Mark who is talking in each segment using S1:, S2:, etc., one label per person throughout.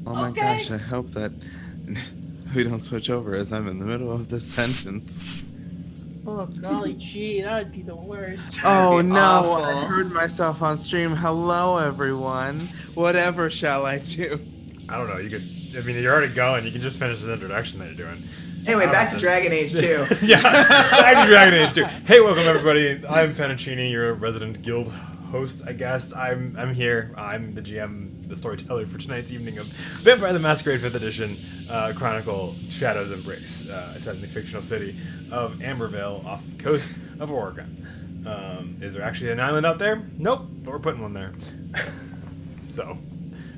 S1: Oh my
S2: Okay.
S1: gosh, I hope that we don't switch over as I'm in the middle of this sentence.
S2: Oh golly gee, that would be the worst.
S1: Oh
S3: That'd be
S1: no, I
S3: awful.
S1: heard myself on stream. Hello, everyone. Whatever shall I do?
S4: I don't know. You could. I mean, you're already going. You can just finish this introduction that you're doing.
S3: Anyway,
S4: I
S3: back
S4: don't
S3: to
S4: know.
S3: Dragon Age 2.
S4: Yeah, back to Dragon Age 2. Hey, welcome everybody. I'm Fettuccine, your resident guild host, I guess. I'm here. I'm the GM, the storyteller for tonight's evening of Vampire the Masquerade 5th Edition Chronicle Shadow's Embrace, set in the fictional city of Ambervale off the coast of Oregon. Is there actually an island out there? Nope, but we're putting one there. So,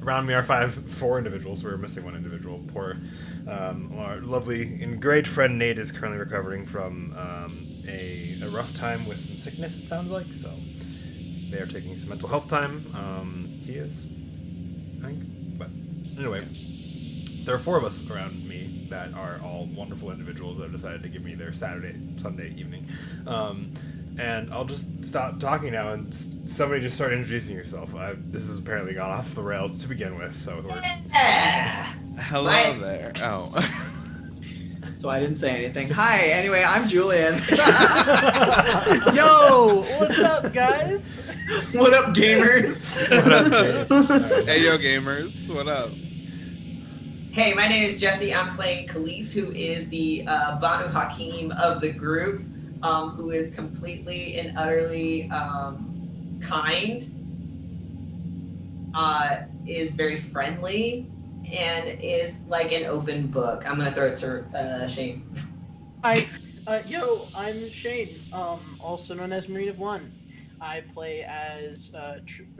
S4: around me are four individuals. We're missing one individual. Poor, our lovely and great friend Nate is currently recovering from a rough time with some sickness, it sounds like. So they are taking some mental health time. He is, I think. But anyway, there are four of us around me that are all wonderful individuals that have decided to give me their Sunday evening. And I'll just stop talking now and somebody just start introducing yourself. This has apparently gone off the rails to begin with, so we're...
S1: Hello
S3: Right.
S1: there. Oh.
S3: So I didn't say anything. Hi, anyway, I'm Julian.
S2: Yo, what's up, guys?
S3: What up, gamers?
S1: Hey, yo, gamers. What up?
S5: Hey, my name is Jesse. I'm playing Khalees, who is the Banu Hakim of the group, who is completely and utterly kind, is very friendly, and is like an open book. I'm gonna throw it to Shane.
S2: Yo, I'm Shane, also known as Marine of One. I play as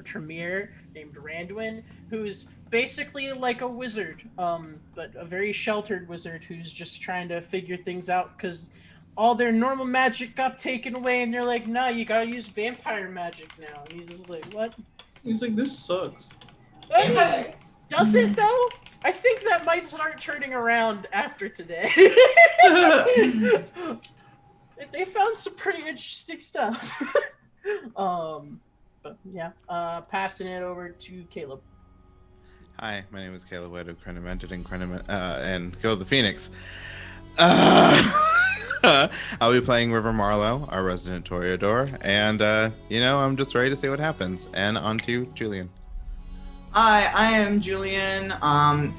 S2: Tremere named Randwin, who's basically like a wizard, but a very sheltered wizard who's just trying to figure things out because all their normal magic got taken away, and they're like, "Nah, you gotta use vampire magic now." And he's just like, "What?"
S3: He's like, this sucks.
S2: Does it though? I think that might start turning around after today. They found some pretty interesting stuff. But yeah, passing it over to Caleb.
S1: Hi, my name is Caleb Wedo, Crenomented and Kill the Phoenix. I'll be playing River Marlowe, our resident Toreador, and I'm just ready to see what happens. And on to Julian.
S3: Hi, I am Julian, and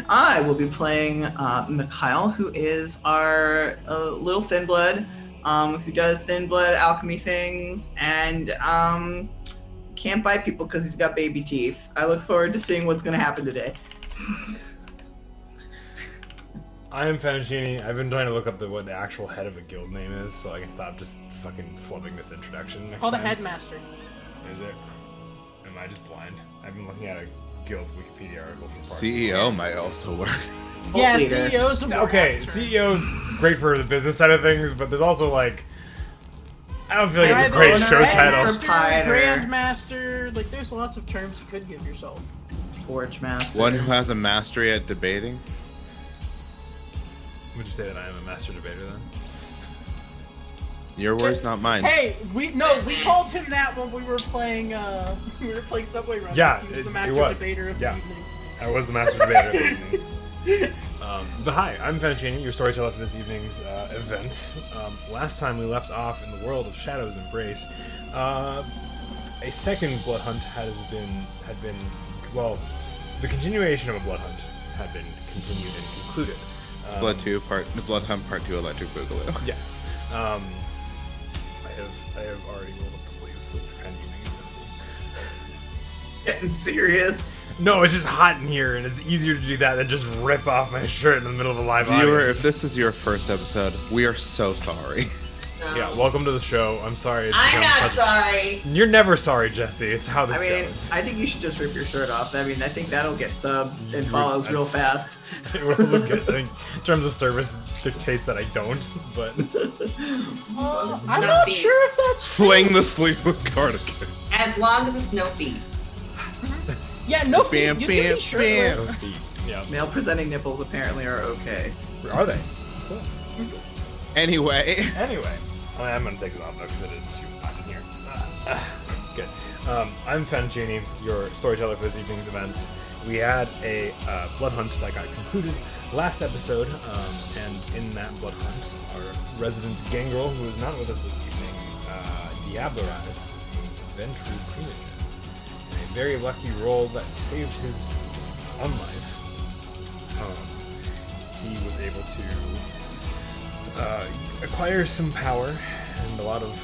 S3: I will be playing Mikhail, who is our little thin blood, who does thin blood alchemy things, and can't bite people because he's got baby teeth. I look forward to seeing what's going to happen today.
S4: I am Fettuccine. I've been trying to look up what the actual head of a guild name is, so I can stop just fucking flubbing this introduction next
S2: Call the
S4: time.
S2: headmaster.
S4: Is it? Am I just blind? I've been looking at a guild Wikipedia article from far.
S1: CEO might also work.
S2: Yeah,
S3: leader.
S2: CEOs.
S4: Okay, CEO's great for the business side of things, but there's also like, I don't feel like it's a great
S3: owner,
S4: show title.
S3: proprietor.
S2: Grandmaster. Like, there's lots of terms you could give yourself.
S3: Forge Master.
S1: One who has a mastery at debating.
S4: Would you say that I am a master debater then?
S1: Your words, not mine.
S2: Hey, we called him that when we were playing Subway Run.
S4: Yeah,
S2: he was the
S4: it
S2: master
S4: was.
S2: debater of
S4: Yeah.
S2: the evening.
S4: I was the master debater. But hi, I'm Fettuccine, your storyteller for this evening's events. Last time we left off in the world of Shadow's Embrace, a second blood hunt had been the continuation of a blood hunt had been continued and concluded.
S1: Blood Hunt Part 2 Electric Boogaloo.
S4: Yes. I have already rolled up the sleeves. This is the kind of evening it's gonna be.
S3: Getting serious.
S4: No, it's just hot in here, and it's easier to do that than just rip off my shirt in the middle of a live
S1: Viewer,
S4: audience.
S1: if this is your first episode, we are so sorry.
S5: No.
S4: Yeah, welcome to the show. I'm sorry. It's
S5: I'm
S4: become
S5: not sorry.
S4: You're never sorry, Jesse. It's how this
S3: I mean,
S4: goes.
S3: I think you should just rip your shirt off. I mean, I think that'll get subs and follows real fast.
S4: It was good. I think in terms of service dictates that I don't, but
S2: I'm
S5: No
S2: not
S5: feet.
S2: sure if that's true.
S1: Fling the sleeveless cardigan.
S5: As long as it's no feet.
S2: Yeah, no,
S1: Bam,
S2: you
S1: bam,
S2: can be shirtless.
S1: bam.
S4: yeah.
S3: Male presenting nipples apparently are okay.
S4: Are they? Cool.
S1: Anyway,
S4: Anyway, I'm gonna take it off though because it is too hot in here. Good. I'm Fettuccine, your storyteller for this evening's events, we had a blood hunt that got concluded last episode, and in that blood hunt, our resident gangrel, who is not with us this evening, Diablo Ratus, a Ventru Primogen, a very lucky roll that saved his unlife. He was able to acquire some power and a lot of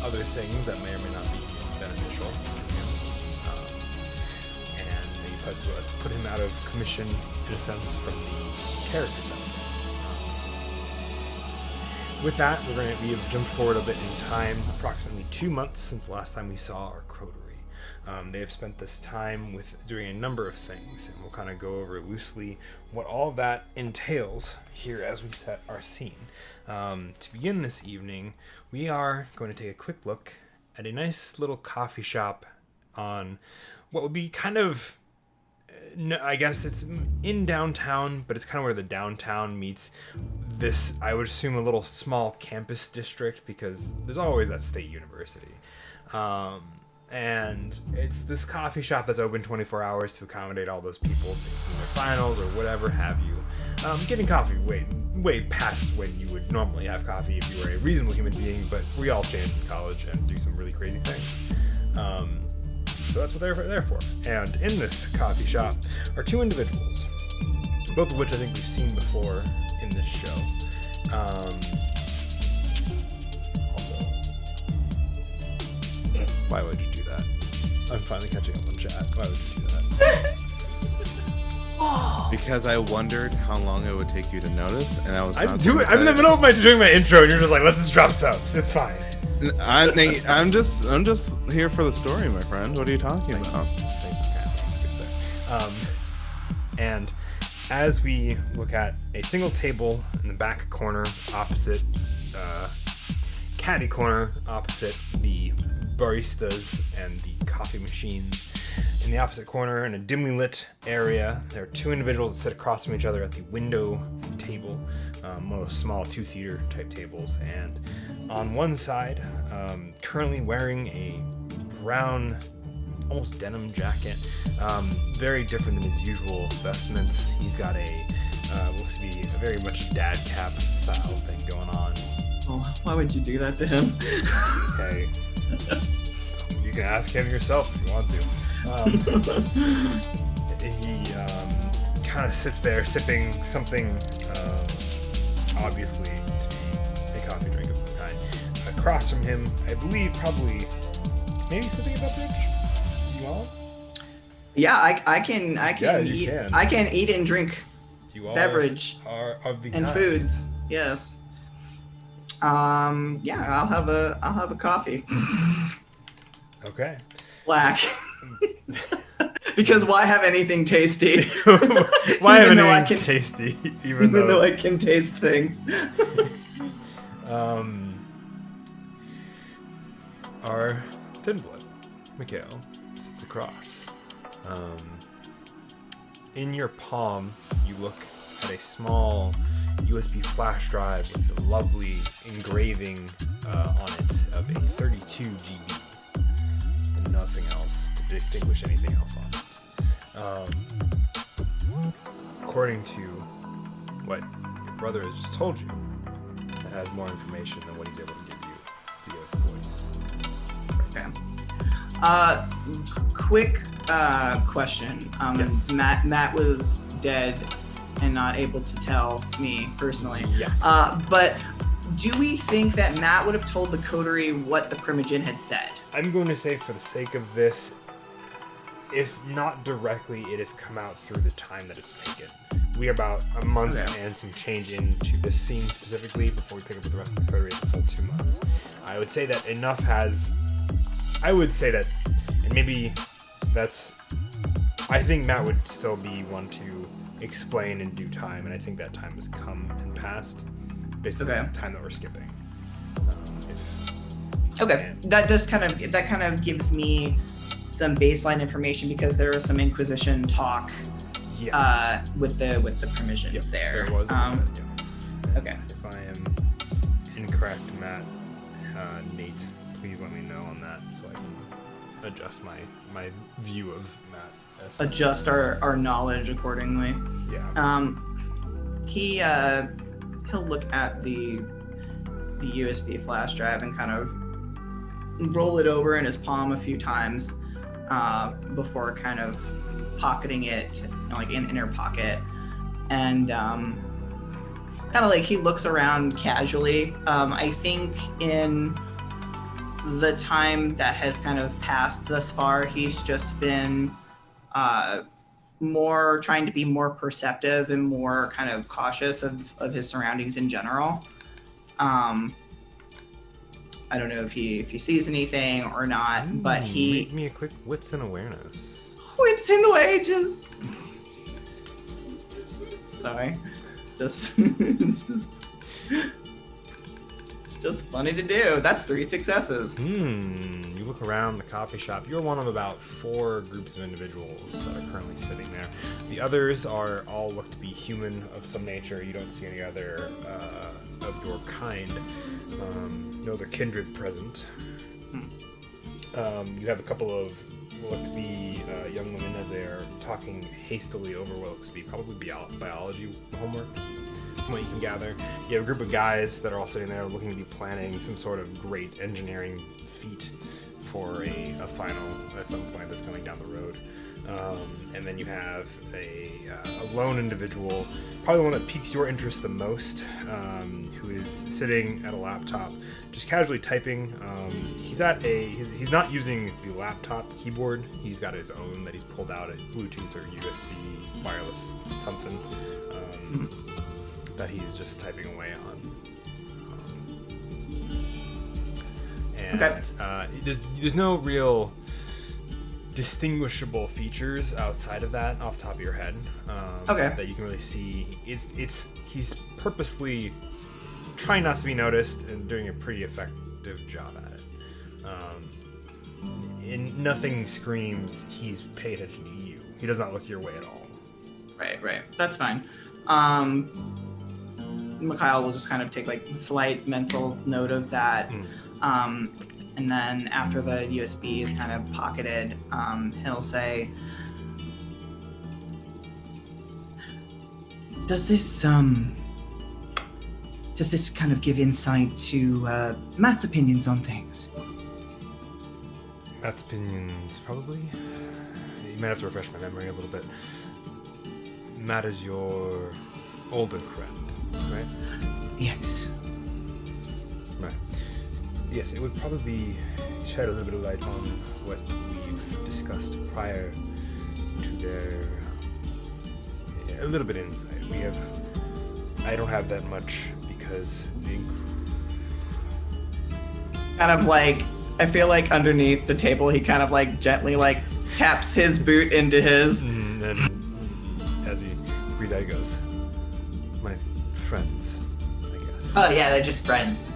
S4: other things that may or may not be beneficial to him. And let's put him out of commission, in a sense, from the character side. With that, we have jumped forward a bit in time, approximately 2 months since the last time we saw our coterie. They have spent this time with doing a number of things, and we'll kind of go over loosely what all of that entails here as we set our scene. To begin this evening, we are going to take a quick look at a nice little coffee shop on what would be kind of, I guess it's in downtown, but it's kind of where the downtown meets this, I would assume, a little small campus district, because there's always that state university. And it's this coffee shop that's open 24 hours to accommodate all those people taking their finals or whatever have you. Getting coffee way past when you would normally have coffee if you were a reasonable human being, but we all change in college and do some really crazy things. So that's what they're there for. And in this coffee shop are two individuals, both of which I think we've seen before in this show. Why would you do that? I'm finally catching up on chat. Why would you do that?
S1: Because I wondered how long it would take you to notice, and I was
S4: I'm in the middle of doing my intro, and you're just like, let's just drop subs. It's fine.
S1: I'm just here for the story, my friend. What are you talking about?
S4: Thank you, kindly. Good sir. And as we look at a single table in the back corner opposite, caddy corner opposite the baristas and the coffee machines, in the opposite corner in a dimly lit area, there are two individuals that sit across from each other at the window table, one of those small two-seater type tables, and on one side, currently wearing a brown, almost denim jacket, very different than his usual vestments. He's got a looks to be a very much dad cap style thing going on.
S3: Oh, why would you do that to him?
S4: Okay. You can ask him yourself if you want to. He kind of sits there sipping something, obviously to be a coffee drink of some kind. Across from him, I believe, probably maybe sipping a beverage. Do you all?
S3: Yeah, I can
S4: Yeah, you
S3: eat.
S4: can.
S3: I can eat and drink
S4: You all
S3: beverage
S4: are of the
S3: and
S4: kind.
S3: foods. Yes. Yeah, I'll have a coffee.
S4: Okay.
S3: Black. Because why have anything tasty?
S4: Why
S3: Even
S4: have
S3: though I
S4: anything
S3: can-
S4: tasty?
S3: Even though I can taste things.
S4: Our thin blood, Mikhail, sits across. In your palm, you look at a small USB flash drive with a lovely engraving on it of a 32 GB. And nothing else to distinguish anything else on it. According to what your brother has just told you, it has more information than what he's able to give you via voice.
S3: Okay. Quick question.
S4: Yes.
S3: Matt was dead and not able to tell me personally.
S4: Yes.
S3: But do we think that Matt would have told the coterie what the Primogen had said?
S4: I'm going to say, for the sake of this, if not directly, it has come out through the time that it's taken. We are about a month and some change into this scene specifically before we pick up with the rest of the coterie at the full 2 months. I would say that enough has... I would say that, and maybe that's... I think Matt would still be one to explain in due time, and I think that time has come and passed based on this time that we're skipping.
S3: Okay, that kind of gives me some baseline information because there was some Inquisition talk
S4: Yes.
S3: with the Primogen there.
S4: There was.
S3: Okay.
S4: If I am incorrect, Matt, Nate, please let me know on that so I can adjust my view of Matt.
S3: adjust our knowledge accordingly.
S4: Yeah.
S3: He'll look at the USB flash drive and kind of roll it over in his palm a few times before kind of pocketing it like in inner pocket, and kind of like he looks around casually. I think in the time that has kind of passed thus far, he's just been more trying to be more perceptive and more kind of cautious of his surroundings in general. I don't know if he sees anything or not, but he...
S4: Make me a quick wits and awareness.
S3: Wits in the wages! Sorry. It's just funny to do. That's 3 successes.
S4: You look around the coffee shop. You're one of about 4 groups of individuals that are currently sitting there. The others are all look to be human of some nature. You don't see any other of your kind. No other kindred present. You have a couple of what look to be young women as they are talking hastily over what looks to be probably biology homework. From what you can gather, you have a group of guys that are all sitting there looking to be planning some sort of great engineering feat for a final at some point that's coming down the road. And then you have a lone individual, probably the one that piques your interest the most, who is sitting at a laptop, just casually typing. He's not using the laptop keyboard. He's got his own that he's pulled out at Bluetooth or USB wireless something. That he's just typing away on. And
S3: Okay.
S4: There's no real distinguishable features outside of that off the top of your head that you can really see. He's purposely trying not to be noticed and doing a pretty effective job at it. And nothing screams he's paid attention to you. He does not look your way at all.
S3: Right. That's fine. Mikhail will just kind of take like slight mental note of that. And then after the USB is kind of pocketed, he'll say, Does this kind of give insight to Matt's opinions on things?
S4: Matt's opinions, probably. You might have to refresh my memory a little bit. Matt is your older friend, right?
S3: Yes.
S4: Right. Yes, it would probably shed a little bit of light on what we've discussed prior to their... a little bit of insight. I don't have that much because
S3: kind of like, I feel like underneath the table he kind of like gently like taps his boot into his.
S4: And as he breathes out, he goes, my friends, I guess.
S5: Oh yeah, they're just friends.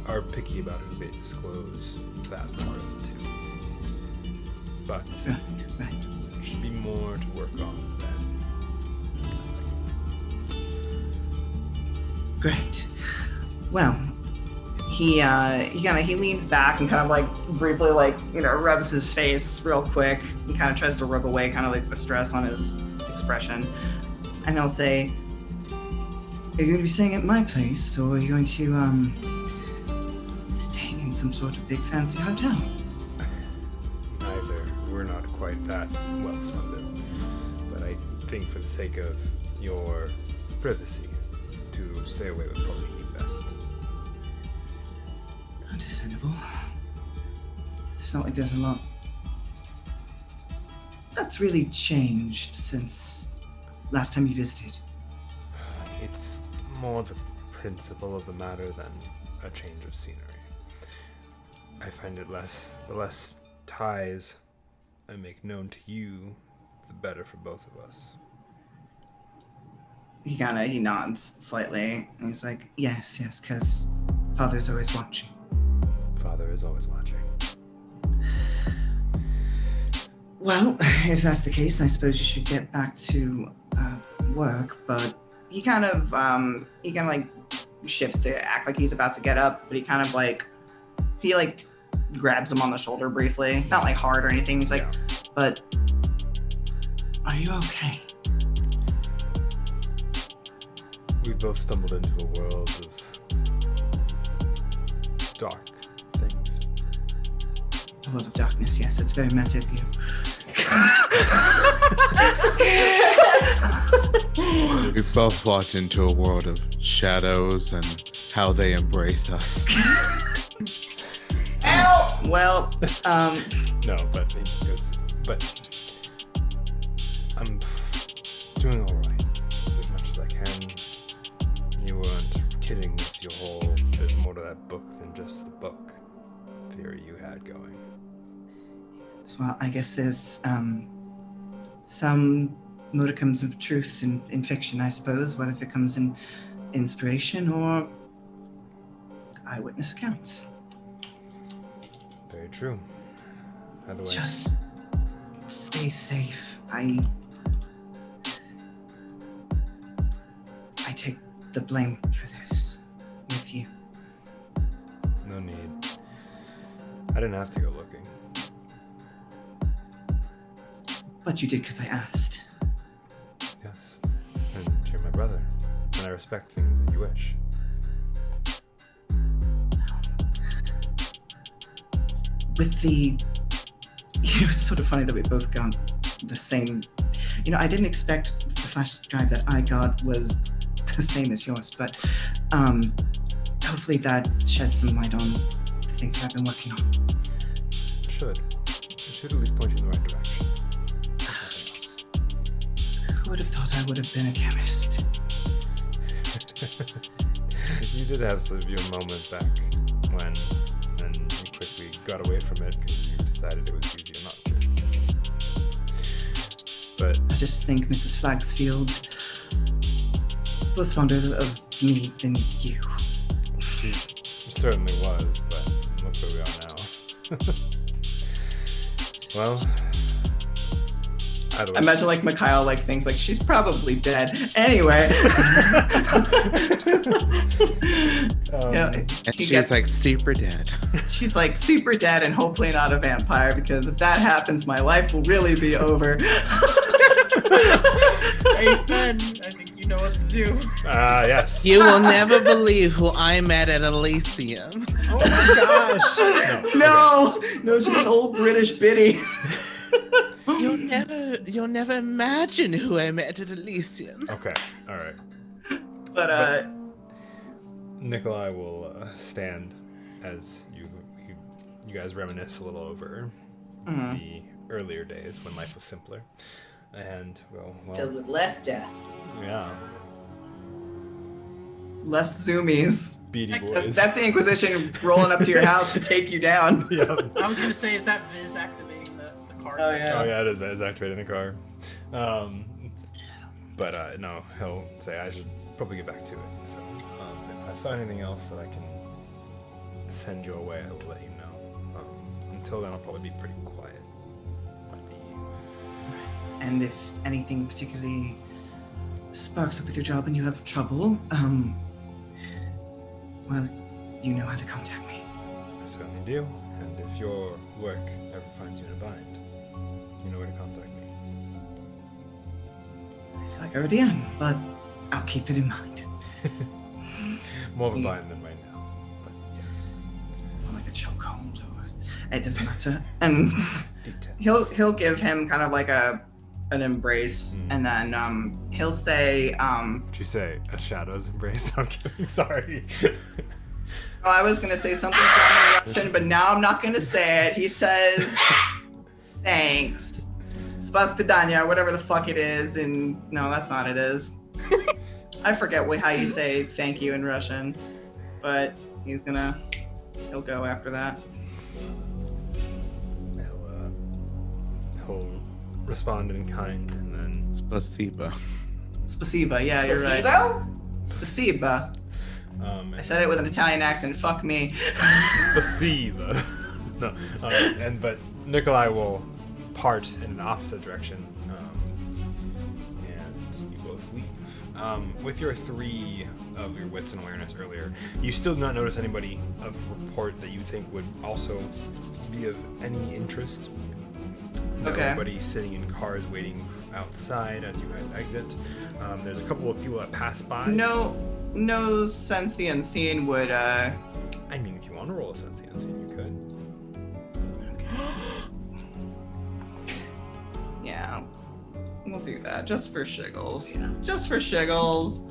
S4: Are picky about who they disclose that part of it too. But
S3: Right.
S4: should be more to work on then.
S3: Great. Well, he leans back and kind of like briefly like, rubs his face real quick. He kind of tries to rub away kind of like the stress on his expression. And he'll say, are you going to be staying at my place, or are you going to, staying in some sort of big fancy hotel?
S4: Neither. We're not quite that well funded. But I think for the sake of your privacy, to stay away would probably be best.
S3: Understandable. It's not like there's a lot that's really changed since last time you visited.
S4: It's more the principle of the matter than a change of scenery. I find it the less ties I make known to you, the better for both of us.
S3: He nods slightly, and he's like, yes, because Father's always watching.
S4: Father is always watching.
S3: Well, if that's the case, I suppose you should get back to work, but he kind of shifts to act like he's about to get up, but he grabs him on the shoulder briefly, not like hard or anything. He's like, but are you okay?
S4: We both stumbled into a world of dark things.
S3: A world of darkness, yes, it's very meta of you.
S1: We both walked into a world of shadows and how they embrace us.
S3: Well,
S4: No, but he goes, but I'm doing all right as much as I can. You weren't kidding with your whole "there's more to that book than just the book" theory you had going.
S3: so I guess there's some modicums of truth in fiction, I suppose, whether it comes in inspiration or eyewitness accounts.
S4: Very true. By the way,
S3: Just stay safe. I take the blame for this with you.
S4: no need. I didn't have to go looking.
S3: But you did because I asked.
S4: Yes, and you're my brother, and I respect things that you wish.
S3: With the... it's sort of funny that we both got the same... I didn't expect the flash drive that I got was the same as yours, but hopefully that sheds some light on the things that I've been working on.
S4: It should at least point you in the right direction. Nothing else.
S3: Who would have thought I would have been a chemist?
S4: You did have sort of your moment back when, and you quickly got away from it because you decided it was easier not to. But
S3: I just think Mrs. Flagsfield was fonder of me than you.
S4: she certainly was, but look where we are now. Well, either way.
S3: I imagine like Mikhail thinks she's probably dead. Anyway. Yeah,
S1: And
S3: he
S1: she's
S3: gets-
S1: like super dead.
S3: she's like super dead and hopefully not a vampire, because if that happens, my life will really be over.
S2: Hey, Ben, I think you know what to do.
S4: Yes.
S1: You will never believe who I met at Elysium.
S4: Oh my gosh. No.
S3: No, she's an old British biddy.
S1: You'll never imagine who I met at Elysium.
S4: Okay. All right.
S3: But
S4: Nikolai will stand as you guys reminisce a little over the earlier days when life was simpler, and
S5: Filled
S4: well,
S5: with less death.
S4: yeah,
S3: less zoomies.
S4: Beady Boys.
S3: That's the Inquisition rolling up to your house to take you down.
S4: Yeah.
S2: I was gonna say, is that Viz activating the card?
S3: Oh yeah.
S4: Oh yeah, it is. It's activating the car. But no, he'll say I should probably get back to it. So if I find anything else that I can send your way, I will let you know. Until then, I'll probably be pretty quiet. Might be.
S3: And if anything particularly sparks up with your job and you have trouble, well, you know how to contact me.
S4: I certainly do. And if your work ever finds you in a bind, you know where to contact me.
S3: I feel like I already am, but I'll keep it in mind.
S4: More of a
S3: Yeah.
S4: bind than right now. But yes.
S3: Or like a chokehold, or it doesn't matter. And
S4: Detail.
S3: he'll give him kind of like an embrace, and then he'll say,
S4: Did you say a shadow's embrace? I'm kidding. Sorry.
S3: oh, I was gonna say something in Russian, but now I'm not gonna say it. He says, thanks. Spasvidanya, whatever the fuck it is, and no, that's not it is. I forget how you say thank you in Russian, but he'll go after that.
S4: He'll respond in kind, and then
S1: Spasiba.
S3: Spasiba, yeah, you're right.
S5: Placebo?
S3: Spasiba. I said it with an Italian accent, fuck me.
S4: Spasiba. No, but Nikolai will part in an opposite direction, and you both leave. With your 3 of your wits and awareness earlier, you still do not notice anybody of report that you think would also be of any interest.
S3: Okay.
S4: Everybody sitting in cars waiting outside as you guys exit. There's a couple of people that pass by.
S3: No sense the unseen would.
S4: I mean, if you want to roll a sense the unseen, you could.
S3: Yeah, we'll do that just for shiggles.
S2: Yeah.
S3: Just for shiggles.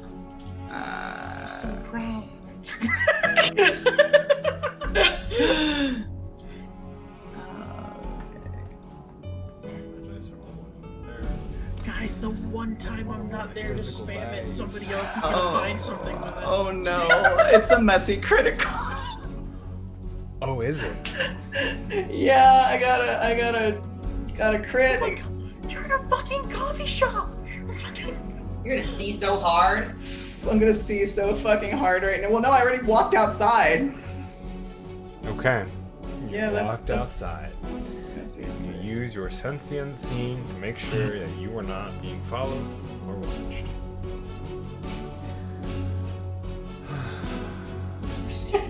S2: So proud. Guys, the one time I'm not there to
S4: Physical
S2: spam it,
S4: dice.
S2: somebody else is gonna find something with it.
S3: Oh no, it's a messy critical.
S4: Oh, is it?
S3: Yeah, I got a crit.
S2: Oh my God, you're in a fucking coffee shop.
S5: You're gonna see so hard.
S3: I'm gonna see so fucking hard right now. Well, no, I already walked outside.
S4: Okay. You
S3: Yeah, that's-
S4: walked
S3: that's-
S4: outside.
S3: That's it.
S4: You use your sense the unseen to make sure that you are not being followed or watched.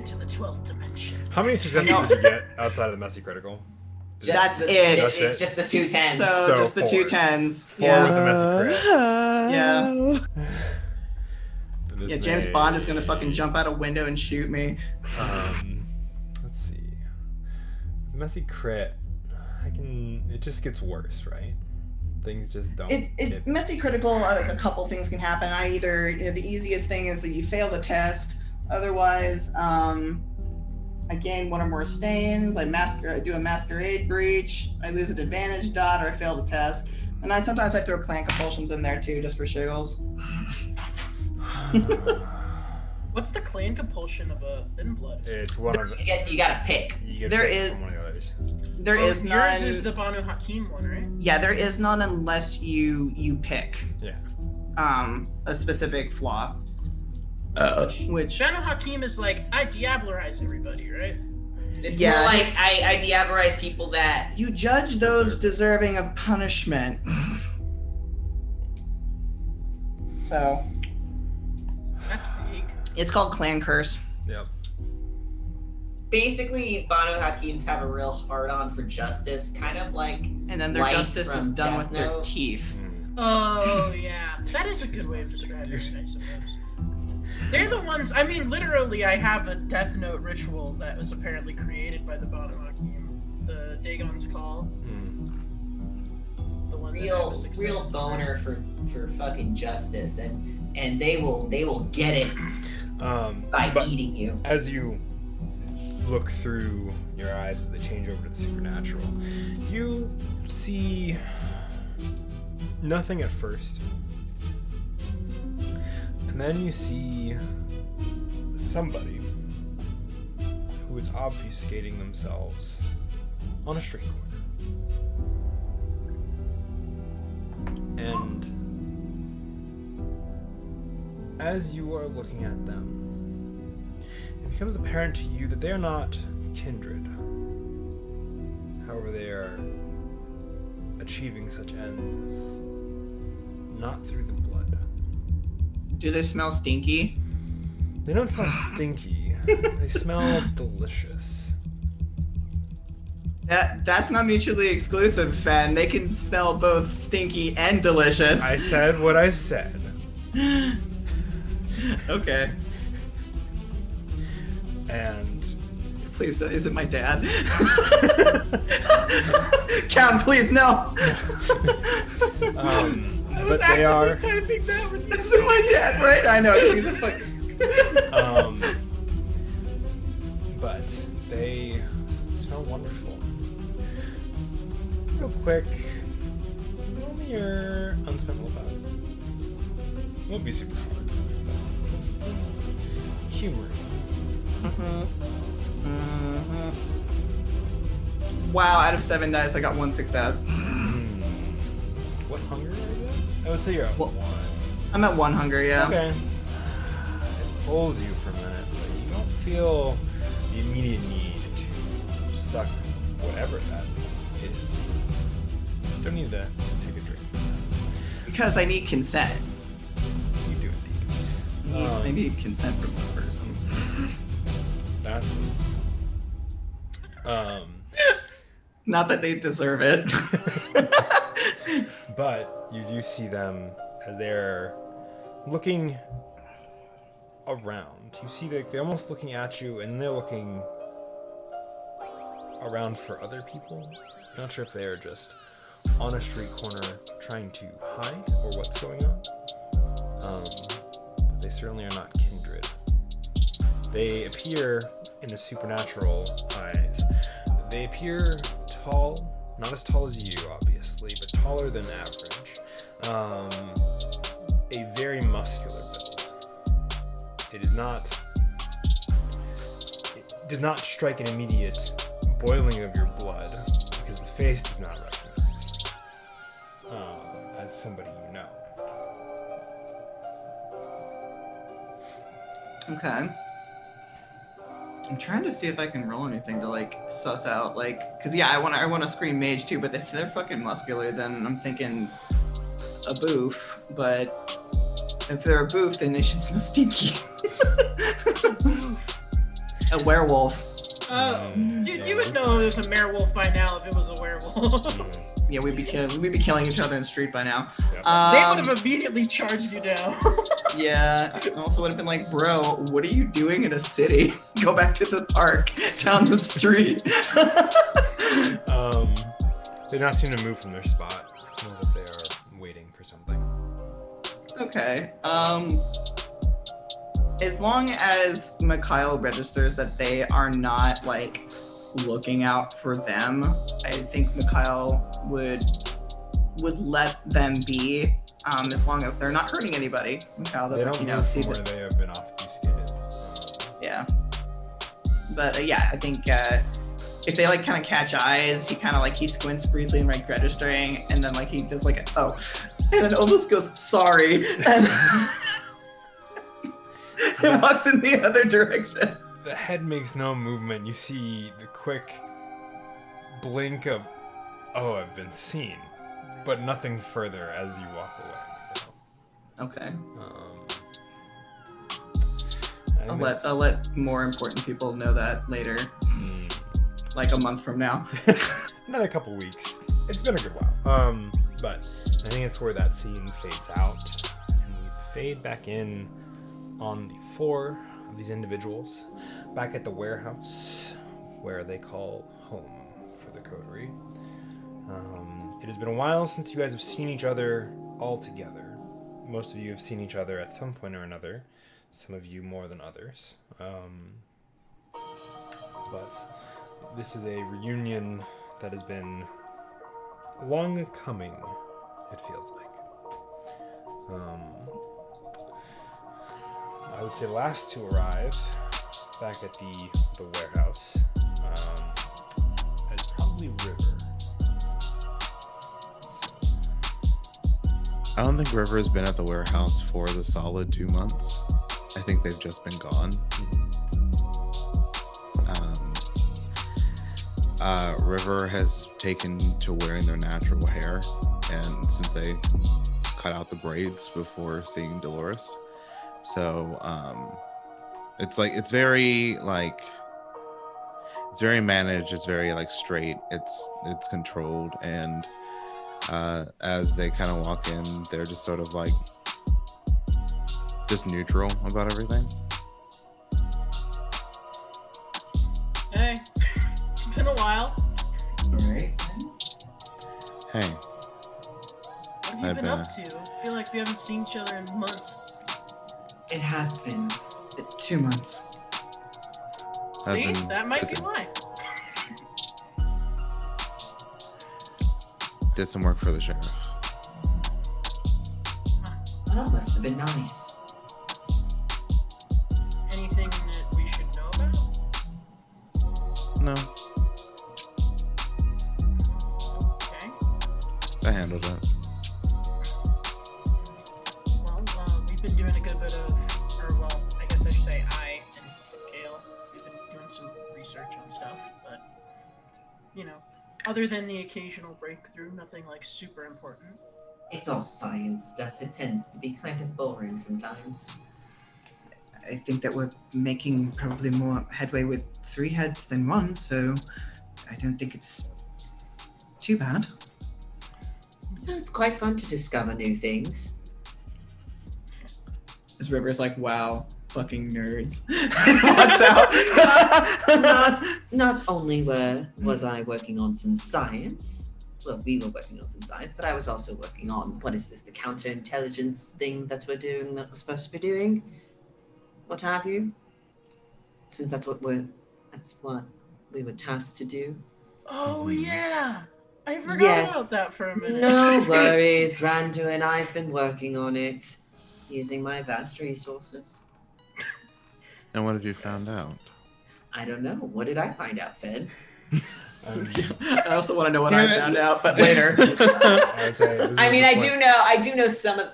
S2: To the 12th dimension.
S4: How many successes
S3: No.
S4: did you get outside of the messy critical?
S3: That's
S5: the,
S3: it.
S5: It's,
S4: That's
S5: it's
S4: it.
S5: just the 2 10s.
S3: So just the
S4: 4.
S3: 2 10s.
S4: 4
S3: Yeah.
S4: with the messy crit.
S3: Yeah.
S4: And this
S3: Yeah, James
S4: may-
S3: Bond is gonna fucking jump out a window and shoot me.
S4: Let's see. The messy crit. It just gets worse, right? Things just don't.
S3: It messy critical. A couple things can happen. The easiest thing is that you fail the test. Otherwise, I gain 1 or more stains. I do a masquerade breach. I lose an advantage dot, or I fail the test. And sometimes I throw clan compulsions in there too, just for shiggles.
S2: What's the clan compulsion of a thin blood?
S4: It's one of
S5: You gotta pick.
S4: you get
S3: There
S4: picked
S3: is-
S4: from one of the others.
S3: There
S2: Oh,
S3: is
S2: yours
S3: none.
S2: is the Banu Hakim one, right?
S3: Yeah, there is none unless you pick
S4: Yeah.
S3: a specific flaw. Which
S2: Banu Hakim is like, I diablerize everybody, right?
S5: It's
S3: Yeah,
S5: more like
S3: it's-
S5: I diabolize people that.
S3: you judge those deserving of punishment. So
S2: That's big.
S3: it's called clan curse.
S4: Yep.
S5: Basically, Banu Hakims have a real hard-on for justice, kind of like
S3: And then their
S5: Light
S3: justice is
S5: from
S3: done
S5: Death
S3: with their
S5: Note.
S3: teeth.
S2: Oh yeah, that is a good way of describing it, I suppose. They're the ones. I mean, literally, I have a Death Note ritual that was apparently created by the Banu Hakim, the Dagon's Call, the one that I was excited
S5: real
S2: to
S5: boner for fucking justice, and they will get it by
S4: But
S5: eating you.
S4: as you look through your eyes as they change over to the supernatural, you see nothing at first. And then you see somebody who is obfuscating themselves on a street corner. And as you are looking at them, it becomes apparent to you that they are not kindred. However, they are achieving such ends as not through the blood.
S3: Do they smell stinky?
S4: They don't smell stinky. They smell delicious.
S3: That's not mutually exclusive, Fen. They can smell both stinky and delicious.
S4: I said what I said.
S3: Okay.
S4: And
S3: Please, is it my dad? Count, please, no.
S4: but they are
S2: typing that with
S3: This is my dad, right? I know, 'cause he's a fuck.
S4: but they smell wonderful. Real quick, roll me your unspent willpower. It won't be super hard, but just humor.
S3: Wow, out of 7 dice, I got 1 success.
S4: What hunger are you at? I would say you're at
S3: Well,
S4: 1.
S3: I'm at 1 hunger, yeah.
S4: Okay. It pulls you for a minute, but you don't feel the immediate need to suck whatever that is. You don't need to take a drink from that.
S3: Because I need consent. I need consent from this person.
S4: That's
S3: Not that they deserve it.
S4: but you do see them as they're looking around. You see they're almost looking at you, and they're looking around for other people. I'm not sure if they're just on a street corner trying to hide or what's going on. But they certainly are not kindred. They appear in the supernatural eyes. They appear tall, not as tall as you, obviously, but taller than average. A very muscular build. It does not strike an immediate boiling of your blood because the face does not recognize as somebody you know.
S3: Okay. I'm trying to see if I can roll anything to like suss out cause yeah, I want to scream mage too, but if they're fucking muscular, then I'm thinking a boof. But if they're a boof, then they should smell stinky. A werewolf.
S2: Oh, dude, you would know it was a werewolf by now if it was a werewolf.
S3: Yeah, we'd be killing each other in the street by now.
S4: Yep.
S2: They would have immediately charged you down.
S3: Yeah, I also would have been like, bro, what are you doing in a city? Go back to the park down the street.
S4: They do not seem to move from their spot. It seems like they are waiting for something.
S3: Okay. As long as Mikhail registers that they are not like looking out for them, I think Mikhail would let them be. As long as they're not hurting anybody. Mikhail
S4: They
S3: doesn't,
S4: don't move
S3: see
S4: from where they have been obfuscated.
S3: Yeah. But yeah, I think if they like kind of catch eyes, he kind of like he squints briefly and like registering, and then like he does like oh, and then almost goes sorry and and walks in the other direction.
S4: The head makes no movement. You see the quick blink of, oh, I've been seen, but nothing further as you walk away.
S3: Okay.
S4: I think
S3: I'll let more important people know that later, like a month from now.
S4: another couple weeks. It's been a good while. But I think it's where that scene fades out, and we fade back in on the four of these individuals back at the warehouse where they call home for the coterie. It has been a while since you guys have seen each other all together. Most of you have seen each other at some point or another, some of you more than others. But this is a reunion that has been long coming, it feels like. I would say last to arrive back at the warehouse is probably River.
S1: I don't think River has been at the warehouse for the solid 2 months. I think they've just been gone. River has taken to wearing their natural hair, and since they cut out the braids before seeing Dolores, so it's very managed. It's very like straight. It's controlled, and as they kind of walk in, they're just sort of like just neutral about everything.
S2: Hey, it's been a while.
S5: Alright.
S1: Hey,
S2: What have you
S1: I've
S2: been
S1: been
S2: up to? I feel like we haven't seen each other in months.
S5: It has been.
S3: 2 months.
S1: I've
S2: See,
S1: been
S2: that might
S1: busy.
S2: be why.
S1: Did some work for the sheriff.
S5: That must have been nice.
S2: Anything that we should know about?
S1: No,
S2: Okay.
S1: I handled it.
S2: Well, we've been doing a good bit of, or well, I guess I should say I and Kale, we've been doing some research on stuff, but, you know, other than the occasional breakthrough, nothing like super important.
S5: It's all science stuff. It tends to be kind of boring sometimes.
S3: I think that we're making probably more headway with 3 heads than 1, so I don't think it's too bad.
S5: No, it's quite fun to discover new things.
S3: This River's like, wow, fucking nerds. And walks out.
S5: Not only was I working on some science, well, we were working on some science, but I was also working on, what is this, the counterintelligence thing that we're doing, that we're supposed to be doing? What have you? Since that's what we were tasked to do.
S2: Oh yeah, I forgot
S5: Yes.
S2: about that for a minute.
S5: No worries, Randu and I've been working on it, using my vast resources.
S1: And what have you found out?
S5: I don't know. What did I find out, Fed?
S3: I also want to know what I found out, but later.
S4: I'd say this is
S5: I mean,
S4: the
S5: I
S4: point.
S5: do know some of.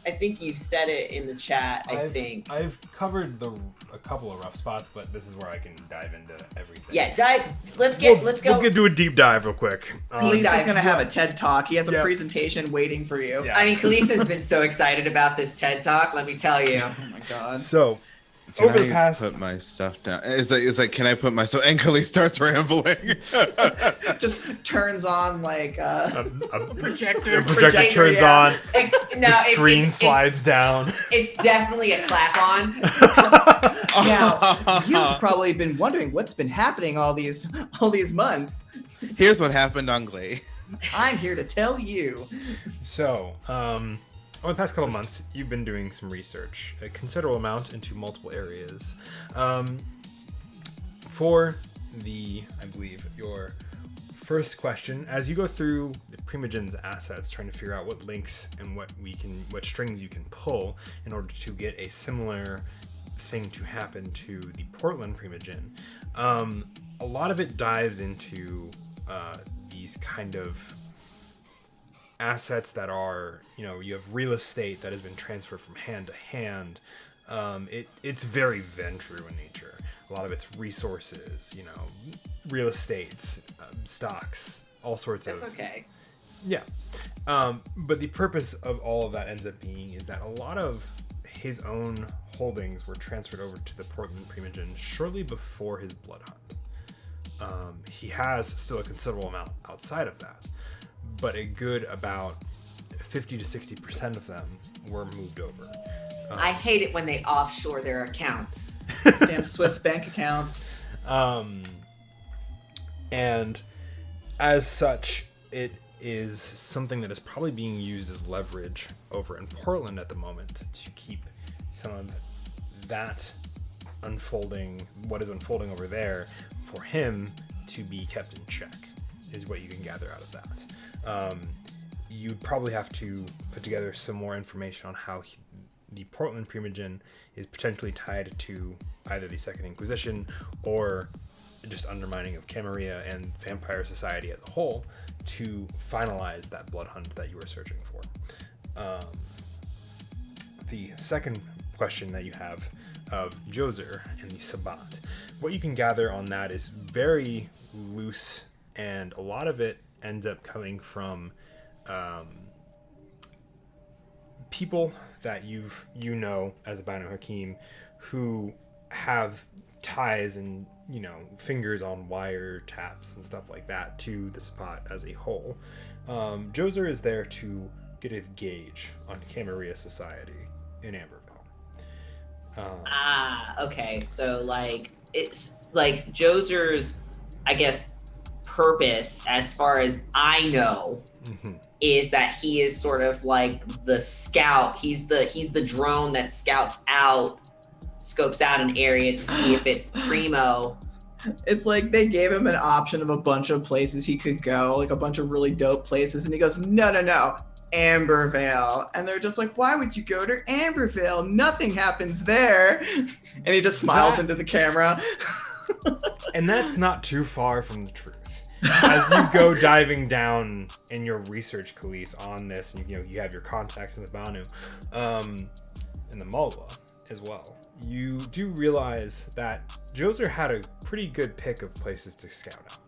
S5: I think you said it in the chat. I think.
S4: I've covered a couple of rough spots, but this is where I can dive into everything.
S5: Yeah, dive. Let's go.
S4: We'll do a deep dive real quick.
S3: Khalees
S5: dive.
S3: is going to have a TED Talk. He has a
S4: Yeah.
S3: presentation waiting for you.
S4: Yeah.
S5: I mean, Khalees has been so excited about this TED Talk. Let me tell you.
S3: Oh my god.
S4: So,
S1: Can
S4: over
S1: I
S4: the past,
S1: put my stuff down? It's like, can I put my stuff? And Khalees starts rambling.
S3: Just turns on like
S4: a
S2: Projector.
S4: projector turns
S3: yeah.
S4: on,
S5: No,
S4: the screen
S5: it's-
S4: slides down.
S5: It's definitely a clap on.
S3: Now, you've probably been wondering what's been happening all these months.
S1: Here's what happened on Glee.
S3: I'm here to tell you.
S4: So, over the past couple months, you've been doing some research, a considerable amount into multiple areas. For I believe, your first question, as you go through the Primogen's assets, trying to figure out what links and what strings you can pull in order to get a similar thing to happen to the Portland Primogen, a lot of it dives into these kind of assets that are, you have real estate that has been transferred from hand to hand. It's very Ventrue in nature. A lot of it's resources, real estate, stocks, all sorts
S5: That's
S4: of.
S5: okay.
S4: Yeah. But the purpose of all of that ends up being is that a lot of his own holdings were transferred over to the Portland Primogen shortly before his blood hunt. He has still a considerable amount outside of that, but a good about 50 to 60% of them were moved over.
S5: I hate it when they offshore their accounts.
S3: Damn Swiss bank accounts.
S4: And as such, it is something that is probably being used as leverage over in Portland at the moment to keep some of that what is unfolding over there, for him to be kept in check, is what you can gather out of that. You'd probably have to put together some more information on how the Portland Primogen is potentially tied to either the Second Inquisition or just undermining of Camarilla and Vampire Society as a whole to finalize that blood hunt that you were searching for. The second question that you have of Djoser and the Sabbat, what you can gather on that is very loose, and a lot of it ends up coming from people that you know as a Banu Hakim who have ties and fingers on wiretaps and stuff like that to the Sabbat as a whole. Djoser is there to get a gauge on Camarilla Society in Amberville.
S5: Okay. So it's like Djoser's, I guess, purpose, as far as I know, is that he is sort of like the scout. He's the drone that scopes out an area to see if it's primo.
S3: It's like they gave him an option of a bunch of places he could go, like a bunch of really dope places, and he goes, no, Ambervale. And they're just like, why would you go to Ambervale? Nothing happens there. And he just smiles into the camera.
S4: And that's not too far from the truth. As you go diving down in your research, Khalees, on this, and you have your contacts in the Banu, and the Mullah as well, you do realize that Djoser had a pretty good pick of places to scout out.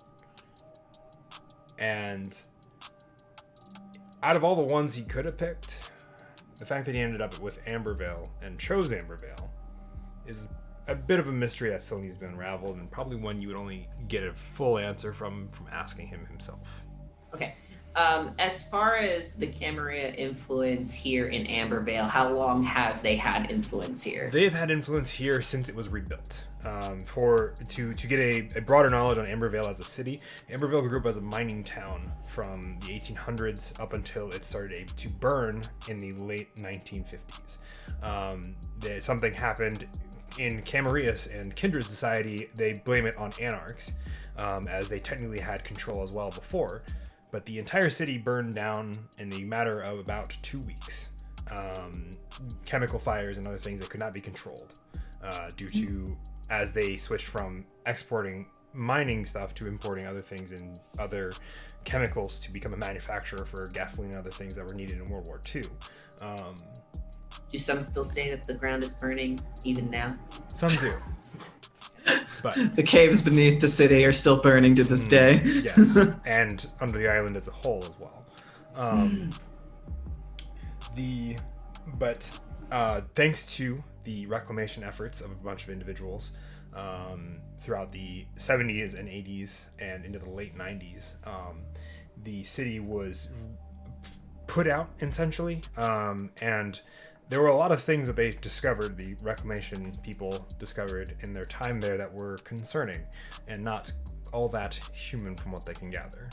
S4: And out of all the ones he could have picked, the fact that he ended up with Ambervale and chose Ambervale is a bit of a mystery that still needs to be unraveled, and probably one you would only get a full answer from asking him himself.
S5: Okay. As far as the Camarilla influence here in Ambervale, how long have they had influence here?
S4: They've had influence here since it was rebuilt. To get a broader knowledge on Ambervale as a city, Ambervale grew up as a mining town from the 1800s up until it started to burn in the late 1950s. Something happened in Camarilla and Kindred Society. They blame it on anarchs, as they technically had control as well before. But the entire city burned down in the matter of about 2 weeks. Chemical fires and other things that could not be controlled due to, as they switched from exporting mining stuff to importing other things and other chemicals to become a manufacturer for gasoline and other things that were needed in World War II.
S5: Do some still say that the ground is burning even now?
S4: Some do. But
S3: The caves beneath the city are still burning to this day.
S4: yes, and under the island as a whole as well. Thanks to the reclamation efforts of a bunch of individuals throughout the 70s and 80s and into the late 90s, the city was put out essentially, and there were a lot of things that they discovered, the reclamation people discovered in their time there, that were concerning and not all that human from what they can gather.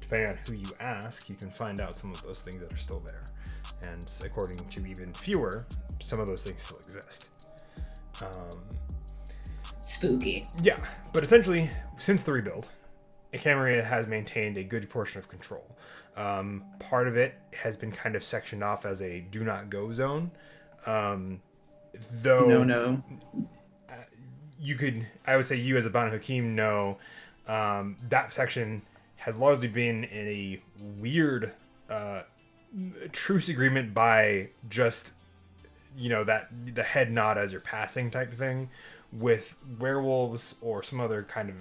S4: Depending on who you ask, you can find out some of those things that are still there. And according to even fewer, some of those things still exist.
S5: Spooky.
S4: Yeah, but essentially, since the rebuild, Camarilla has maintained a good portion of control. Part of it has been kind of sectioned off as a do not go zone. Though
S3: No.
S4: I would say you as a Banu Hakim know that section has largely been in a weird truce agreement by just, that the head nod as you're passing type thing with werewolves or some other kind of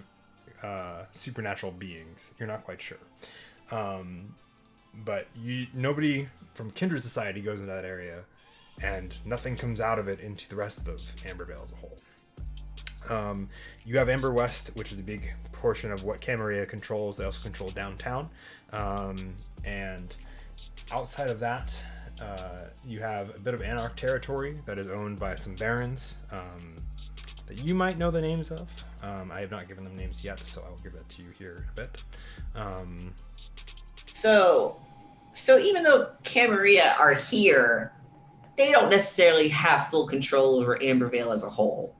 S4: supernatural beings. You're not quite sure. But nobody from Kindred Society goes into that area, and nothing comes out of it into the rest of Ambervale as a whole. You have Amber West, which is a big portion of what Camarilla controls. They also control downtown. And outside of that, you have a bit of Anarch territory that is owned by some barons that you might know the names of. I have not given them names yet, so I will give that to you here in a bit.
S5: So even though Camarilla are here, they don't necessarily have full control over Ambervale as a whole.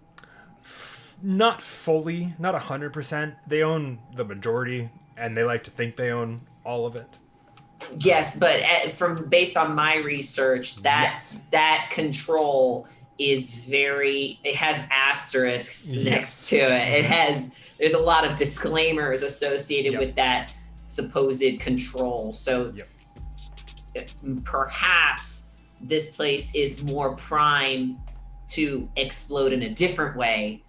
S4: Not fully, not 100%. They own the majority, and they like to think they own all of it.
S5: Yes, but based on my research, that control is it has asterisks next to it. There's a lot of disclaimers associated with that supposed control. So perhaps this place is more prime to explode in a different way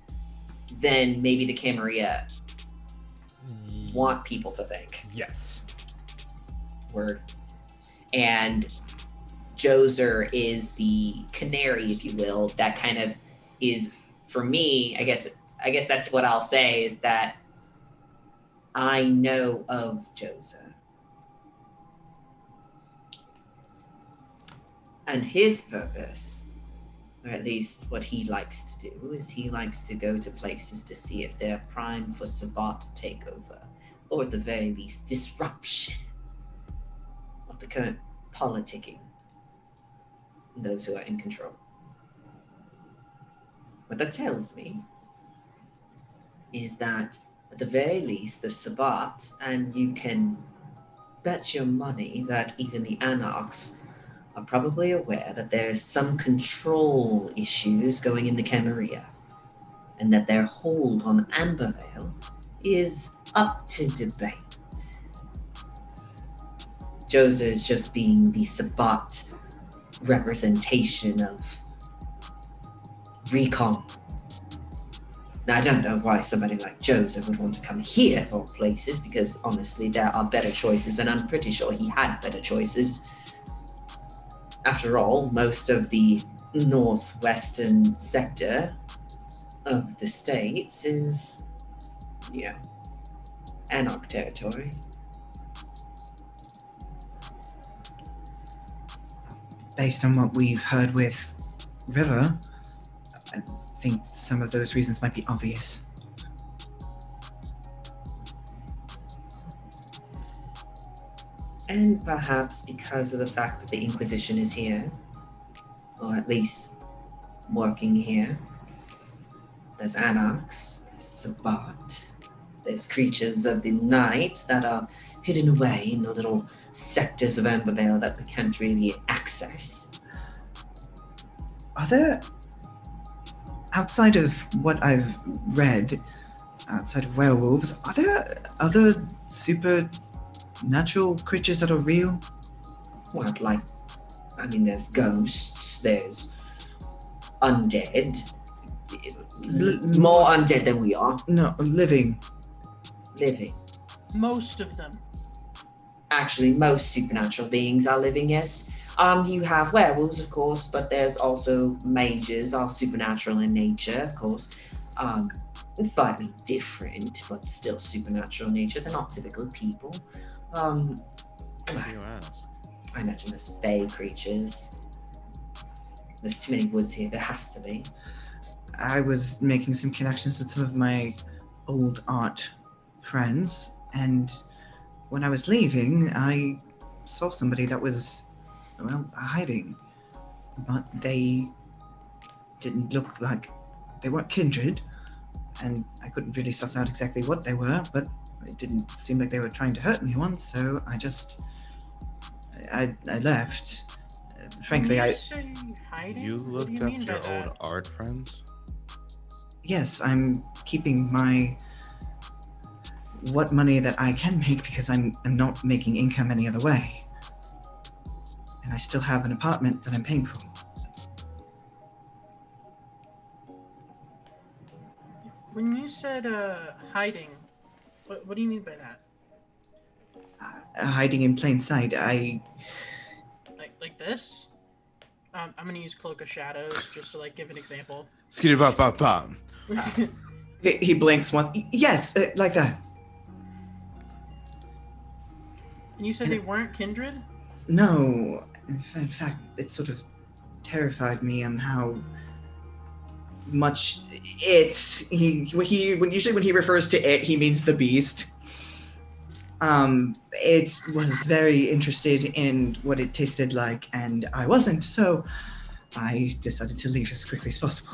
S5: than maybe the Camarilla want people to think.
S4: Yes.
S5: And Joser is the canary, if you will, that kind of is, for me, I guess that's what I'll say, is that I know of Joser. And his purpose, or at least what he likes to do, is he likes to go to places to see if they're primed for Sabbat takeover, or at the very least, disruption of the current politicking, those who are in control. What that tells me is that, at the very least, the Sabbat, and you can bet your money that even the Anarchs are probably aware that there's some control issues going in the Camarilla, and that their hold on Ambervale is up to debate. Joser is just being the Sabbat representation of recon. Now, I don't know why somebody like Joser would want to come here of all places, because honestly, there are better choices, and I'm pretty sure he had better choices.
S6: After all, most of the northwestern sector of the states is, Anarch territory.
S3: Based on what we've heard with River, I think some of those reasons might be obvious.
S6: And perhaps because of the fact that the Inquisition is here, or at least working here. There's Anarchs, there's Sabbat, there's creatures of the night that are hidden away in the little sectors of Embervale that we can't really access.
S3: Are there, outside of what I've read, outside of werewolves, are there other supernatural creatures that are real?
S6: What, there's ghosts, there's undead. More undead than we are.
S3: No, living.
S6: Living.
S2: Most of them.
S6: Actually, most supernatural beings are living, yes. You have werewolves, of course, but there's also mages, are supernatural in nature, of course. It's slightly different, but still supernatural in nature. They're not typical people.
S1: Why do you ask?
S6: I imagine there's fey creatures. There's too many woods here. There has to be.
S3: I was making some connections with some of my old art friends, and when I was leaving, I saw somebody that was, hiding. But they didn't look like, they weren't kindred, and I couldn't really suss out exactly what they were, but it didn't seem like they were trying to hurt anyone, so I left. Frankly,
S2: When you say hiding?
S1: You
S2: What do
S1: looked
S2: you
S1: up
S2: mean by
S1: your
S2: that?
S1: old art friends?
S3: Yes, I'm keeping what money that I can make because I'm not making income any other way. And I still have an apartment that I'm paying for.
S2: When you said hiding, what do you mean by that?
S3: Hiding in plain sight,
S2: Like this? I'm gonna use Cloak of Shadows just to give an example.
S1: Skitty bop bop bop.
S3: He blinks once. Yes, like that.
S2: And you said they weren't kindred?
S3: No, in fact, it sort of terrified me on how much usually when he refers to it, he means the beast. It was very interested in what it tasted like, and I wasn't, so I decided to leave as quickly as possible.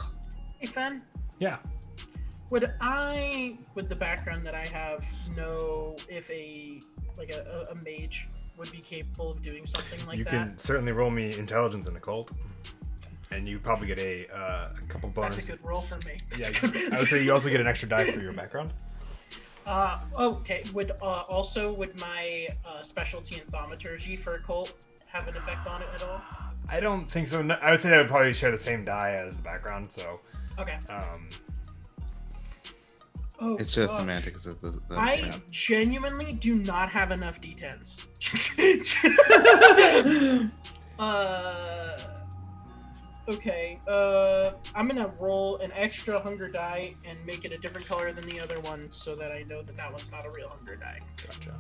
S2: Hey, Fen,
S4: Yeah.
S2: would I, with the background that I have, know if a mage would be capable of doing something like
S4: You
S2: that?
S4: can certainly roll me intelligence in occult, and you probably get a couple bonus.
S2: That's a good roll for me.
S4: Yeah, I would say you also get an extra die for your background.
S2: Okay. Would my specialty in thaumaturgy for occult have an effect on it at all?
S4: I don't think so. No, I would say that would probably share the same die as the background. So,
S2: Okay.
S1: It's just
S2: gosh.
S1: semantics of the
S2: I genuinely do not have enough D10s. Okay. I'm gonna roll an extra hunger die and make it a different color than the other one, so that I know that one's not a real hunger die.
S4: gotcha.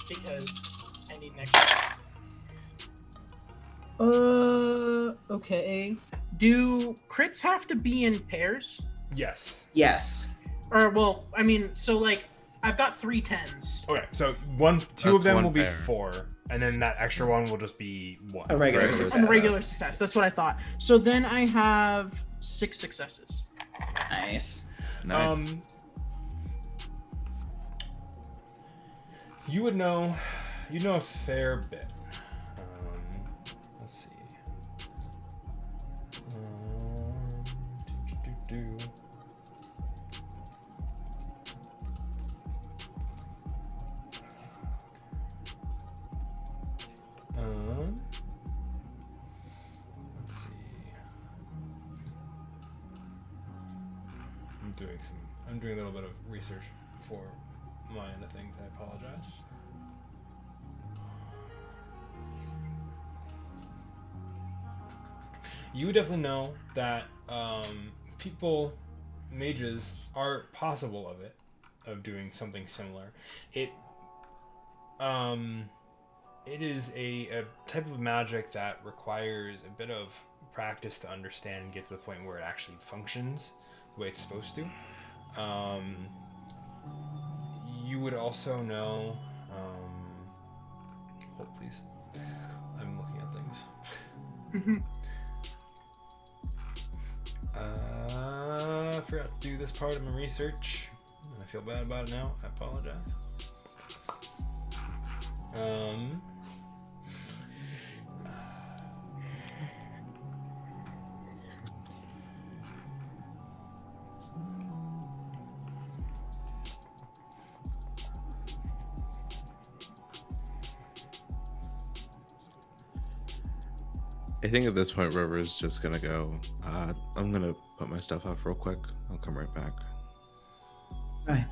S2: Because I need an extra. Okay. Do crits have to be in pairs?
S4: Yes.
S3: Yes.
S2: Or I've got 3 10s.
S4: Okay, so two of
S1: That's
S4: them
S1: one
S4: will be
S1: pair.
S4: 4, and then that extra one will just be 1.
S3: A regular
S1: Regular
S3: success.
S2: A regular success. That's what I thought. So then I have 6 successes.
S3: Nice.
S1: Nice.
S4: You would know a fair bit. Let's see. Do. Let's see. I'm doing a little bit of research for my end of things. I apologize. You would definitely know that mages are possible of doing something similar. It is a type of magic that requires a bit of practice to understand and get to the point where it actually functions the way it's supposed to. You would also know. Hold, please. I'm looking at things. I forgot to do this part of my research. I feel bad about it now. I apologize.
S1: I think at this point, River's just gonna go. I'm gonna put my stuff up real quick. I'll come right back.
S3: Right.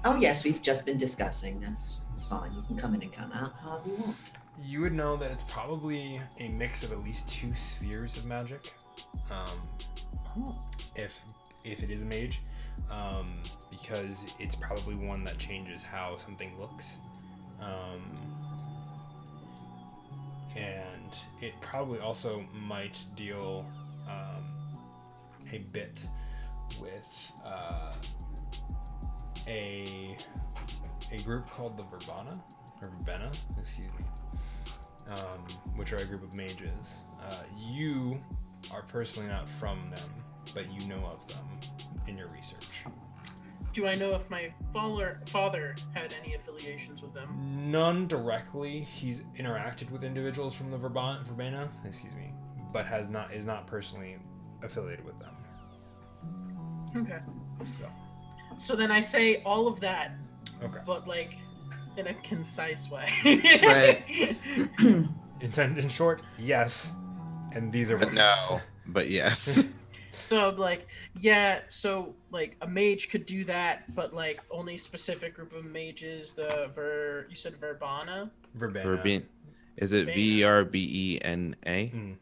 S6: Oh yes, we've just been discussing. It's fine. You can come in and come out however you want.
S4: You would know that it's probably a mix of at least 2 spheres of magic. If it is a mage, because it's probably one that changes how something looks. And it probably also might deal a bit with a group called the Verbena, excuse me, which are a group of mages. You are personally not from them, but you know of them in your research.
S2: Do I know if my father had any affiliations with them?
S4: None directly. He's interacted with individuals from the Verbena, but is not personally affiliated with them.
S2: Okay. So then I say all of that,
S4: Okay.
S2: but like in a concise way.
S3: Right.
S4: In short, yes, and these are
S1: But
S4: weapons.
S1: no, but yes.
S2: So like, yeah, so like a mage could do that, but like only specific group of mages. You said Verbena.
S4: Verbena.
S1: Verbena. Is it
S2: Verbena.
S1: Verbena?
S4: Mm.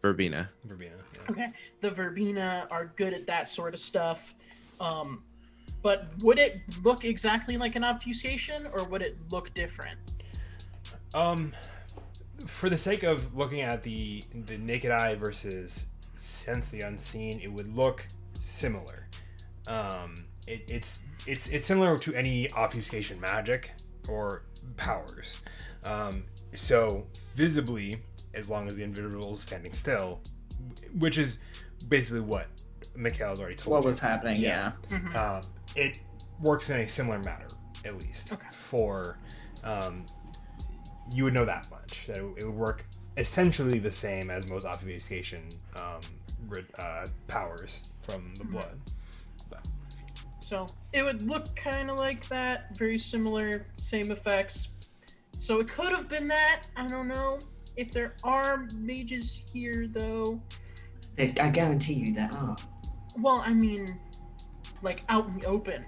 S1: Verbena.
S4: Verbena. Yeah.
S2: Okay, the Verbena are good at that sort of stuff. But would it look exactly like an obfuscation, or would it look different?
S4: For the sake of looking at the naked eye versus sense the unseen, it would look similar. It's similar to any obfuscation magic or powers. So visibly, as long as the individual is standing still, which is basically what Mikhail's already told
S3: What
S4: you.
S3: was happening? Yeah.
S4: It works in a similar manner, at least.
S2: Okay.
S4: For you would know that much, that it would work essentially the same as most obfuscation powers from the blood. But
S2: So it would look kind of like that, very similar, same effects. So it could have been that. I don't know if there are mages here, though.
S6: I guarantee you there are.
S2: Well, I mean, like out in the open,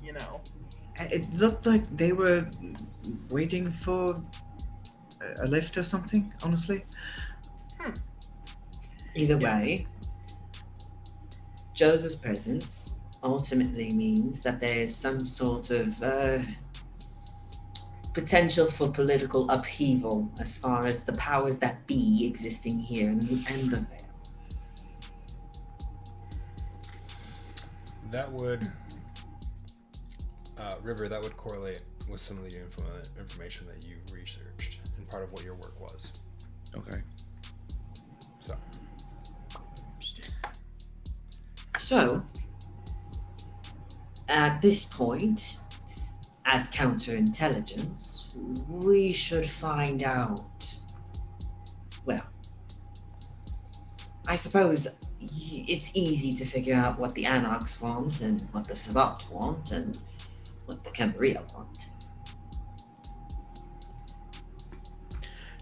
S2: you know.
S3: It looked like they were waiting for a lift or something, honestly.
S6: Either
S2: Yeah.
S6: way, Joseph's presence ultimately means that there's some sort of potential for political upheaval as far as the powers that be existing here in the Embervale.
S4: that would River, that would correlate with some of the information that you researched and part of what your work was.
S1: Okay.
S6: So, at this point, as counterintelligence, we should find out. Well, I suppose it's easy to figure out what the Anarchs want and what the Sabbat want and what the Cambria want.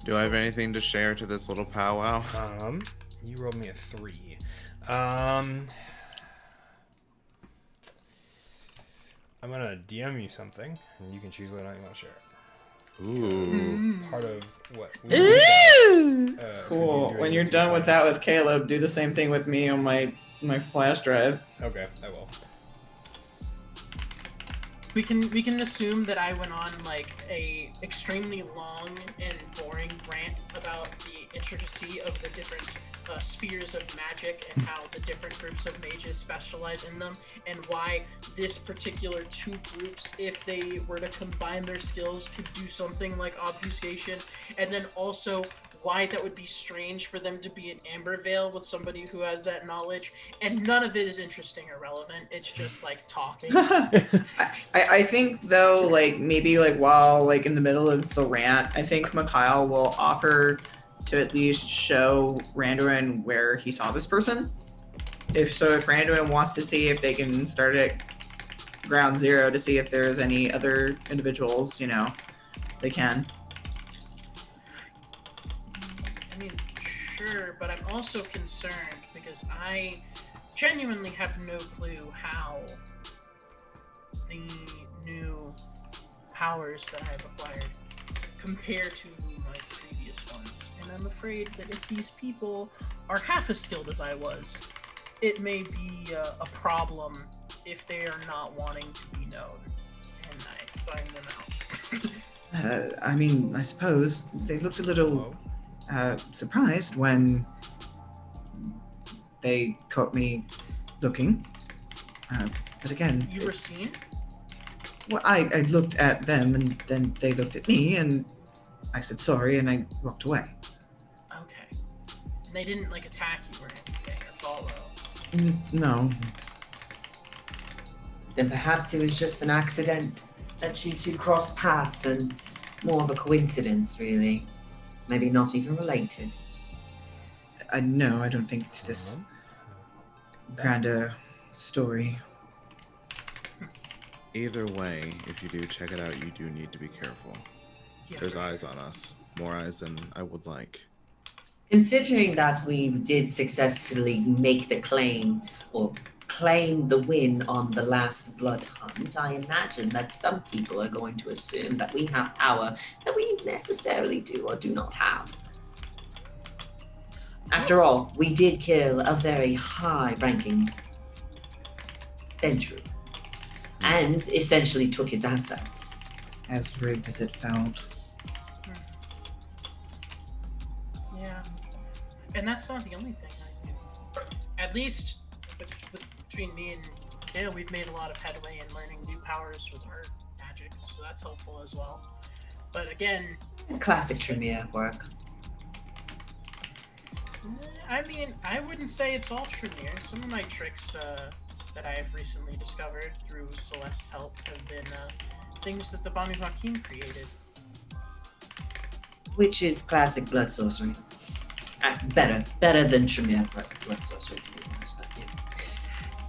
S1: Do I have anything to share to this little powwow?
S4: You rolled me a 3. I'm gonna DM you something, and you can choose whether or not you want to share it.
S1: Ooh.
S4: part of what we do.
S3: Cool. When you're done with that with Caleb, do the same thing with me on my flash drive.
S4: Okay, I will.
S2: We can assume that I went on like a extremely long and boring rant about the intricacy of the different spheres of magic and how the different groups of mages specialize in them, and why this particular two groups, if they were to combine their skills, could do something like obfuscation, and then also why that would be strange for them to be in Ambervale with somebody who has that knowledge, and none of it is interesting or relevant. It's just like talking.
S3: I think though, like maybe like while like in the middle of the rant, I think Mikhail will offer to at least show Randuin where he saw this person. If Randuin wants to see if they can start at ground zero to see if there's any other individuals, they can.
S2: I mean, sure, but I'm also concerned because I genuinely have no clue how the new powers that I've acquired compare to my previous ones. And I'm afraid that if these people are half as skilled as I was, it may be a problem if they are not wanting to be known, and I find them out.
S3: I mean, I suppose they looked a little surprised when they caught me looking. But again...
S2: You were seen?
S3: Well, I looked at them, and then they looked at me, and I said sorry, and I walked away.
S2: Okay. And they didn't, like, attack you or anything, or follow?
S3: No.
S6: Then perhaps it was just an accident that you two crossed paths and more of a coincidence, really. Maybe not even related.
S3: No, I don't think it's this grander story.
S1: Either way, if you do check it out, you do need to be careful.
S2: Yeah,
S1: There's
S2: right.
S1: eyes on us. More eyes than I would like.
S6: Considering that we did successfully make the claim, or claim the win on the last blood hunt, I imagine that some people are going to assume that we have power that we necessarily do or do not have. After all, we did kill a very high-ranking Ventru, and essentially took his assets.
S3: As rigged as it felt.
S2: Yeah. And that's not the only thing I do. At least between me and Kale, we've made a lot of headway in learning new powers with our magic, so that's helpful as well. But again,
S6: Classic Tremere work.
S2: I mean, I wouldn't say it's all Tremere. Some of my tricks that I have recently discovered through Celeste's help have been things that the Banu Hakim created.
S6: Which is classic blood sorcery. Better than Tremere blood sorcery, to be honest.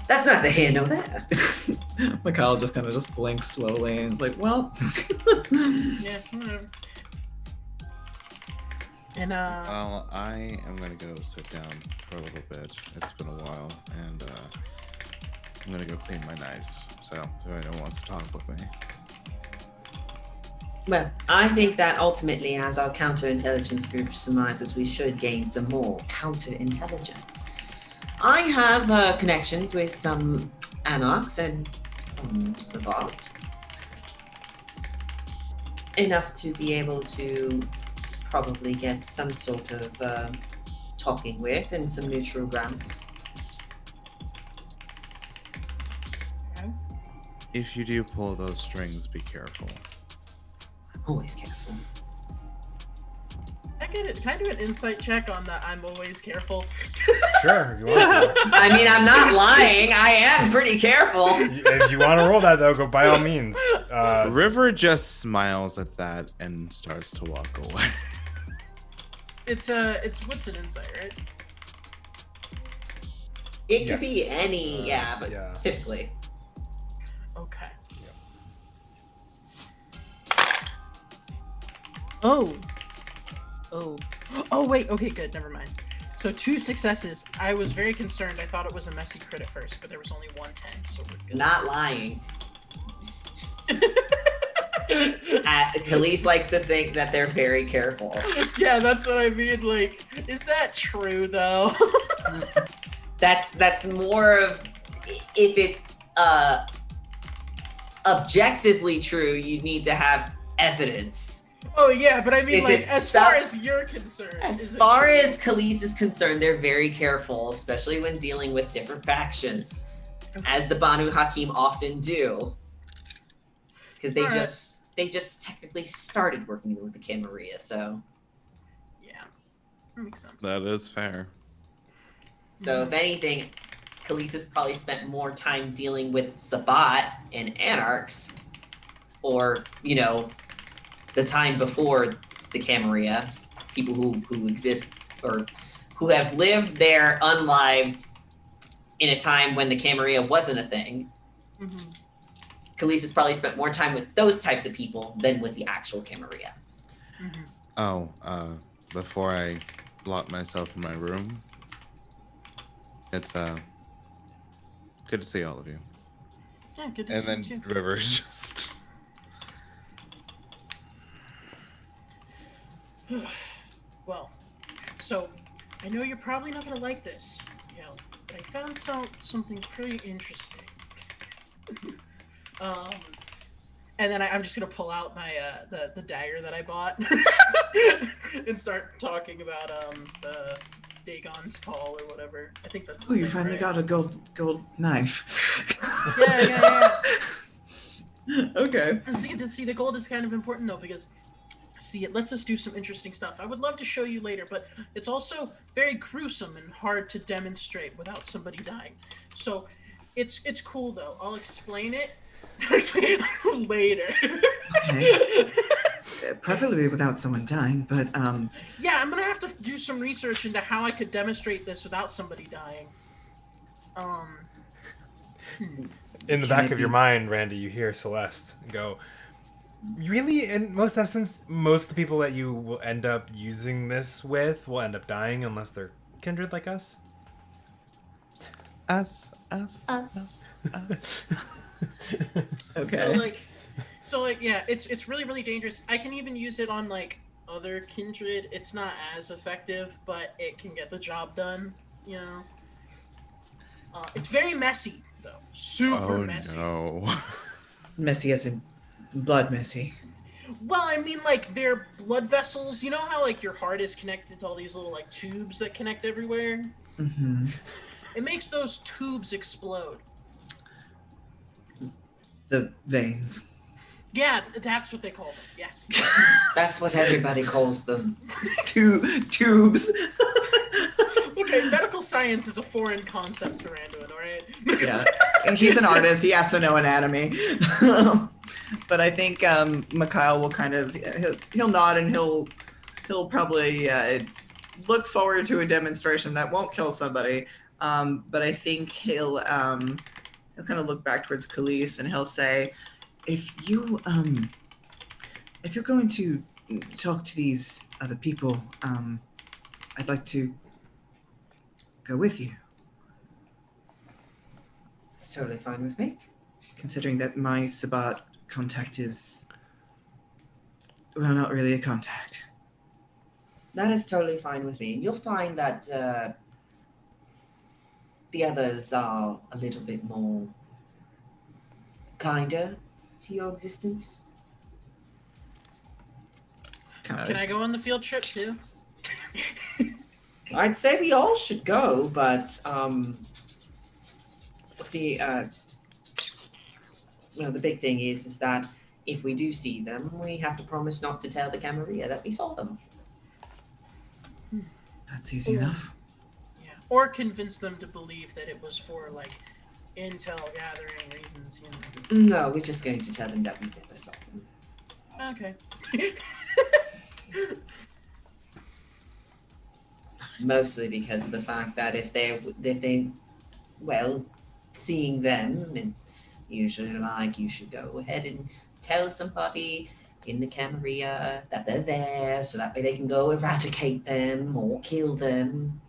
S6: That's neither here nor there.
S3: Mikhail just kind of just blinks slowly and is like, well.
S2: Yeah, whatever. And
S1: Well, I am gonna go sit down for a little bit. It's been a while, and I'm gonna go clean my knives. So if anyone wants to talk with me.
S6: Well, I think that ultimately, as our counterintelligence group surmises, we should gain some more counterintelligence. I have connections with some Anarchs and some Sabbat. Enough to be able to probably get some sort of talking with and some neutral grounds.
S1: If you do pull those strings, be careful.
S6: I'm always careful.
S2: Can I do an insight check on that? I'm always careful.
S4: Sure, if you want to.
S6: I mean, I'm not lying. I am pretty careful.
S4: If you want to roll that, though, go by all means.
S1: River just smiles at that and starts to walk away.
S2: It's what's an insight, right?
S6: It could be
S4: Yes.
S6: any, but
S4: yeah.
S6: typically.
S2: Okay. Oh. Oh, wait. Okay, good. Never mind. So 2 successes. I was very concerned. I thought it was a messy crit at first, but there was only 1 10, so we're good.
S6: Not lying. Khalees likes to think that they're very careful.
S2: Yeah, that's what I mean. Like, is that true though?
S6: That's more of if it's objectively true, you need to have evidence.
S2: Oh yeah, but I mean,
S6: Is
S2: like,
S6: it
S2: as far
S6: stuff-
S2: as you're concerned.
S6: As
S2: is it
S6: far
S2: true?
S6: as Khalees is concerned, they're very careful, especially when dealing with different factions, as the Banu Hakim often do, because they
S2: Alright.
S6: just technically started working with the Camarilla. So
S2: Yeah, that makes sense.
S1: That is fair.
S6: if anything, Khalees has probably spent more time dealing with Sabat and Anarchs, or the time before the Camarilla, people who exist or who have lived their unlives in a time when the Camarilla wasn't a thing.
S2: Mhm.
S6: Khalees has probably spent more time with those types of people than with the actual Camarilla.
S2: Mhm.
S1: Oh, before I lock myself in my room, it's good to see all of you.
S2: Yeah, good to
S1: And
S2: see
S1: then
S2: you too.
S1: River is just
S2: Well, so I know you're probably not gonna like this, but I found something pretty interesting. And then I'm just gonna pull out my the dagger that I bought and start talking about the Dagon's call or whatever. I think that's.
S3: Oh, you finally got a gold knife.
S2: Yeah.
S3: Okay.
S2: And see, the gold is kind of important though because, see, it lets us do some interesting stuff. I would love to show you later, but it's also very gruesome and hard to demonstrate without somebody dying. So, it's cool though. I'll explain it. Later.
S3: Okay. Preferably without someone dying, but
S2: Yeah, I'm gonna have to do some research into how I could demonstrate this without somebody dying.
S4: In the
S3: Can
S4: back
S3: it
S4: of your
S3: be-
S4: mind, Randy, you hear Celeste go, really, in most essence, most of the people that you will end up using this with will end up dying unless they're kindred like us?
S1: us.
S3: okay.
S2: So like, yeah, it's really really dangerous. I can even use it on like other kindred. It's not as effective, but it can get the job done. It's very messy though. Super
S1: Oh
S2: messy.
S1: no.
S3: Messy as in blood messy.
S2: Well, I mean, like, they're blood vessels. You know how, like, your heart is connected to all these little, like, tubes that connect everywhere?
S3: Mm-hmm.
S2: It makes those tubes explode.
S3: The veins.
S2: Yeah, that's what they call them. Yes.
S6: That's what everybody calls them.
S3: Tubes.
S2: Okay, medical science is a foreign concept to Randuin, alright?
S3: Yeah. He's an artist. He has to know anatomy. But I think Mikhail will kind of he'll nod and he'll probably look forward to a demonstration that won't kill somebody. But I think he'll kind of look back towards Khalees and he'll say, if you're going to talk to these other people, I'd like to go with you,
S6: It's totally fine with me.
S3: considering that my Sabat contact is, well, not really a contact.
S6: That is totally fine with me. And you'll find that the others are a little bit more kinder to your existence.
S2: Can I go on the field trip, too?
S6: I'd say we all should go, but see, well, the big thing is that if we do see them, we have to promise not to tell the Camarilla that we saw them.
S3: That's easy enough.
S2: Yeah. Or convince them to believe that it was for, like, intel gathering reasons,
S6: No, we're just going to tell them that we never saw them.
S2: Okay.
S6: Mostly because of the fact that if they well, seeing them, it's usually like you should go ahead and tell somebody in the Camarilla that they're there so that way they can go eradicate them or kill them.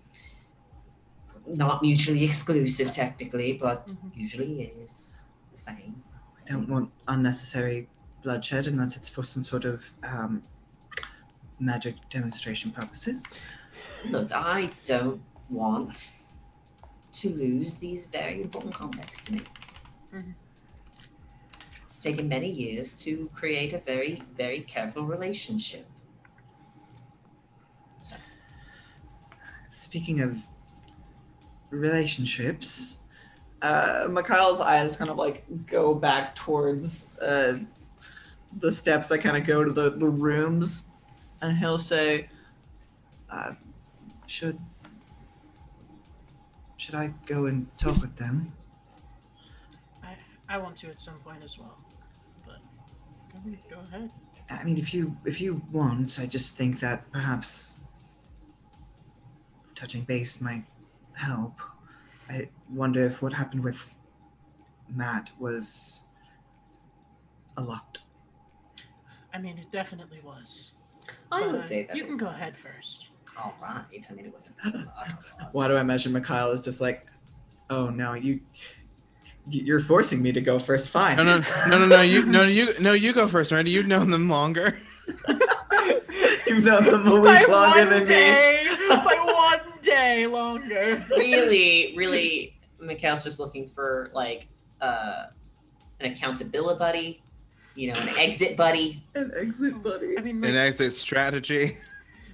S6: Not mutually exclusive technically, but usually is the same.
S3: I don't want unnecessary bloodshed unless it's for some sort of magic demonstration purposes.
S6: Look, I don't want to lose these very important contacts to me.
S2: Mhm.
S6: It's taken many years to create a very, very careful relationship. So,
S3: Speaking of relationships, Mikhail's eyes kind of like go back towards the steps that kind of go to the rooms, and he'll say, should I go and talk with them?
S2: I want to at some point as well, but go ahead.
S3: I mean, if you want, I just think that perhaps touching base might help. I wonder if what happened with Matt was a lot.
S2: I mean, it definitely was.
S6: I
S2: But,
S6: would say that.
S2: you can go ahead first.
S6: All right. I mean, it wasn't a lot.
S3: Why do I imagine Mikhail is just like, oh no, you're forcing me to go first. Fine.
S1: No. You go first, Randy. You've known them longer.
S3: You've known them a
S2: By
S3: week longer
S2: one
S3: than me.
S2: day, by 1 day longer.
S6: Really, Mikhail's just looking for like an accountability buddy, an exit buddy.
S3: An exit buddy.
S2: I mean,
S1: An exit strategy.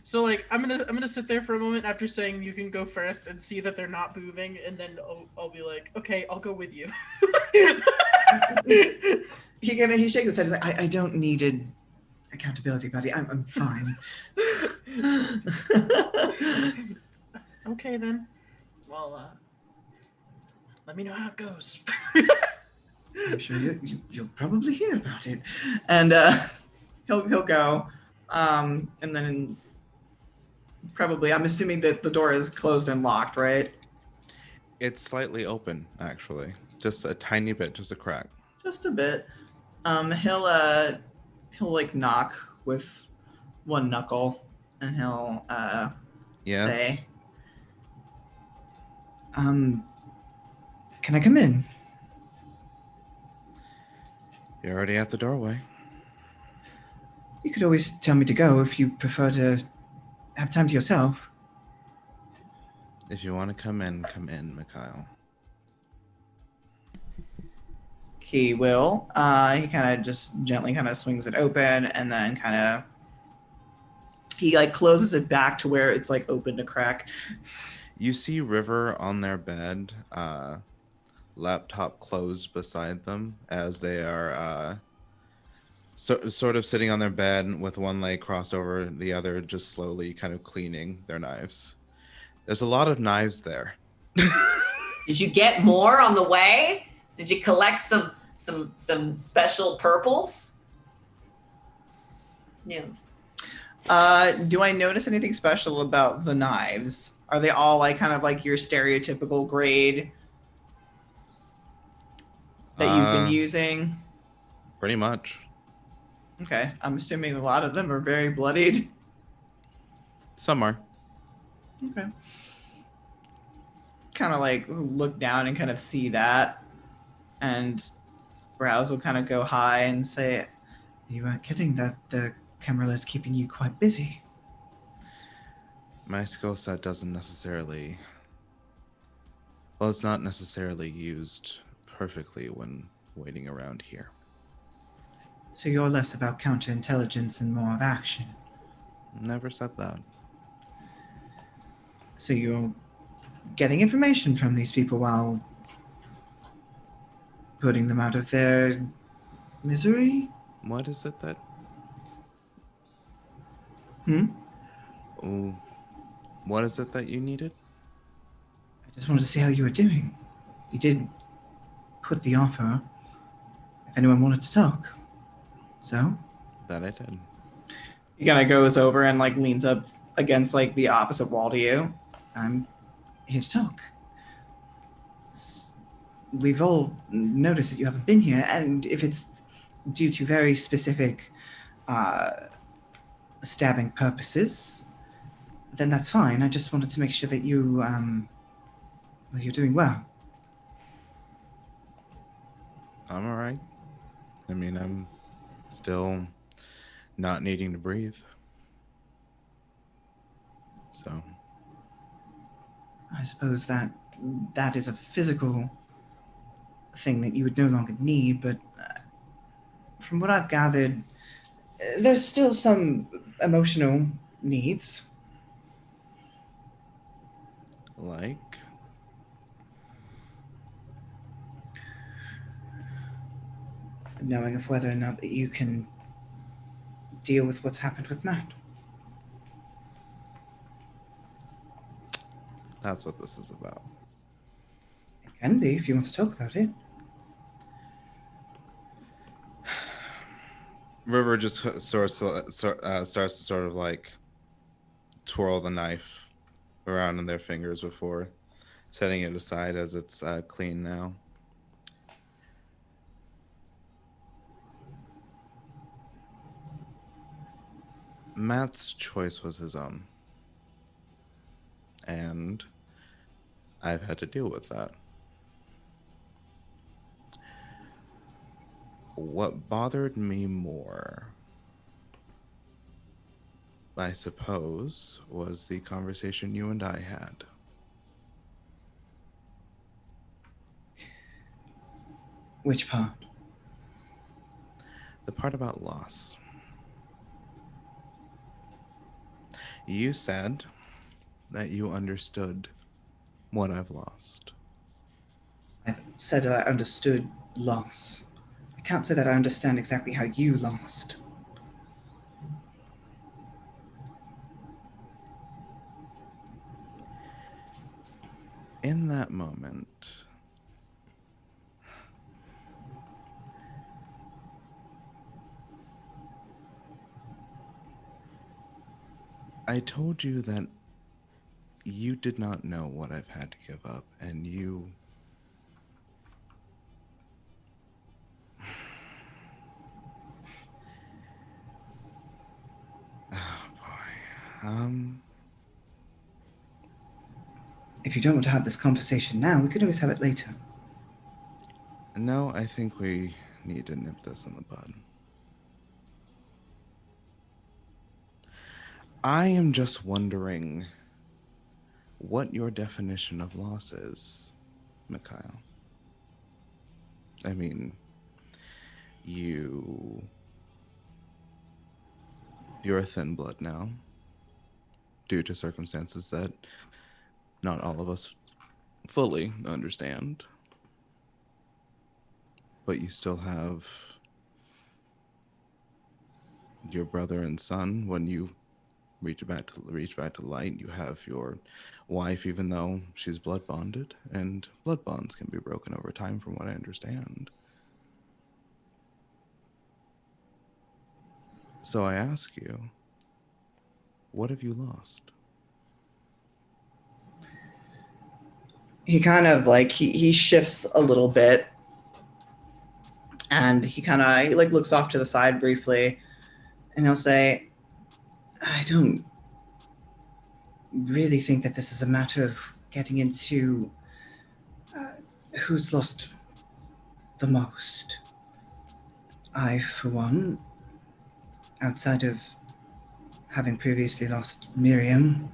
S2: so like I'm gonna sit there for a moment after saying you can go first and see that they're not moving, and then I'll be like, okay, I'll go with you.
S3: He shakes his head. He's like, I don't need an accountability buddy. I'm fine.
S2: Okay then. Well, let me know how it goes.
S3: I'm sure you'll probably hear about it. And he'll go. And then probably, I'm assuming that the door is closed and locked, right?
S1: It's slightly open, actually. Just a tiny bit, just a crack.
S3: Just a bit. He'll like knock with one knuckle, and he'll
S1: Yes.
S3: say, can I come in?
S1: You're already at the doorway.
S3: You could always tell me to go if you prefer to have time to yourself.
S1: If you want to come in, Mikhail.
S3: He will. He kind of just gently kind of swings it open, and then he like closes it back to where it's like open to crack.
S1: You see River on their bed, laptop closed beside them as they are sort of sitting on their bed with one leg crossed over the other, just slowly kind of cleaning their knives. There's a lot of knives there.
S5: Did you get more on the way? Did you collect some special purples? Yeah.
S3: Do I notice anything special about the knives? Are they all like kind of like your stereotypical grade that you've been using?
S1: Pretty much.
S3: Okay, I'm assuming a lot of them are very bloodied.
S1: Some are.
S3: Okay. Kind of like look down and kind of see that, and brows will kind of go high and say, "You aren't kidding that the camera is keeping you quite busy."
S1: My skill set doesn't necessarily... Well, it's not necessarily used perfectly when waiting around here.
S3: So you're less about counterintelligence and more of action.
S1: Never said that.
S3: So you're getting information from these people while putting them out of their misery?
S1: What is it that... Oh, what is it that you needed?
S3: I just wanted to see how you were doing. You did put the offer if anyone wanted to talk. So?
S1: That I did.
S3: He kind of goes over and like leans up against like the opposite wall to you. I'm here to talk. We've all noticed that you haven't been here, and if it's due to very specific stabbing purposes, then that's fine. I just wanted to make sure that you, you're doing well.
S1: I'm alright. I mean, I'm still not needing to breathe. So,
S3: I suppose that is a physical thing that you would no longer need, but from what I've gathered, there's still some emotional needs.
S1: like,
S3: Knowing of whether or not that you can deal with what's happened with Matt.
S1: that's what this is about.
S3: It can be if you want to talk about it.
S1: River just starts to sort of like twirl the knife around in their fingers before setting it aside as it's clean now. Matt's choice was his own. And I've had to deal with that. What bothered me more, I suppose, was the conversation you and I had.
S3: Which part?
S1: The part about loss. You said that you understood what I've lost.
S3: I've said that I understood loss. I can't say that I understand exactly how you lost.
S1: In that moment, I told you that you did not know what I've had to give up, and you... Oh, boy.
S3: If you don't want to have this conversation now, we could always have it later.
S1: No, I think we need to nip this in the bud. I am just wondering what your definition of loss is, Mikhail. I mean, you're a thin blood now, due to circumstances that not all of us fully understand. But you still have your brother and son. When you reach back to light, you have your wife, even though she's blood bonded, and blood bonds can be broken over time, from what I understand. So I ask you, what have you lost?
S3: He kind of like he shifts a little bit, and he like looks off to the side briefly, and he'll say, I don't really think that this is a matter of getting into who's lost the most. I, for one, outside of having previously lost Miriam,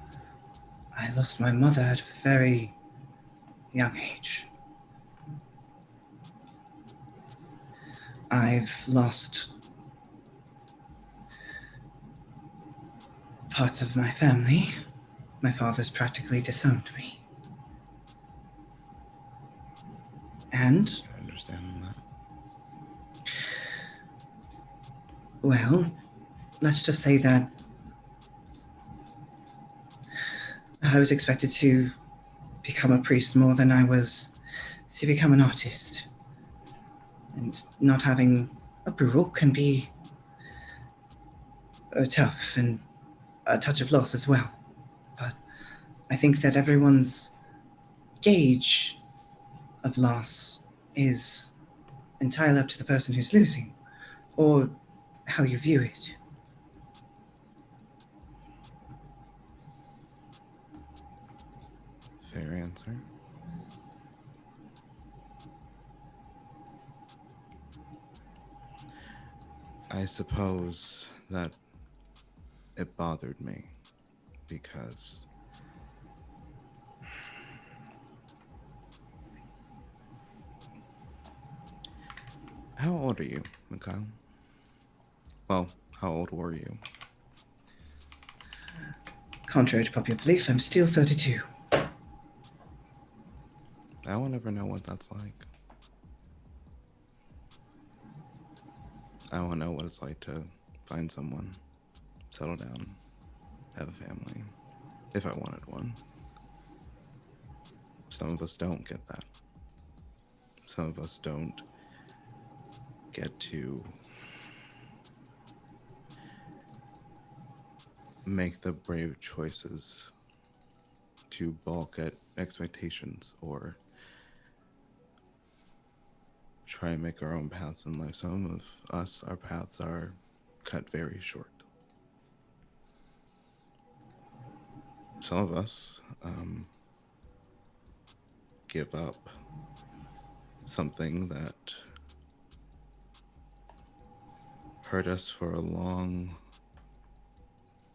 S3: I lost my mother at a very young age. I've lost parts of my family. My father's practically disowned me. And,
S1: I understand that.
S3: well, let's just say that I was expected to become a priest more than I was to become an artist. And not having approval can be tough and a touch of loss as well. But I think that everyone's gauge of loss is entirely up to the person who's losing, or how you view it.
S1: Fair answer. I suppose that it bothered me because how old are you, Mikhail? Well, how old were you?
S3: Contrary to popular belief, I'm still 32.
S1: I will never know what that's like. I won't know what it's like to find someone, settle down, have a family, if I wanted one. Some of us don't get that. Some of us don't get to make the brave choices to balk at expectations or try and make our own paths in life. Some of us, our paths are cut very short. Some of us give up something that hurt us for a long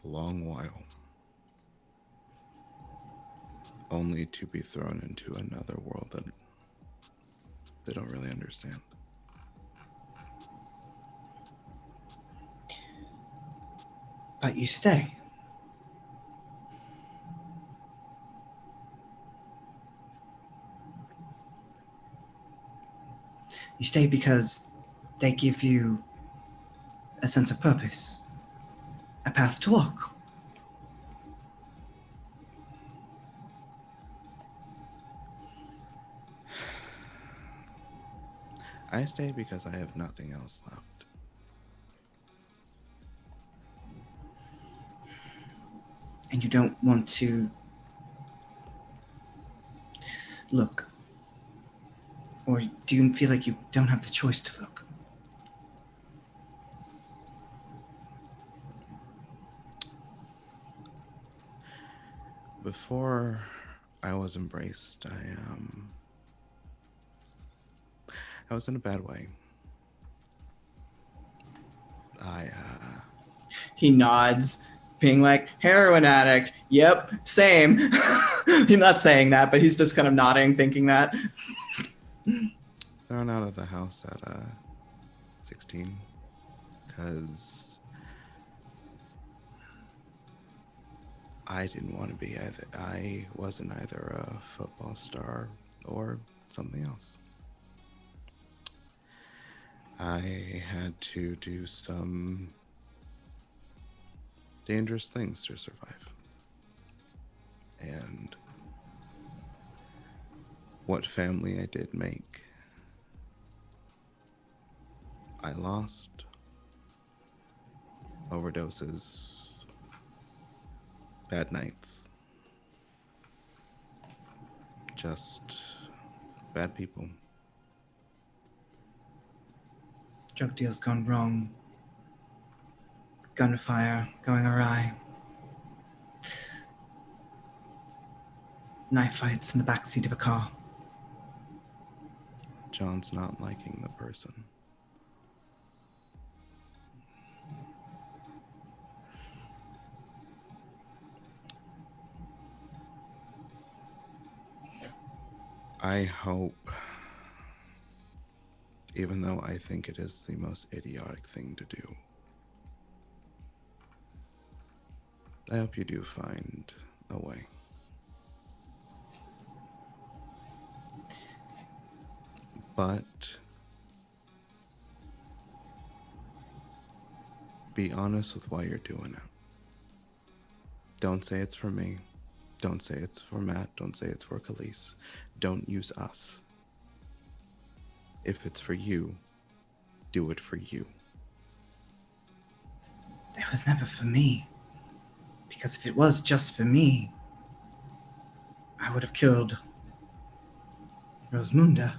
S1: while, only to be thrown into another world that they don't really understand.
S3: But you stay. You stay because they give you a sense of purpose, a path to walk.
S1: I stay because I have nothing else left.
S3: And you don't want to look. Or do you feel like you don't have the choice to look?
S1: Before I was embraced, I was in a bad way.
S3: He nods, being like, heroin addict. Yep, same. He's not saying that, but he's just kind of nodding, thinking that.
S1: Thrown out of the house at 16 because I didn't want to be either. I wasn't either a football star or something else. I had to do some dangerous things to survive. And what family I did make, I lost. Overdoses, bad nights, just bad people.
S3: Drug deals gone wrong. Gunfire going awry. Knife fights in the backseat of a car.
S1: John's not liking the person. I hope, even though I think it is the most idiotic thing to do, I hope you do find a way. But be honest with why you're doing it. Don't say it's for me. Don't say it's for Matt. Don't say it's for Khalees. Don't use us. If it's for you, do it for you.
S3: It was never for me. Because if it was just for me, I would have killed Rosamunda,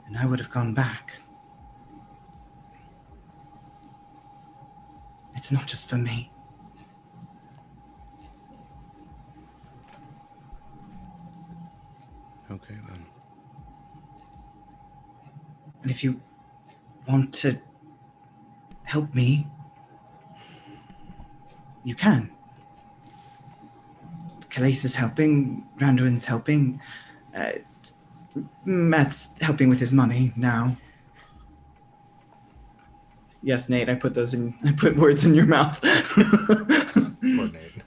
S3: and I would have gone back. It's not just for me.
S1: Okay, then.
S3: And if you want to help me, you can. Calais is helping, Randuin's helping, Matt's helping with his money now. Yes, Nate, I put words in your mouth.
S4: Poor Nate.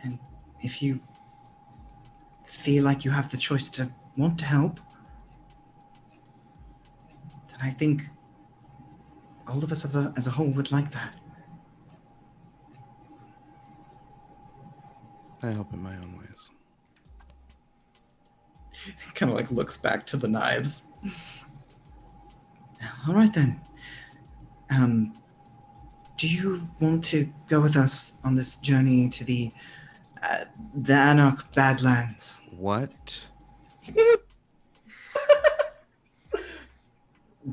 S3: And if you feel like you have the choice to want to help, then I think all of us as a whole would like that.
S1: I help in my own ways.
S3: Kind of like looks back to the knives. All right then. Do you want to go with us on this journey to the Anarch Badlands?
S1: What?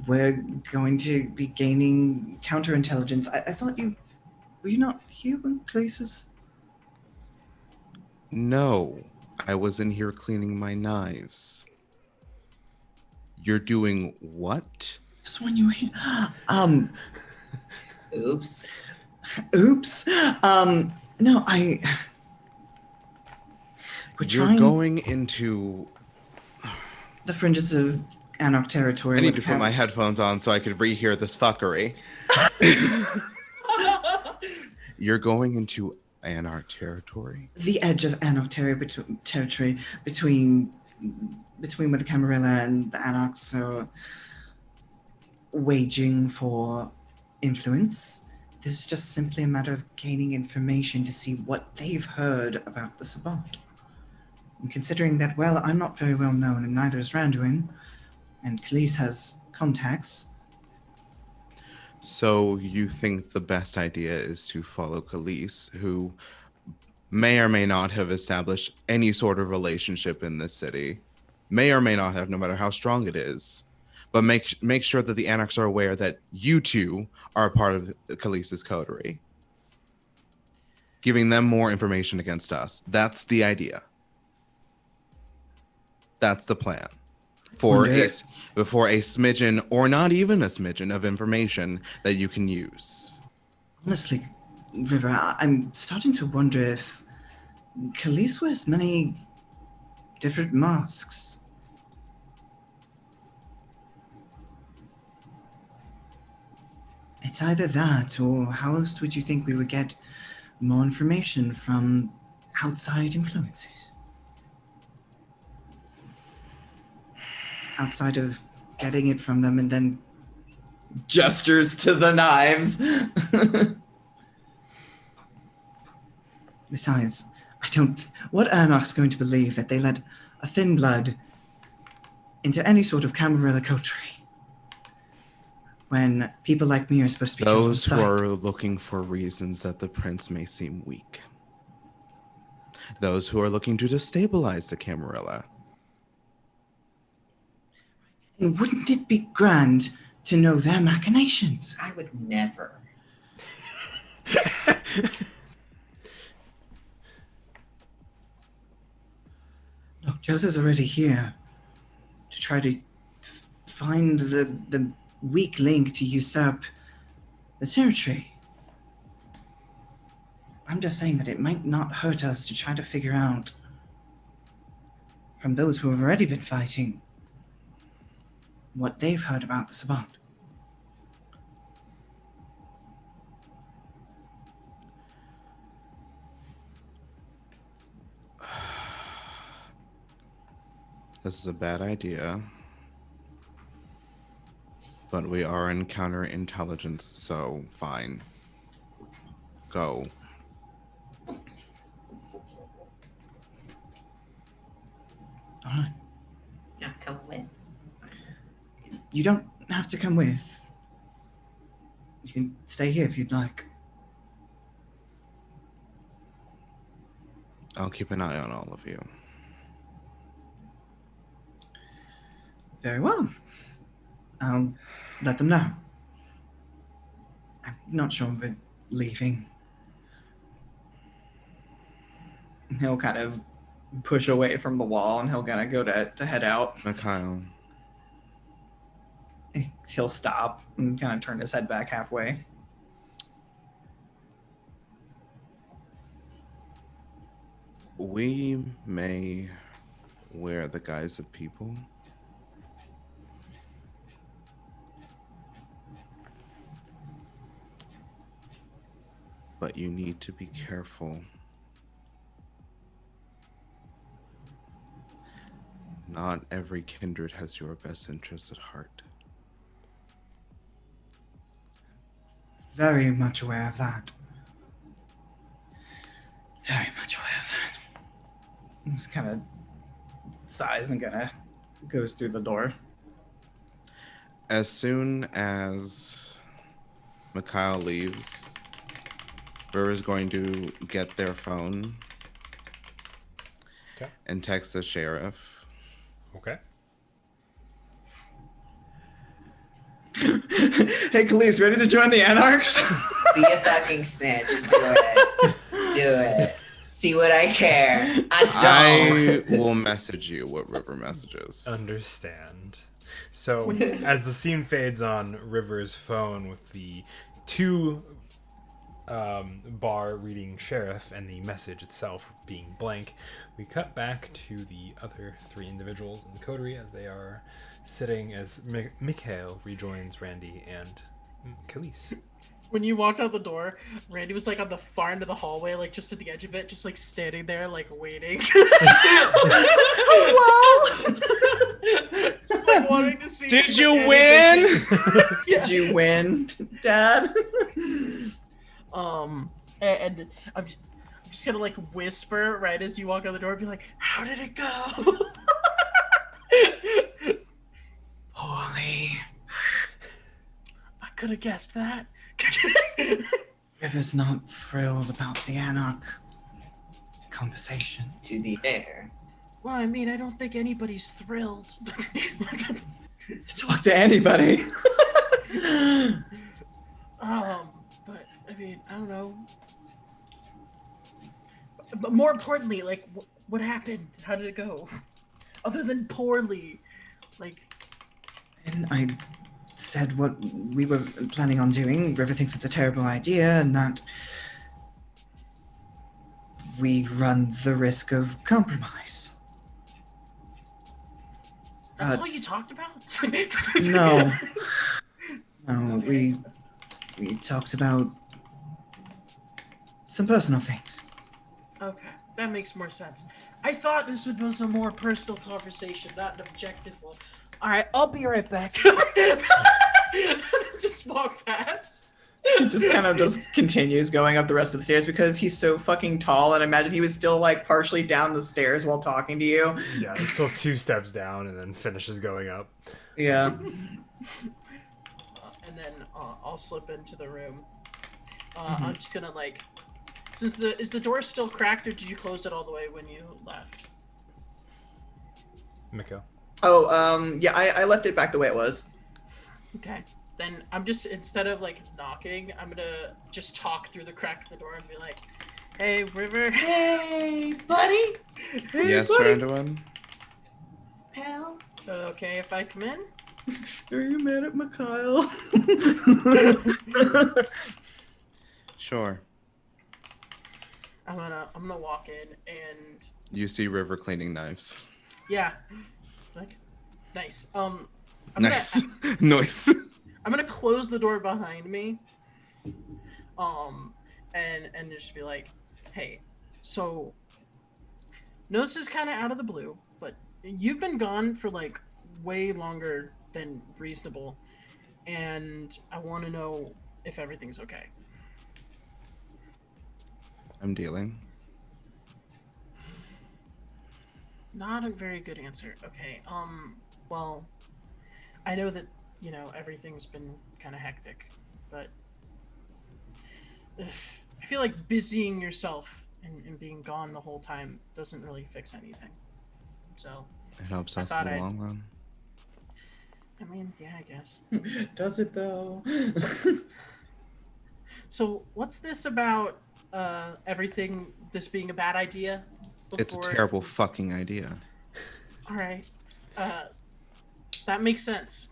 S3: We're going to be gaining counterintelligence. I thought were you not here when Calais was?
S1: No, I was in here cleaning my knives. You're doing what?
S3: Just when you were here.
S6: Oops.
S3: Oops. No, we're
S1: You're
S3: trying
S1: going into...
S3: the fringes of Anarch territory.
S1: I need
S3: with
S1: to put my headphones on so I could rehear this fuckery. You're going into Anarch territory?
S3: the edge of Anarch territory between where the Camarilla and the Anarchs are waging for influence. This is just simply a matter of gaining information to see what they've heard about the Sabbat. And considering that, well, I'm not very well known, and neither is Randuin, and Calais has contacts.
S1: So you think the best idea is to follow Calais, who may or may not have established any sort of relationship in this city, may or may not have, no matter how strong it is, but make sure that the Anarchs are aware that you two are a part of Calais' coterie, giving them more information against us. That's the idea. That's the plan. For a smidgen, or not even a smidgen, of information that you can use.
S3: Honestly, River, I'm starting to wonder if Calais wears many different masks. It's either that, or how else would you think we would get more information from outside influences? Outside of getting it from them and then gestures to the knives. Besides, what Anarch's going to believe that they let a thin blood into any sort of Camarilla coterie when people like me are supposed to be killed on
S1: Those who
S3: sight?
S1: are looking for reasons that the prince may seem weak. Those who are looking to destabilize the Camarilla.
S3: And wouldn't it be grand to know their machinations?
S6: I would never.
S3: Look, Joseph's already here to try to find the weak link to usurp the territory. I'm just saying that it might not hurt us to try to figure out from those who have already been fighting what they've heard about the Sabbat.
S1: This is a bad idea. But we are in counterintelligence, so fine. Go.
S3: All right.
S6: Yeah, come with.
S3: You don't have to come with. You can stay here if you'd like.
S1: I'll keep an eye on all of you.
S3: Very well. I'll let them know. I'm not sure of it leaving. He'll kind of push away from the wall and he'll kind of go to head out.
S1: Mikhail,
S3: Hey, he'll stop and kind of turn his head back halfway.
S1: We may wear the guise of people, but you need to be careful. Not every kindred has your best interests at heart.
S3: Very much aware of that. Very much aware of that. Just kind of sighs and kind of goes through the door.
S1: As soon as Mikhail leaves, River's going to get their phone
S4: Okay.
S1: and text the sheriff.
S4: Okay.
S3: Hey, Khalees, ready to join the Anarchs?
S6: Be a fucking snitch. Do it. Do it. See what I care. I don't.
S1: I will message you what River messages.
S4: Understand. So as the scene fades on River's phone with the two bar reading sheriff and the message itself being blank, we cut back to the other three individuals in the coterie as they are sitting as Mikhail rejoins Randy and Khalees.
S2: When you walked out the door, Randy was like on the far end of the hallway, like just at the edge of it, just like standing there, like waiting.
S3: Hello!
S2: Just like wanting to see.
S1: Did
S2: if
S1: you
S2: anything-
S1: win?
S3: Did you win, Dad?
S2: And I'm just gonna like whisper right as you walk out the door, be like, "How did it go?"
S3: Holy.
S2: I could have guessed that.
S3: River's not thrilled about the Anarch conversation.
S6: To be fair,
S2: Well, I mean, I don't think anybody's thrilled.
S3: Talk to anybody.
S2: But I mean, I don't know. But more importantly, like, what happened? How did it go? Other than poorly, like.
S3: And I said what we were planning on doing. River thinks it's a terrible idea and that we run the risk of compromise.
S2: That's all
S3: But-
S2: you talked about?
S3: No. No,
S2: Okay.
S3: we talked about some personal things.
S2: Okay, that makes more sense. I thought this was a more personal conversation, not an objective one. All right, I'll be right back. Just walk fast.
S3: He just kind of just continues going up the rest of the stairs because he's so fucking tall, and I imagine he was still like partially down the stairs while talking to you.
S4: Yeah, it's still 2 steps down and then finishes going up.
S3: Yeah.
S2: And then I'll slip into the room. I'm just gonna like, since is the door still cracked, or did you close it all the way when you left?
S4: Miko.
S3: Oh, yeah, I left it back the way it was.
S2: Okay. Then I'm just, instead of like knocking, I'm gonna just talk through the crack of the door and be like, "Hey, River."
S6: hey, buddy,
S3: Hey,
S1: Yes,
S3: buddy,
S1: Randuin?
S6: pal.
S2: Okay, if I come in?
S3: are you mad at Mikhail?
S1: Sure.
S2: I'm gonna walk in and
S1: You see River cleaning knives.
S2: yeah, it's like nice. I'm
S1: Nice.
S2: Gonna,
S1: Nice.
S2: I'm gonna close the door behind me. And just be like, "Hey, so, no, this is kind of out of the blue, but you've been gone for like way longer than reasonable, and I want to know if everything's okay."
S1: I'm dealing.
S2: Not a very good answer. Okay. Well, I know that, everything's been kind of hectic, but I feel like busying yourself and being gone the whole time doesn't really fix anything. So,
S1: It helps
S2: I
S1: us in
S2: thought
S1: the
S2: I'd-
S1: long run.
S2: I mean, yeah, I guess.
S3: Does it though?
S2: So, what's this about everything, this being a bad idea?
S1: It's a
S2: before-
S1: terrible fucking idea.
S2: All right. That makes sense.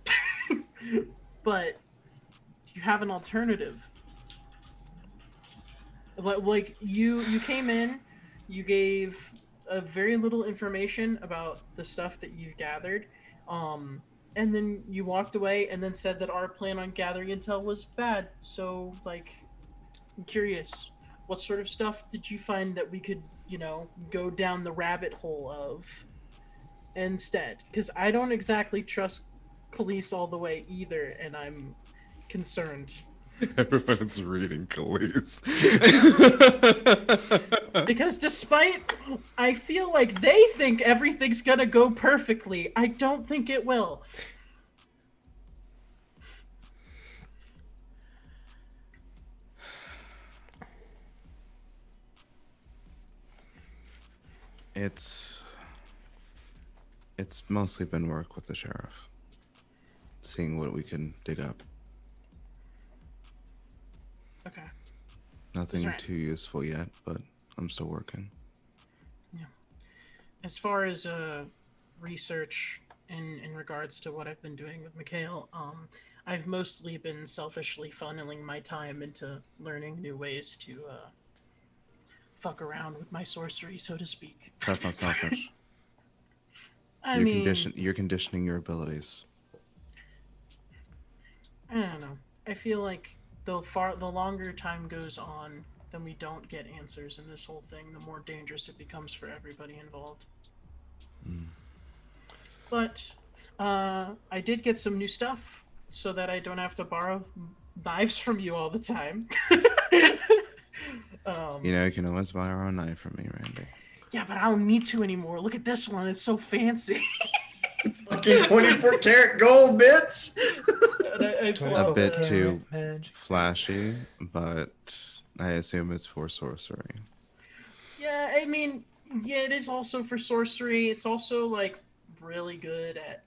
S2: but do you have an alternative? Like you came in, you gave a very little information about the stuff that you gathered, and then you walked away and then said that our plan on gathering intel was bad. So, like, I'm curious, what sort of stuff did you find that we could, go down the rabbit hole of instead? Because I don't exactly trust Khalees all the way either, and I'm concerned.
S1: Everyone's reading Khalees.
S2: Because despite, I feel like they think everything's gonna go perfectly, I don't think it will.
S1: It's mostly been work with the sheriff, seeing what we can dig up.
S2: Okay.
S1: Nothing
S2: That's right.
S1: too useful yet, but I'm still working.
S2: As far as research in regards to what I've been doing with Mikhail, I've mostly been selfishly funneling my time into learning new ways to fuck around with my sorcery, so to speak.
S1: That's not selfish. You're conditioning your abilities.
S2: I don't know. I feel like the longer time goes on, then we don't get answers in this whole thing, the more dangerous it becomes for everybody involved. But I did get some new stuff so that I don't have to borrow knives from you all the time.
S1: You can always buy our own knife from me, Randy.
S2: Yeah, but I don't need to anymore. Look at this one. It's so fancy.
S3: Fucking 24 karat gold, bitch.
S2: I pull out
S1: A bit
S2: the-
S1: too flashy, but I assume it's for sorcery.
S2: Yeah, I mean, yeah, it is also for sorcery. It's also, like, really good at,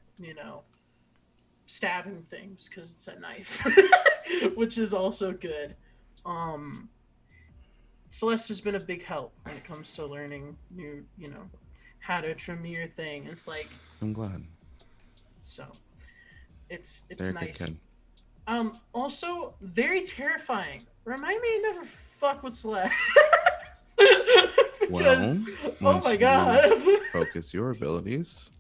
S2: stabbing things because it's a knife, which is also good. Celeste has been a big help when it comes to learning new, how to Tremere thing. It's like,
S1: I'm glad.
S2: so it's
S1: They're a good
S2: nice.
S1: kid.
S2: Also very terrifying. Remind me to never fuck with Celeste.
S1: Well,
S2: oh
S1: once
S2: my
S1: you
S2: god.
S1: focus your abilities,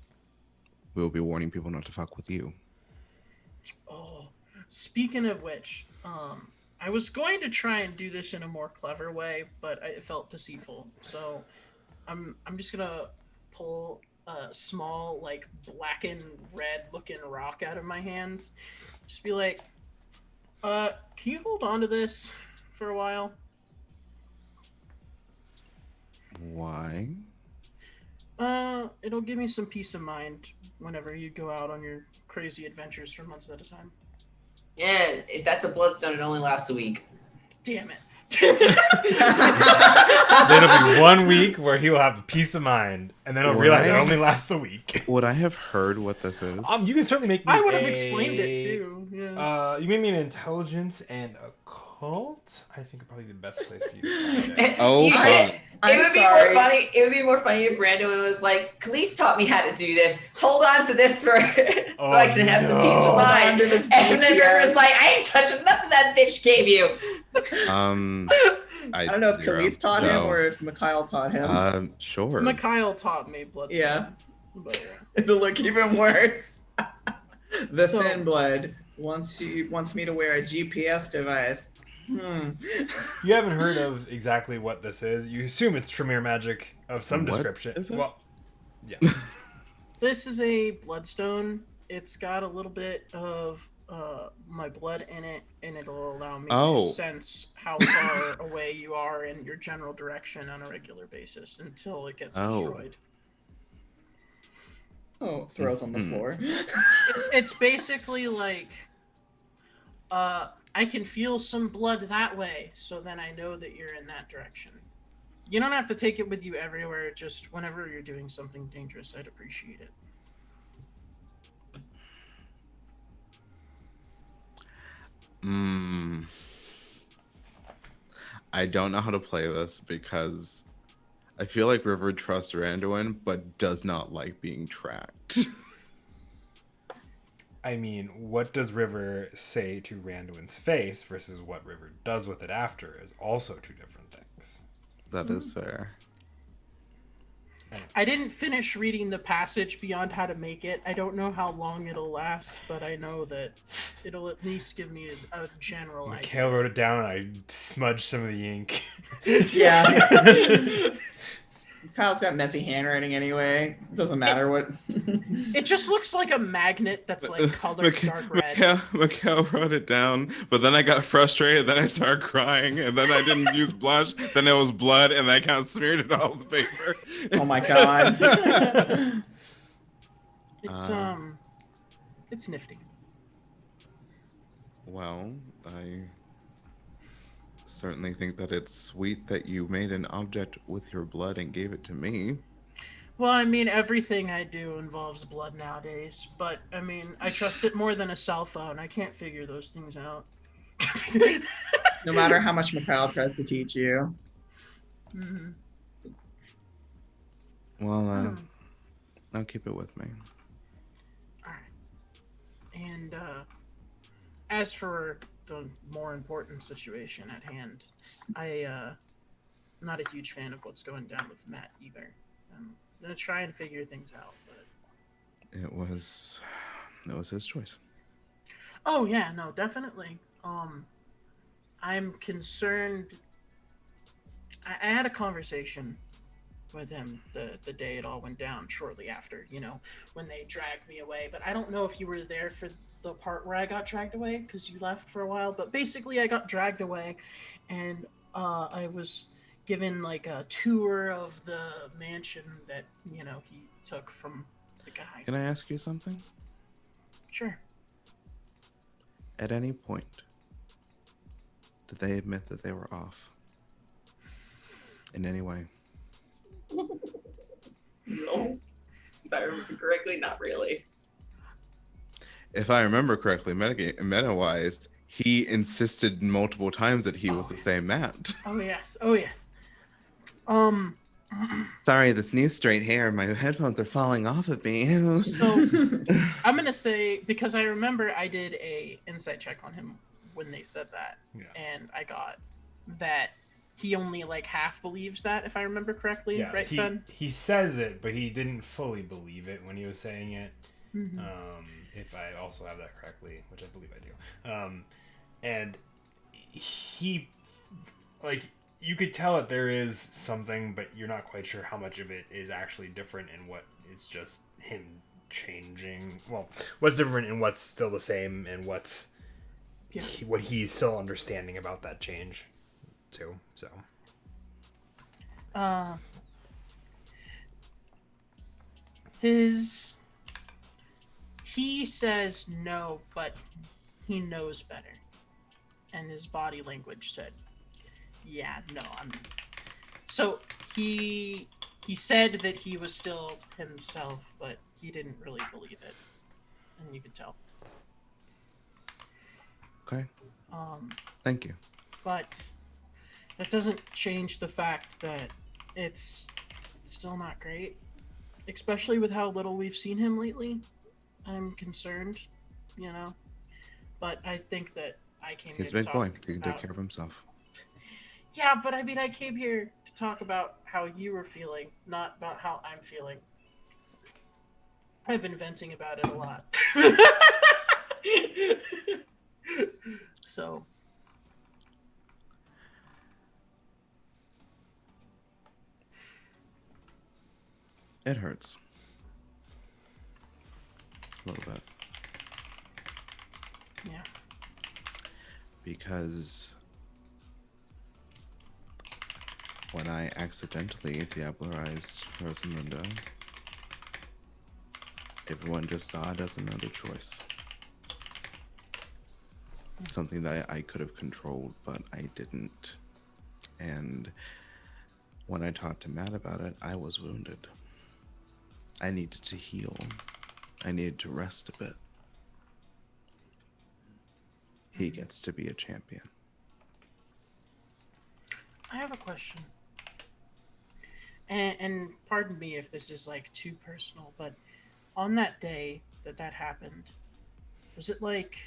S1: we'll be warning people not to fuck with you.
S2: Oh, speaking of which, I was going to try and do this in a more clever way, but it felt deceitful. So I'm just gonna pull a small, like, black and red looking rock out of my hands. Just be like, can you hold on to this for a while?
S1: Why?
S2: It'll give me some peace of mind whenever you go out on your crazy adventures for months at a time.
S5: Yeah, if that's a bloodstone, it only lasts a week.
S2: Damn it.
S4: Then it'll be 1 week where he'll have peace of mind, and then he'll realize it only lasts a week.
S1: Would I have heard what this is?
S4: You can certainly make me
S2: I would have explained it too. Yeah.
S4: You made me an intelligence and occult. I think are probably the best place for you to find it.
S1: Oh,
S5: You
S1: fuck.
S5: should-
S3: I'm
S5: it would be
S3: sorry.
S5: more funny. It would be more funny if Randall was like, "Khalees taught me how to do this. Hold on to this for so I can have some peace
S4: no.
S5: of
S3: Hold on
S5: mind."
S3: to this
S5: And then
S3: GPS.
S5: River's like, "I ain't touching nothing that bitch gave you."
S1: I
S3: I don't know if
S1: zero.
S3: Khalees taught him
S1: So,
S3: or if Mikhail taught him.
S1: Sure.
S2: Mikhail taught me bloodstone.
S3: Yeah.
S2: But yeah.
S3: It'll look even worse. The
S2: So-
S3: thin blood wants me to wear a GPS device.
S4: You haven't heard of exactly what this is. You assume it's Tremere magic of some
S1: What
S4: description.
S1: is it?
S4: Well, yeah.
S2: This is a bloodstone. It's got a little bit of my blood in it, and it'll allow me
S1: Oh.
S2: to sense how far away you are in your general direction on a regular basis until it gets
S1: Oh.
S2: destroyed.
S3: Oh, throws on the
S1: Mhm.
S3: floor.
S2: It's basically like I can feel some blood that way, so then I know that you're in that direction. You don't have to take it with you everywhere, just whenever you're doing something dangerous, I'd appreciate it.
S1: I don't know how to play this because I feel like River trusts Randuin, but does not like being tracked.
S4: I mean, what does River say to Randuin's face versus what River does with it after is also two different things.
S1: That is fair.
S2: I didn't finish reading the passage beyond how to make it. I don't know how long it'll last, but I know that it'll at least give me a general idea.
S4: Mikhail wrote it down and I smudged some of the ink.
S3: Yeah. Kyle's got messy handwriting anyway. It doesn't matter what.
S2: It just looks like a magnet that's like colored dark red.
S1: Mikhail wrote it down, but then I got frustrated. Then I started crying, and then I didn't use blush. Then it was blood, and I kind of smeared it all over the paper.
S3: Oh my god.
S2: It's nifty.
S1: Well, I certainly think that it's sweet that you made an object with your blood and gave it to me.
S2: Well, I mean, everything I do involves blood nowadays, but I mean, I trust it more than a cell phone. I can't figure those things out.
S3: No matter how much Mikhail tries to teach you.
S2: Mm-hmm.
S1: Well, I'll keep it with me.
S2: All right. And as for the more important situation at hand, I'm not a huge fan of what's going down with Matt either. I'm gonna try and figure things out, but
S1: It was his choice.
S2: oh yeah, no, definitely. I'm concerned. I had a conversation with him the day it all went down, shortly after, when they dragged me away. But I don't know if you were there for the part where I got dragged away, because you left for a while. But basically, I got dragged away, and I was given like a tour of the mansion that he took from the guy.
S1: Can I ask you something?
S2: Sure.
S1: At any point, did they admit that they were off? In any way?
S5: No. If I remember correctly, not really.
S1: If I remember correctly, meta-wise, he insisted multiple times that he was the same Matt.
S2: Oh yes.
S1: Sorry, this new straight hair, my headphones are falling off of me.
S2: So I'm gonna say, because I remember I did a insight check on him when they said that, and I got that he only like half believes that, if I remember correctly, right, Fen?
S4: He says it, but he didn't fully believe it when he was saying it.
S2: Mm-hmm.
S4: If I also have that correctly, which I believe I do. And he, like, you could tell that there is something, but you're not quite sure how much of it is actually different and what it's just him changing. Well, what's different and what's still the same, and what's what he's still understanding about that change too. So
S2: he says no, but he knows better, and his body language said, yeah, no, so he said that he was still himself, but he didn't really believe it, and you could tell.
S1: Okay. Thank you.
S2: But that doesn't change the fact that it's still not great, especially with how little we've seen him lately. I'm concerned, but I think that I came
S1: He's a
S2: here
S1: big
S2: to
S1: boy.
S2: talk
S1: He can
S2: about...
S1: take care of himself.
S2: Yeah, but I mean, I came here to talk about how you were feeling, not about how I'm feeling. I've been venting about it a lot. So.
S1: It hurts. A little bit.
S2: Yeah.
S1: Because when I accidentally diablerized Rosamunda, everyone just saw it as another choice. Something that I could have controlled, but I didn't. And when I talked to Matt about it, I was wounded. I needed to heal. I needed to rest a bit. He gets to be a champion.
S2: I have a question. And pardon me if this is like too personal, but on that day that happened, Was it like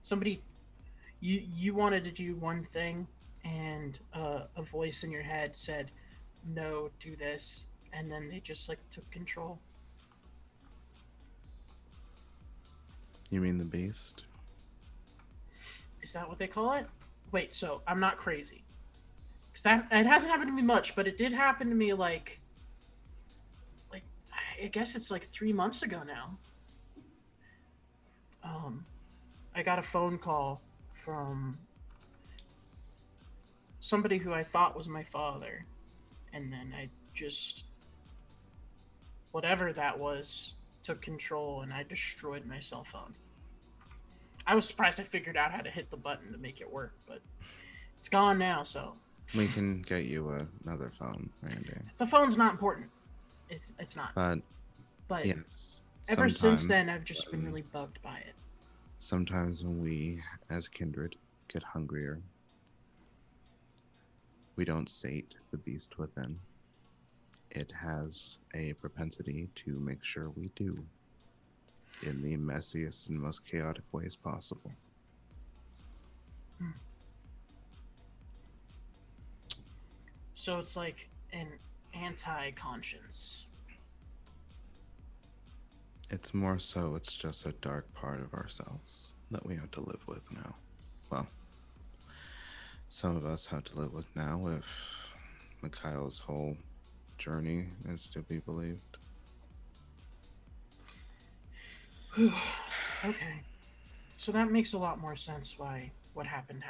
S2: somebody you wanted to do one thing, and a voice in your head said, "No, do this," and then they just like took control?
S1: You mean the beast?
S2: Is that what they call it? Wait, so I'm not crazy. Because that it hasn't happened to me much, but it did happen to me like I guess it's like 3 months ago now. I got a phone call from somebody who I thought was my father, and then I just whatever that was took control, and I destroyed my cell phone. I was surprised I figured out how to hit the button to make it work, but it's gone now, so
S1: We can get you another phone, Randy.
S2: the phone's not important. It's not.
S1: But
S2: But
S1: yes,
S2: ever since then,
S1: sometimes,
S2: I've just been really bugged by it.
S1: sometimes when we, as kindred, get hungrier, we don't sate the beast within. It has a propensity to make sure we do, in the messiest and most chaotic ways possible.
S2: So it's like an anti-conscience.
S1: It's more so, it's just a dark part of ourselves that we have to live with now. Well, some of us have to live with now if Mikhail's whole journey is to be believed.
S2: Okay. So that makes a lot more sense why what happened.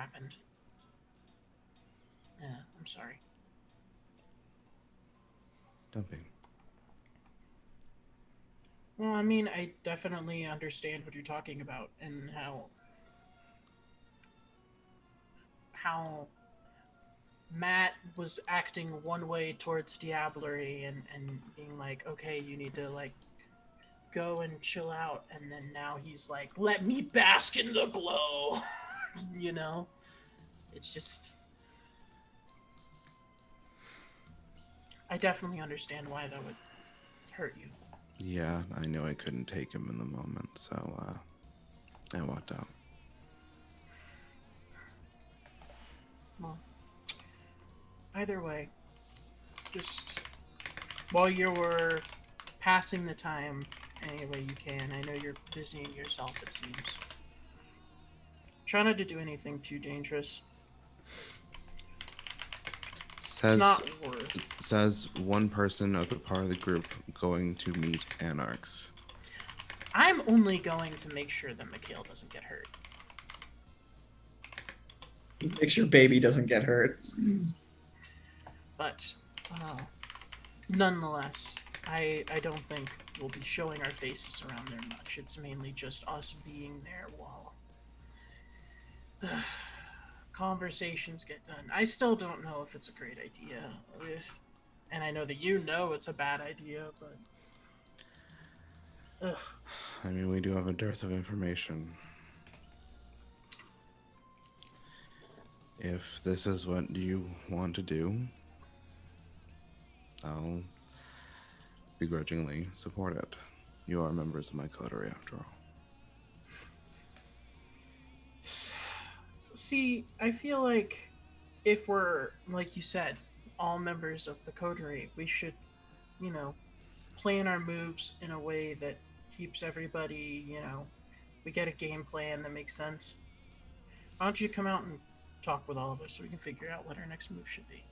S2: Yeah, I'm sorry.
S1: Don't be.
S2: Well, I mean, I definitely understand what you're talking about and how Matt was acting one way towards Diablerie and being like, okay, you need to like go and chill out, and then now he's like, let me bask in the glow. You know? It's just I definitely understand why that would hurt you.
S1: Yeah, I knew I couldn't take him in the moment, so I walked out.
S2: Well, either way, just while you were passing the time any way you can, I know you're busying yourself, it seems. Try not to do anything too dangerous.
S1: Says
S2: It's not worth.
S1: says one person of the part of the group going to meet Anarchs.
S2: I'm only going to make sure that Mikhail doesn't get hurt.
S3: Make sure baby doesn't get hurt.
S2: But nonetheless, I don't think we'll be showing our faces around there much. It's mainly just us being there while conversations get done. I still don't know if it's a great idea. And I know that you know it's a bad idea, but
S1: I mean, we do have a dearth of information. If this is what you want to do, I'll begrudgingly support it. You are members of my coterie, after all.
S2: see, I feel like if we're, like you said, all members of the coterie, we should, you know, plan our moves in a way that keeps everybody, you know, we get a game plan that makes sense. Why don't you come out and talk with all of us so we can figure out what our next move should be?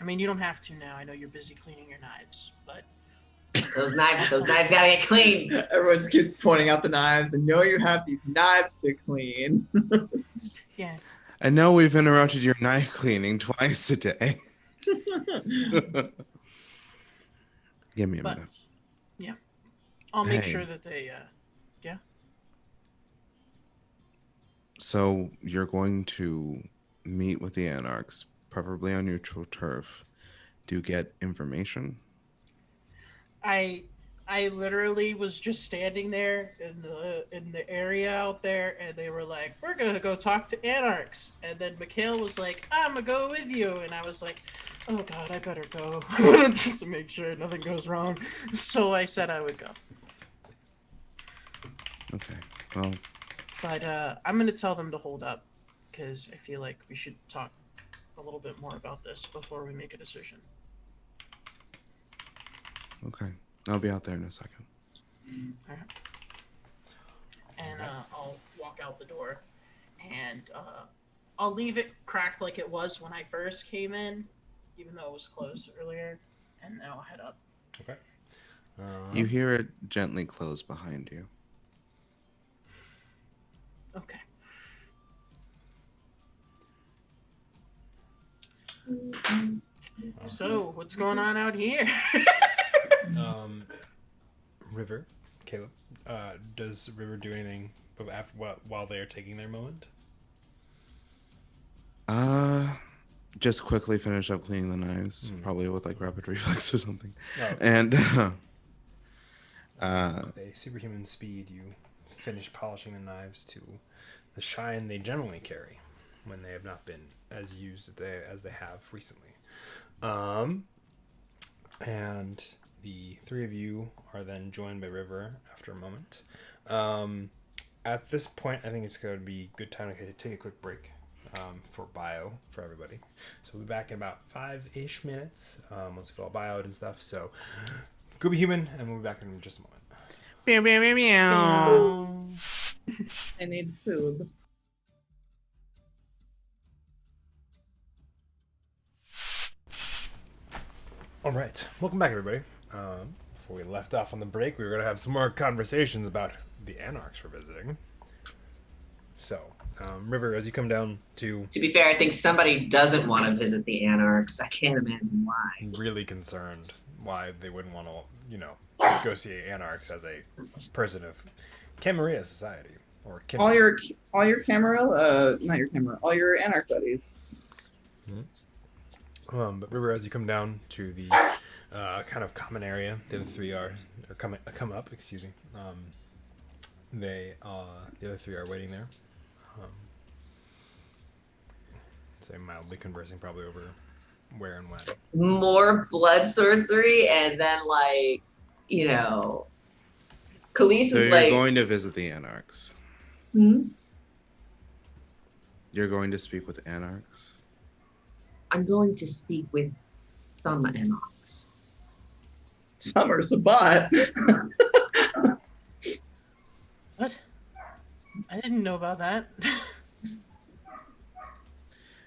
S2: I mean, you don't have to now. I know you're busy cleaning your knives, but
S5: Those knives gotta get clean.
S3: Everyone just keeps pointing out the knives, and you have these knives to clean.
S2: yeah.
S1: I know we've interrupted your knife cleaning twice today. Give me a
S2: But
S1: minute.
S2: yeah, I'll make
S1: Hey.
S2: sure that they. Yeah.
S1: So you're going to meet with the Anarchs, preferably on neutral turf, to get information.
S2: I literally was just standing there in the area out there, and they were like, "We're gonna go talk to Anarchs," and then Mikhail was like, "I'm gonna go with you," and I was like, "Oh God, I better go just to make sure nothing goes wrong." So I said I would go.
S1: Okay. Well,
S2: But I'm gonna tell them to hold up because I feel like we should talk a little bit more about this before we make a decision.
S1: okay. I'll be out there in a second.
S2: All right. And I'll walk out the door, and I'll leave it cracked like it was when I first came in, even though it was closed earlier, and then I'll head up.
S4: Okay.
S1: You hear it gently close behind you.
S2: Okay. So, what's going on out here?
S4: River, Caleb, does River do anything while they are taking their moment?
S1: Just quickly finish up cleaning the knives, probably with like rapid reflex or something.
S4: Oh.
S1: And
S4: A superhuman speed, you finish polishing the knives to the shine they generally carry when they have not been as used as they have recently. And the three of you are then joined by River after a moment. At this point, I think it's going to be a good time to take a quick break for bio for everybody. So we'll be back in about 5-ish minutes once we get all bioed and stuff. So go be human, and we'll be back in just a moment.
S1: meow, meow, meow, meow.
S3: I need food.
S4: All right, welcome back, everybody. Before we left off on the break, we were going to have some more conversations about the Anarchs we're visiting. So, River, as you come down to...
S5: To be fair, I think somebody doesn't want to visit the Anarchs. I can't imagine why.
S4: I'm really concerned why they wouldn't want to, go see Anarchs as a person of Camarilla society. Or
S3: All your Camarilla, not your Camarilla, all your Anarch buddies.
S4: But River, as you come down to the kind of common area, the other three come up. Excuse me. The other three are waiting there. Say mildly conversing, probably over where and when.
S5: More blood sorcery, and then Khalees
S1: So
S5: is
S1: you're
S5: like,
S1: going to visit the Anarchs.
S5: hmm?
S1: You're going to speak with Anarchs.
S5: I'm going to speak with some Anarchs.
S3: Summer Sabat.
S2: What? I didn't know about that.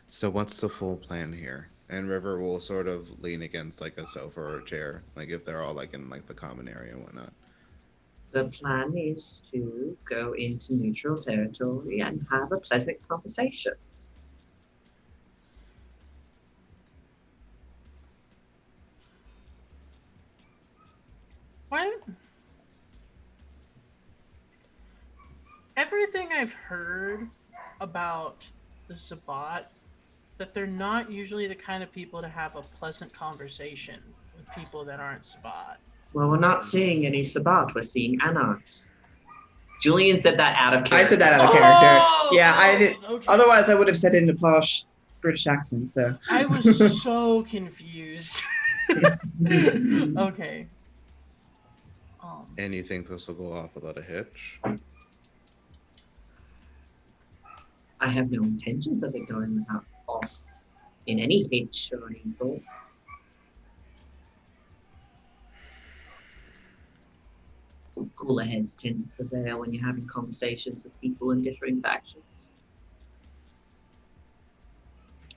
S1: So what's the full plan here? And River will sort of lean against like a sofa or a chair, like if they're all like in like the common area and whatnot.
S5: The plan is to go into neutral territory and have a pleasant conversation.
S2: Why don't... Everything I've heard about the Sabbat, that they're not usually the kind of people to have a pleasant conversation with people that aren't Sabbat.
S5: Well, we're not seeing any Sabbat, we're seeing Anarchs. Julian said that out of character.
S3: I said that out of character.
S2: Oh,
S3: Yeah, I did.
S2: okay.
S3: Otherwise, I would have said it in a posh British accent. So.
S2: I was so confused. Okay.
S1: And you think this will go off without a hitch?
S5: I have no intentions of it going off in any hitch or any sort. Cooler heads tend to prevail when you're having conversations with people in differing factions.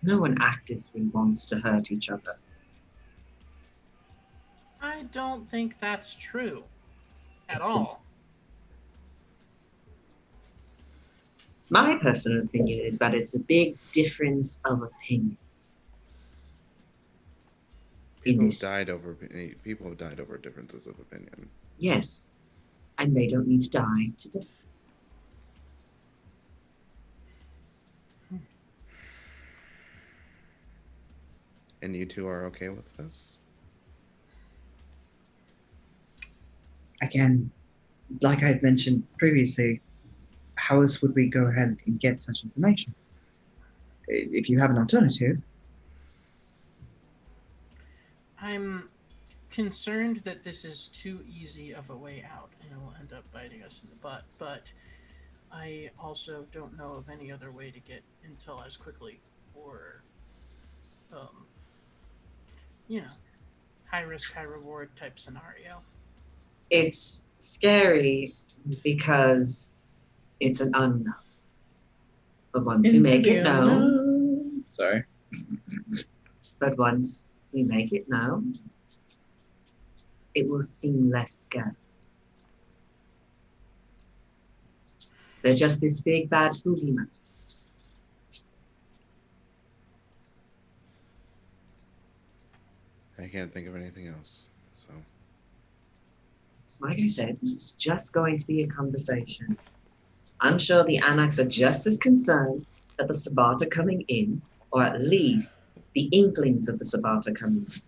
S5: No one actively wants to hurt each other.
S2: I don't think that's true at
S5: It's
S2: all.
S5: My personal opinion is that it's a big difference of opinion.
S1: People have
S5: this-
S1: died over differences of opinion.
S5: Yes, and they don't need to die today.
S1: And you two are okay with this?
S3: Again, like I had mentioned previously, how else would we go ahead and get such information? If you have an alternative.
S2: I'm concerned that this is too easy of a way out and it will end up biting us in the butt, but I also don't know of any other way to get intel as quickly or, you know, high risk, high reward type scenario.
S6: It's scary because it's an unknown. But once we make it known,
S3: Sorry.
S6: but once we make it known, it will seem less scary. They're just this big bad boogeyman.
S1: I can't think of anything else. So
S6: Like I said, it's just going to be a conversation. I'm sure the Anarchs are just as concerned that the Sabbat are coming in, or at least the inklings of the Sabbat are coming in.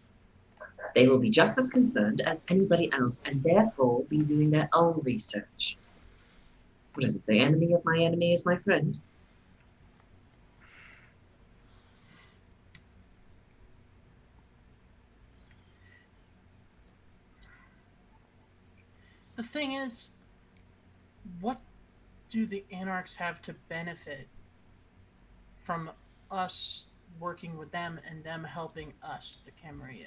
S6: They will be just as concerned as anybody else, and therefore be doing their own research. What is it? The enemy of my enemy is my friend.
S2: The thing is, what do the Anarchs have to benefit from us working with them and them helping us, the Camarilla?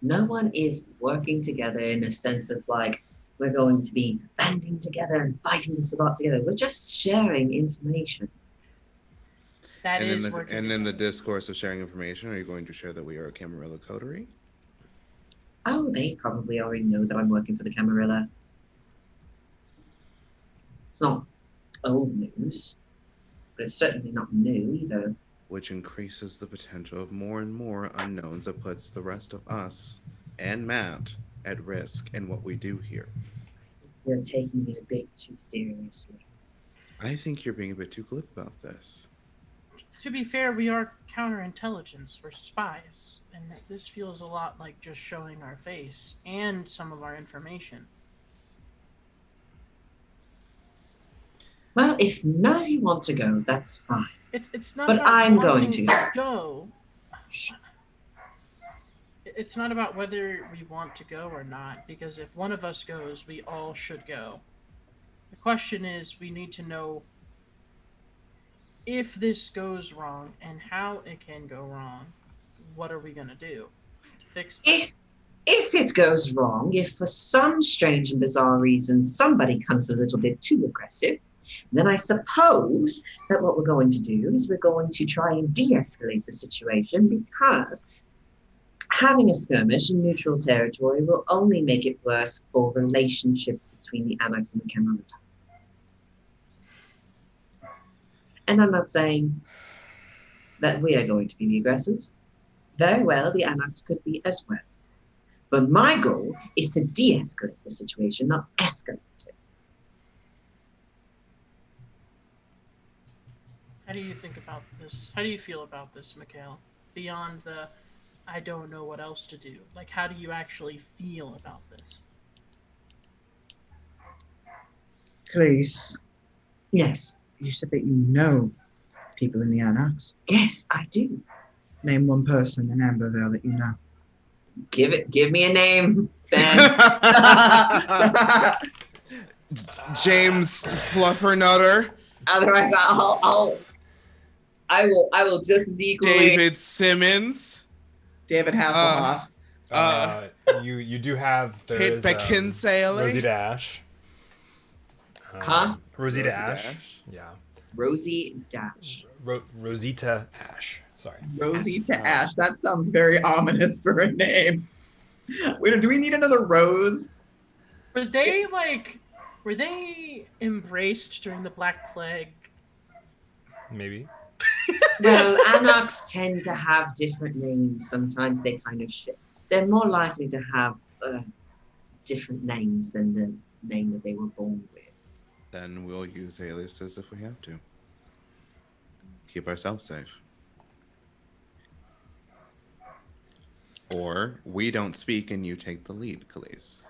S6: No one is working together in a sense of like, we're going to be banding together and fighting the Sabbat together. We're just sharing information.
S2: That
S1: and
S2: is
S1: in the
S2: working
S1: and in the
S2: together.
S1: discourse of sharing information, are you going to share that we are a Camarilla coterie?
S6: Oh, they probably already know that I'm working for the Camarilla. It's not old news, but it's certainly not new either.
S1: Which increases the potential of more and more unknowns that puts the rest of us and Matt at risk in what we do here.
S6: They're taking it a bit too seriously.
S1: I think you're being a bit too glib about this.
S2: To be fair, we are counterintelligence. We're spies. And this feels a lot like just showing our face and some of our information.
S6: Well, if none of you want to go, that's fine.
S2: It's not
S6: But
S2: about
S6: I'm
S2: wanting
S6: going to.
S2: go. It's not about whether we want to go or not, because if one of us goes, we all should go. The question is, we need to know if this goes wrong and how it can go wrong. What are we gonna do to fix that?
S6: If it goes wrong, if for some strange and bizarre reason somebody comes a little bit too aggressive, then I suppose that what we're going to do is we're going to try and de-escalate the situation, because having a skirmish in neutral territory will only make it worse for relationships between the Anarchs and the Camarilla. And I'm not saying that we are going to be the aggressors. Very well, the Anarchs could be as well. But my goal is to de-escalate the situation, not escalate it.
S2: How do you think about this? How do you feel about this, Mikhail? Beyond the, I don't know what else to do. Like, how do you actually feel about this?
S3: Please,
S6: Yes,
S3: you said that you know people in the Anarchs.
S6: yes, I do.
S3: Name one person in Ambervale that you know.
S6: Give me a name, Ben.
S1: James Fluffernutter,
S6: Otherwise, I will just as equally.
S1: David Simmons,
S3: David Hasselhoff.
S4: You do have there
S1: Kate
S4: is
S1: Beckinsale.
S4: Rosie Dash.
S6: Huh?
S4: Rosita
S1: Rosie
S4: Ash.
S1: Dash.
S4: Yeah.
S6: Rosie Dash.
S4: Rosita Ash. Sorry.
S3: Rosie to Ash. That sounds very ominous for a name. Wait, do we need another Rose?
S2: Were they embraced during the Black Plague?
S4: Maybe.
S6: Well, Anarchs tend to have different names. Sometimes they kind of shift. They're more likely to have different names than the name that they were born with.
S1: Then we'll use aliases if we have to. Keep ourselves safe. Or we don't speak and you take the lead, Khalees.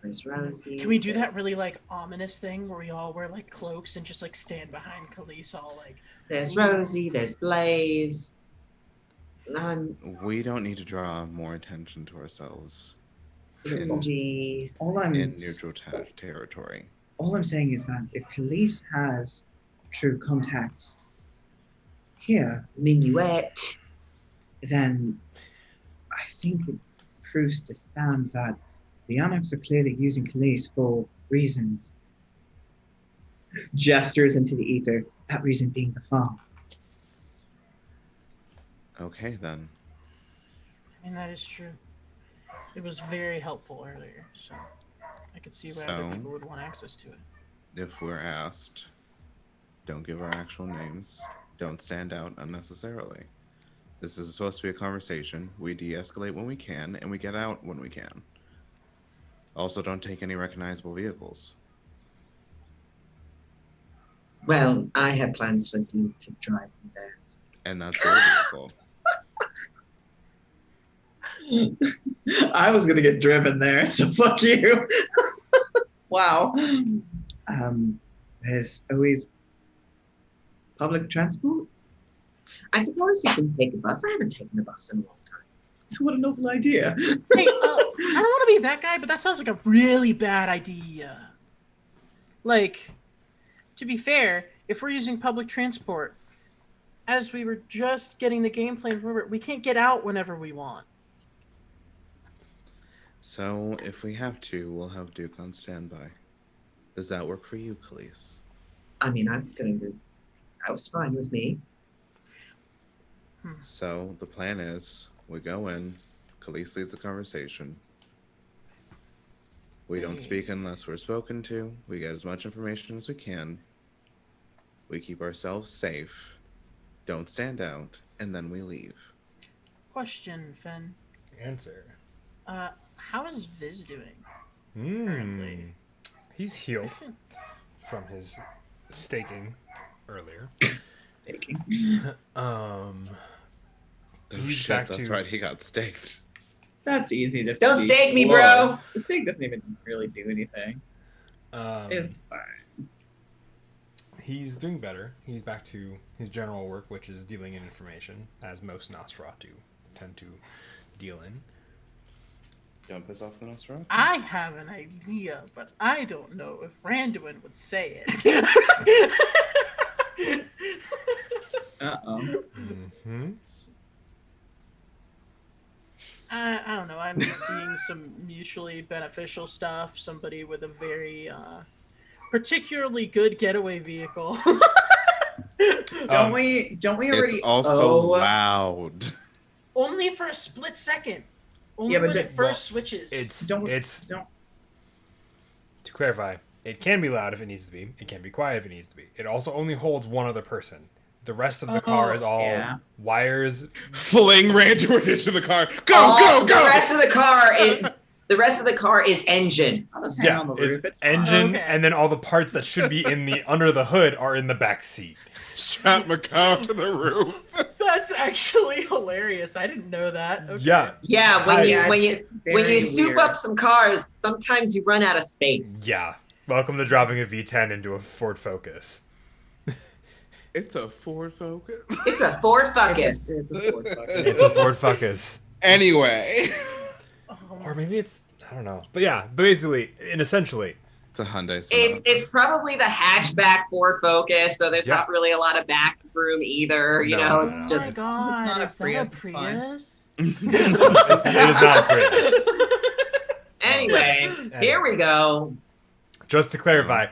S6: There's Rosie.
S2: Can we do that
S6: there's-
S2: really like ominous thing where we all wear like cloaks and just like stand behind Khalees all like
S6: There's Rosie. There's Blaze.
S1: We don't need to draw more attention to ourselves.
S6: Cringy.
S3: All I'm
S1: in neutral territory.
S3: all I'm saying is that if Khalees has true contacts here,
S6: Minuet.
S3: then I think it proves to stand that the Anarchs are clearly using Khalees for reasons. Gestures into the ether, that reason being the farm.
S1: Okay, then.
S2: And that is true. It was very helpful earlier, so I could see why other
S1: So-
S2: people would want access to it.
S1: If we're asked, don't give our actual names. Don't stand out unnecessarily. This is supposed to be a conversation. We de-escalate when we can, and we get out when we can. Also, don't take any recognizable vehicles.
S6: Well, I had plans for you to drive me there. So.
S1: And that's your vehicle.
S3: I was gonna get driven there, so fuck you. Wow. There's always public transport.
S6: I suppose we can take a bus. I haven't taken a bus in a long time.
S3: So what a noble idea.
S2: Hey, I don't want to be that guy, but that sounds like a really bad idea. Like, to be fair, if we're using public transport, as we were just getting the game plan, remember, we can't get out whenever we want.
S1: So, if we have to, we'll have Duke on standby. Does that work for you, Khalees?
S6: I mean, I was fine with me.
S1: So, the plan is, we go in, Khalees leads the conversation. We don't speak unless we're spoken to. We get as much information as we can. We keep ourselves safe. Don't stand out, and then we leave.
S2: Question, Fen.
S4: Answer.
S2: How is Viz doing?
S4: Hmm. He's healed from his staking earlier.
S1: Oh,
S4: He's
S1: shit,
S4: back
S1: that's
S4: to-
S1: right, he got staked.
S3: That's easy to
S5: Don't
S3: defeat.
S5: stake me,
S3: Whoa.
S5: bro.
S3: The stake doesn't even really do anything.
S4: Um,
S3: It's fine.
S4: He's doing better. He's back to his general work, which is dealing in information, as most Nosferatu tend to deal in.
S1: Don't piss off the Nosferatu.
S2: I have an idea, but I don't know if Randuin would say it.
S3: Uh-oh.
S4: Mm-hmm.
S2: I don't know. I'm just seeing some mutually beneficial stuff. Somebody with a very particularly good getaway vehicle.
S3: Don't we already
S1: It's also
S3: owe
S1: loud.
S2: Only for a split second. Only
S3: Yeah, but
S2: when it
S3: well,
S2: first switches.
S3: Don't-
S4: To clarify, it can be loud if it needs to be. It can be quiet if it needs to be. It also only holds one other person. The rest of the car is all
S3: yeah.
S4: wires.
S1: Fling Randuin into the car. Go,
S5: Oh,
S1: go, go!
S5: The rest of the car is engine.
S3: I'll just hang
S4: Yeah,
S3: on the
S4: it's
S3: roof. It's fine.
S4: engine,
S2: Okay.
S4: and then all the parts that should be in the under the hood are in the back seat.
S1: Strap Macau to the roof.
S2: That's actually hilarious. I didn't know that. Okay.
S4: Yeah,
S5: Yeah,
S4: Hi.
S5: when you
S3: It's
S5: when
S3: very
S5: you soup
S3: weird.
S5: up some cars, sometimes you run out of space.
S4: yeah. Welcome to dropping a V10 into a Ford Focus.
S1: It's a Ford Focus.
S5: It's a Ford Focus.
S3: It's a Ford Focus.
S4: It's a Ford Focus.
S1: Anyway.
S4: Or maybe it's, I don't know. But yeah, basically, and essentially,
S1: It's a Hyundai Sonata.
S5: It's probably the hatchback Ford Focus, so there's
S4: Yeah.
S5: not really a lot of back room either. You
S4: No,
S5: know,
S4: no,
S5: it's
S4: no.
S2: Oh
S5: just
S2: my
S3: it's
S2: god,
S3: not a
S2: is that
S3: Prius,
S2: a
S3: it's fine.
S2: Prius?
S4: it is not a Prius.
S5: anyway. Here we go.
S4: Just to clarify,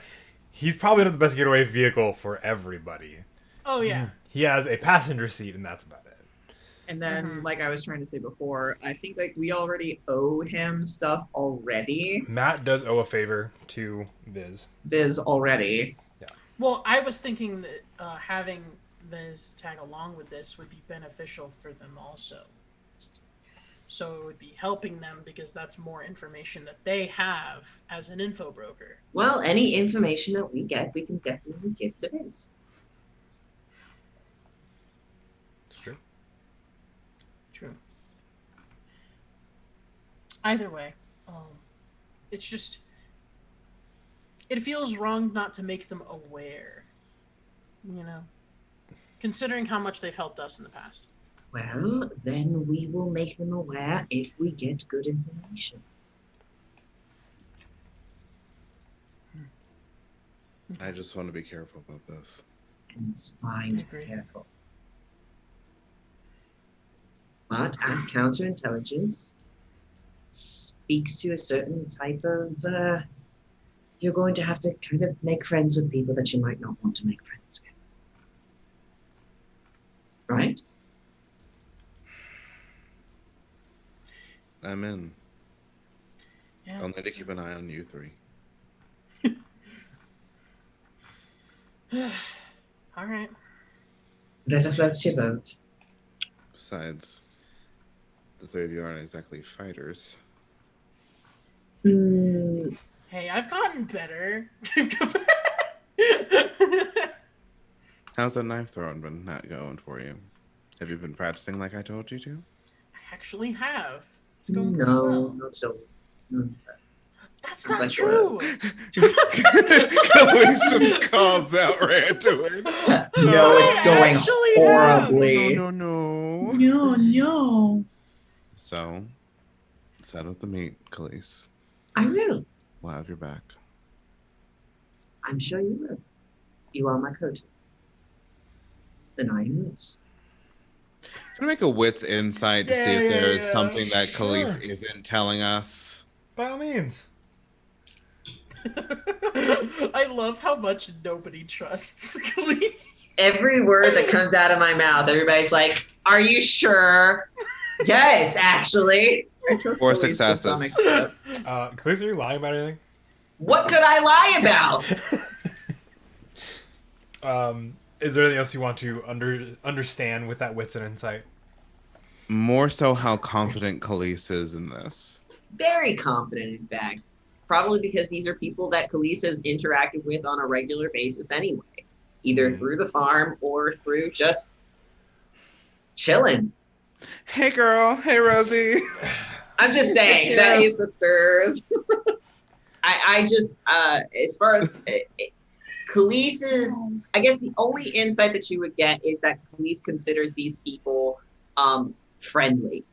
S4: he's probably not the best getaway vehicle for everybody.
S2: Oh yeah.
S4: He has a passenger seat, and that's about it.
S3: And then,
S2: Mhm.
S3: like I was trying to say before, I think like we already owe him stuff already.
S4: Matt does owe a favor to Viz.
S3: Viz already.
S2: Well, I was thinking that having Viz tag along with this would be beneficial for them also. So it would be helping them because that's more information that they have as an info broker.
S5: Well, any information that we get, we can definitely give to Vince.
S4: It's true.
S2: True. Either way, it's just it feels wrong not to make them aware. You know, considering how much they've helped us in the past.
S6: Well, then we will make them aware if we get good information.
S1: I just want to be careful about this.
S6: And it's fine to be
S2: Agree.
S6: careful. But as counterintelligence speaks to a certain type of, you're going to have to kind of make friends with people that you might not want to make friends with. Right?
S1: I'm in.
S2: Yeah.
S1: I'll need to keep an eye on you three.
S2: All right.
S6: Whatever floats your boat.
S1: Besides, the three of you aren't exactly fighters.
S6: Hmm.
S2: Hey, I've gotten better.
S1: How's that knife throwing been not going for you? Have you been practicing like I told you to?
S2: I actually have. It's going pretty
S6: No,
S2: well.
S6: not at all. Hmm.
S2: That's
S6: Sounds
S2: not
S6: like
S2: true.
S1: Khalees just calls out Randuin.
S3: No, it's
S2: I
S3: going
S2: actually have.
S3: horribly.
S1: No.
S3: No.
S1: So, set up the meet, Khalees.
S6: I will.
S1: We'll have your back.
S6: I'm sure you will. You are my coach. Then I am yours.
S1: Can I make a wits insight to see if
S2: Yeah,
S1: there's
S2: yeah.
S1: something that Khalees
S4: Sure.
S1: isn't telling us?
S4: By all means.
S2: I love how much nobody trusts Glee.
S5: Every word that comes out of my mouth, everybody's like, "Are you sure?" Yes, actually.
S3: I trust
S1: Four
S3: Khalees to some
S1: successes.
S3: extent.
S4: Khalees, are you lying about anything?
S5: What could I lie about?
S4: Is there anything else you want to understand with that wits and insight?
S1: More so how confident Khalees is in this.
S5: Very confident, in fact. Probably because these are people that Khalees has interacted with on a regular basis anyway, either
S1: Mhm.
S5: through the farm or through just chilling.
S1: Hey girl, hey Rosie.
S5: I'm just saying that
S3: Yeah,
S5: is,
S3: sisters.
S5: I just as far as Khalees's, I guess the only insight that you would get is that Khalees considers these people friendly.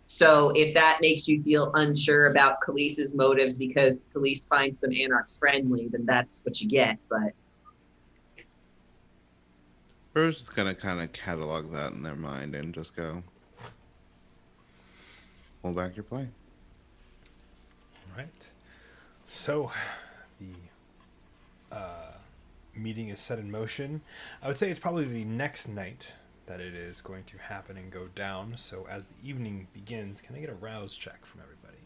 S5: So if that makes you feel unsure about Khalees's motives because Khalees finds some anarchs friendly, then that's what you get. But
S1: We're just gonna kind of catalog that in their mind and just go, hold back your play.
S4: Right. So, the meeting is set in motion. I would say it's probably the next night that it is going to happen and go down. So, as the evening begins, can I get a rouse check from everybody?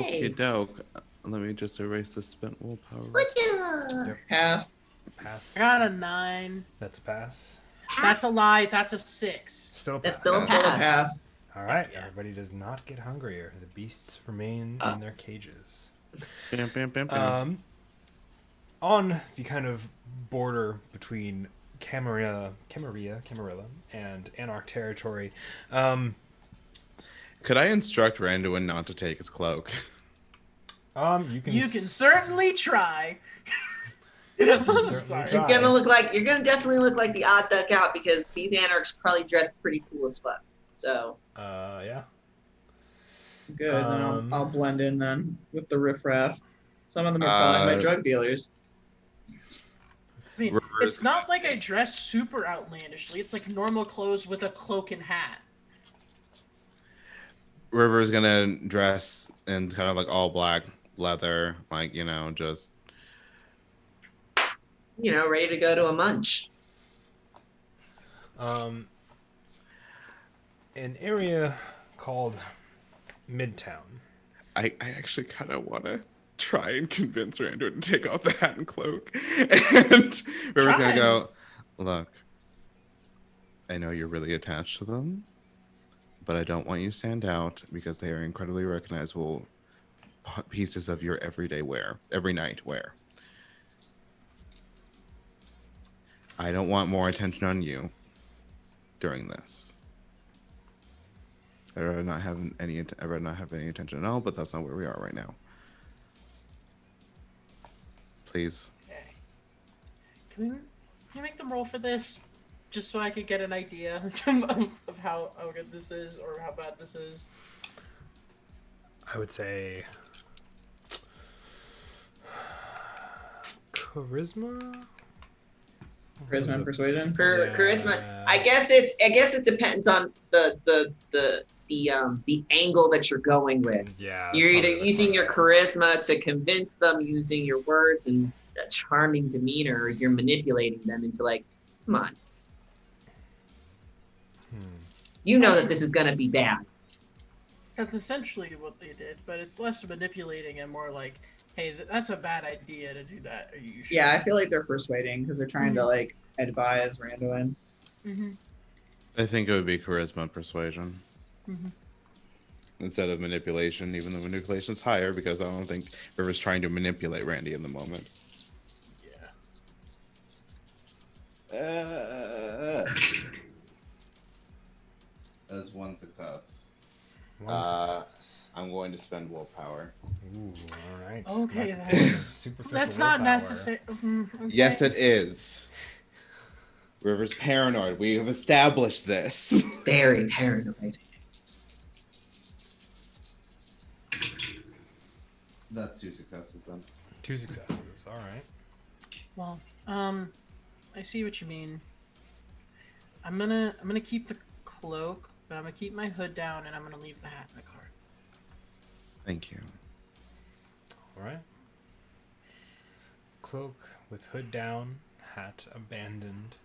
S1: Okay, doke. Let me just erase the spent willpower.
S3: Pass.
S4: Pass.
S2: I got a 9.
S4: That's a pass.
S2: That's a lie. That's a 6.
S4: Still a pass.
S5: That's still a
S3: Still a
S5: pass.
S3: pass.
S4: All right.
S2: Yeah.
S4: Everybody does not get hungrier. The beasts remain in their cages.
S1: Bam, bam, bam, bam.
S4: On the kind of border between Camarilla, and Anarch territory,
S1: Could I instruct Randuin not to take his cloak?
S4: you can
S2: certainly try.
S4: certainly
S2: Sorry.
S4: try.
S5: you're gonna definitely look like the odd duck out because these anarchs probably dress pretty cool as fuck. So
S4: Yeah.
S3: Good. Then
S4: Um,
S3: I'll blend in then with the riffraff. Some of them are probably my drug dealers.
S2: I mean,
S1: Reverse-
S2: it's not like I dress super outlandishly. It's like normal clothes with a cloak and hat.
S1: River's gonna dress in kind of like all black leather, like, you know, just
S5: ready to go to a munch.
S4: An area called Midtown.
S1: I actually kind of want to try and convince Randuin to take off the hat and cloak. And River's
S2: Try.
S1: gonna go, look, I know you're really attached to them, but I don't want you to stand out because they are incredibly recognizable pieces of your everyday wear, every night wear. I don't want more attention on you during this. I'd rather not have any attention at all, but that's not where we are right now. Please.
S2: Okay. Can you make them roll for this? Just so I could get an idea of how good this is or how bad this is.
S4: I would say charisma?
S3: Charisma and persuasion.
S5: Charisma. I guess it depends on the angle that you're going with.
S4: Yeah.
S5: You're
S4: that's
S5: either
S4: probably the
S5: using your
S4: part.
S5: charisma to convince them, using your words and a charming demeanor, or you're manipulating them into like, come on, you know that this is gonna be bad.
S2: That's essentially what they did, but it's less manipulating and more like, hey, that's a bad idea to do that. Are you sure?
S3: Yeah, I feel like they're persuading because they're trying to like advise Randuin.
S2: Mm-hmm.
S1: I think it would be charisma and persuasion
S2: Mm-hmm.
S1: instead of manipulation, even though manipulation's higher because I don't think River's trying to manipulate Randy in the moment.
S2: Yeah.
S1: That's one success.
S4: One success.
S1: I'm going to spend willpower.
S4: Ooh, all right.
S2: Okay,
S4: Not
S2: then.
S4: superficial
S2: That's not
S4: willpower.
S2: necessary. Okay.
S1: Yes, it is. River's paranoid. We have established this.
S5: Very paranoid.
S1: That's 2 successes then.
S4: 2 successes. All right.
S2: Well, I see what you mean. I'm gonna keep the cloak, but I'm gonna keep my hood down, and I'm gonna leave the hat in the car.
S1: Thank you.
S4: All right. Cloak with hood down, hat abandoned.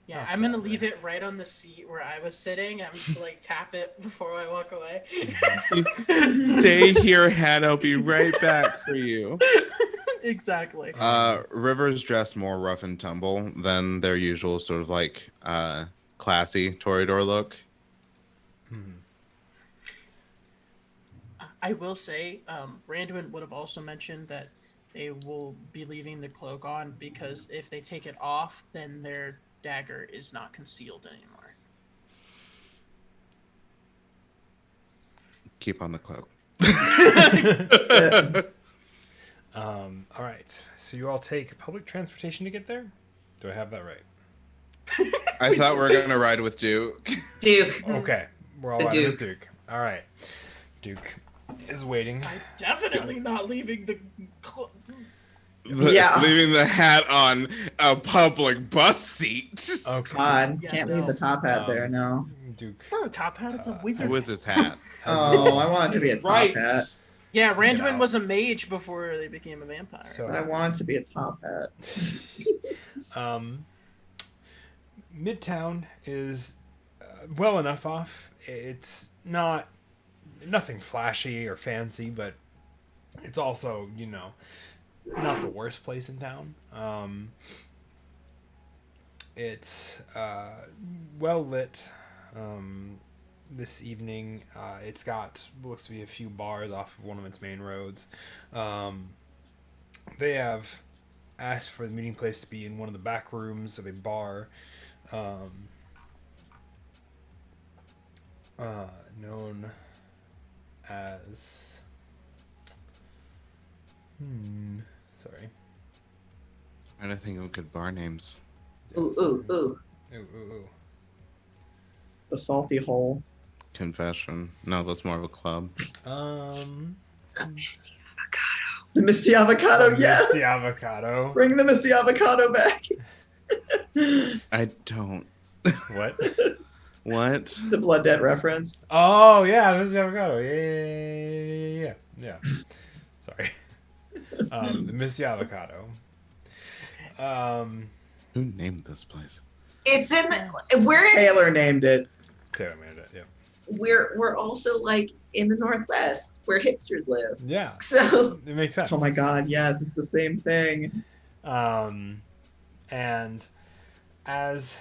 S2: Yeah,
S4: Oh,
S2: I'm gonna
S4: forever.
S2: leave it right on the seat where I was sitting. I'm just like tap it before I walk away.
S1: Stay here, hat. I'll be right back for you.
S2: Exactly.
S1: River's dressed more rough and tumble than their usual sort of like classy Toreador look.
S2: I will say, Randuin would have also mentioned that they will be leaving the cloak on because if they take it off, then their dagger is not concealed anymore.
S1: Keep on the cloak.
S4: All right. So you all take public transportation to get there? Do I have that right?
S1: I thought we were gonna ride with Duke.
S5: Duke.
S4: Okay. We're all
S5: The
S4: riding with
S5: Duke.
S4: Duke. All right. Duke is waiting.
S2: I'm definitely not leaving the cloak.
S3: Yeah.
S1: Leaving the hat on a public bus seat.
S4: Okay.
S3: God,
S2: Yeah,
S3: can't
S2: no.
S3: leave the top hat there.
S4: Um,
S3: No.
S4: Duke.
S2: It's not a top hat, it's a
S1: It's
S2: wizard.
S1: a wizard's hat.
S3: Oh, I want it to be a top
S1: Right.
S3: hat.
S2: Yeah, Randuin
S4: Yeah.
S2: was a mage before they became a vampire.
S4: So-
S3: But I want it to be a top hat.
S4: Midtown is well enough off. It's nothing flashy or fancy, but it's also, not the worst place in town. It's well lit this evening. It's got looks to be a few bars off of one of its main roads. They have asked for the meeting place to be in one of the back rooms of a bar known as sorry.
S1: I don't think of good bar names.
S5: Ooh, ooh, ooh.
S4: Ooh.
S3: The salty hole.
S1: Confession. No, that's more of a club.
S5: A misty avocado.
S3: The Misty Avocado, yes!
S4: The avocado.
S3: Bring the Misty Avocado back.
S1: I don't.
S4: What?
S1: What?
S3: The Blood Debt reference.
S4: Oh yeah, this is the avocado. Yeah. Sorry. The Misty Avocado.
S1: Who named this place?
S5: It's in the,
S3: Taylor named it.
S4: Taylor made it. Yeah.
S5: we're also like in the Northwest where hipsters live.
S4: Yeah.
S5: So
S4: It makes sense.
S3: Oh my god, yes, it's the same thing.
S4: And as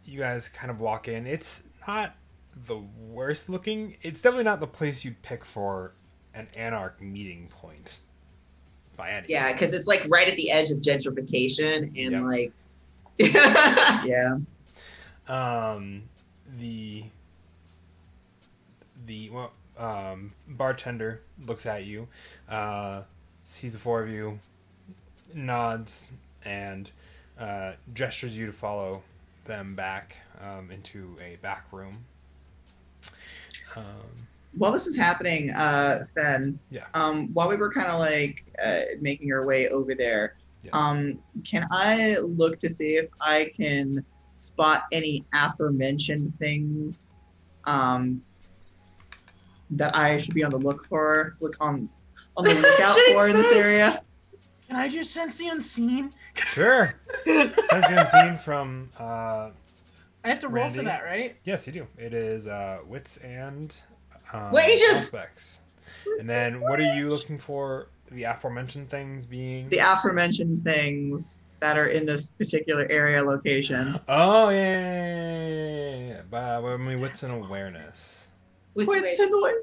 S4: you guys kind of walk in, it's not the worst looking. It's definitely not the place you'd pick for an Anarch meeting point. By any
S5: yeah,
S4: means.
S5: because it's like right at the edge of gentrification and
S4: Yep.
S5: like
S3: Yeah.
S4: Bartender looks at you, sees the four of you, nods, and gestures you to follow them back into a back room.
S3: while this is happening, Fen,
S4: Yeah.
S3: while we were kind of like making our way over there,
S4: Yes.
S3: can I look to see if I can spot any aforementioned things that I should be on the look on the lookout for in this area?
S2: Can I just sense the unseen?
S4: Sure. Sense the unseen from.
S2: I have to roll for
S4: Randy?
S2: that, right?
S4: Yes, you do. It is wits and
S5: Wages!
S4: aspects. And then, what are you looking for? The aforementioned things being.
S3: The aforementioned things that are in this particular area location.
S4: Oh yeah. I mean, wits and awareness.
S5: What's
S3: Wits in the way.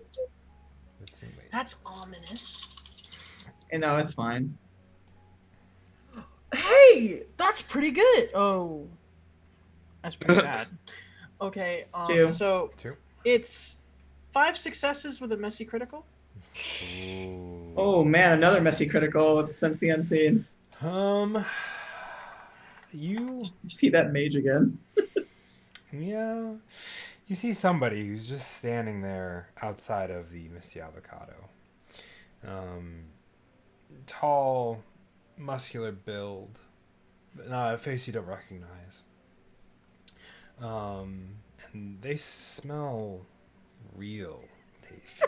S4: Wits and wait.
S2: That's ominous.
S3: No, it's fine.
S2: Hey, that's pretty good. Oh, that's pretty bad. Okay,
S3: 2.
S2: so
S4: 2.
S2: it's 5 successes with a messy critical.
S4: Ooh.
S3: Oh man, another messy critical with Sense the Unseen.
S4: You
S3: You see that mage again?
S4: yeah, you see somebody who's just standing there outside of the Misty Avocado. Tall, muscular build, but not a face you don't recognize. And they smell real tasty.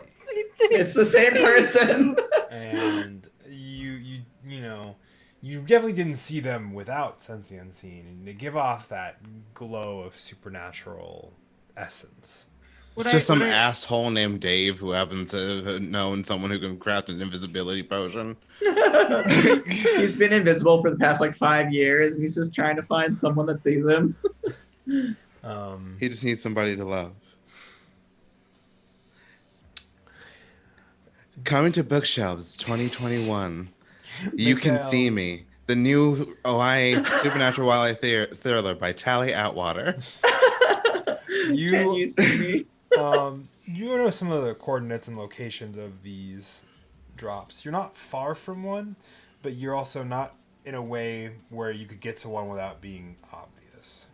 S3: It's the same person.
S4: And you know, you definitely didn't see them without Sense the Unseen, and they give off that glow of supernatural essence.
S1: It's just some asshole named Dave who happens to have known someone who can craft an invisibility potion.
S3: He's been invisible for the past like 5 years, and he's just trying to find someone that sees him.
S1: He just needs somebody to love. Coming to bookshelves 2021. You Can
S4: Mikhail.
S1: See Me. The new OI Supernatural Wildlife Thriller by Tally Atwater.
S3: Can you see me?
S4: You know some of the coordinates and locations of these drops. You're not far from one, but you're also not in a way where you could get to one without being obvious.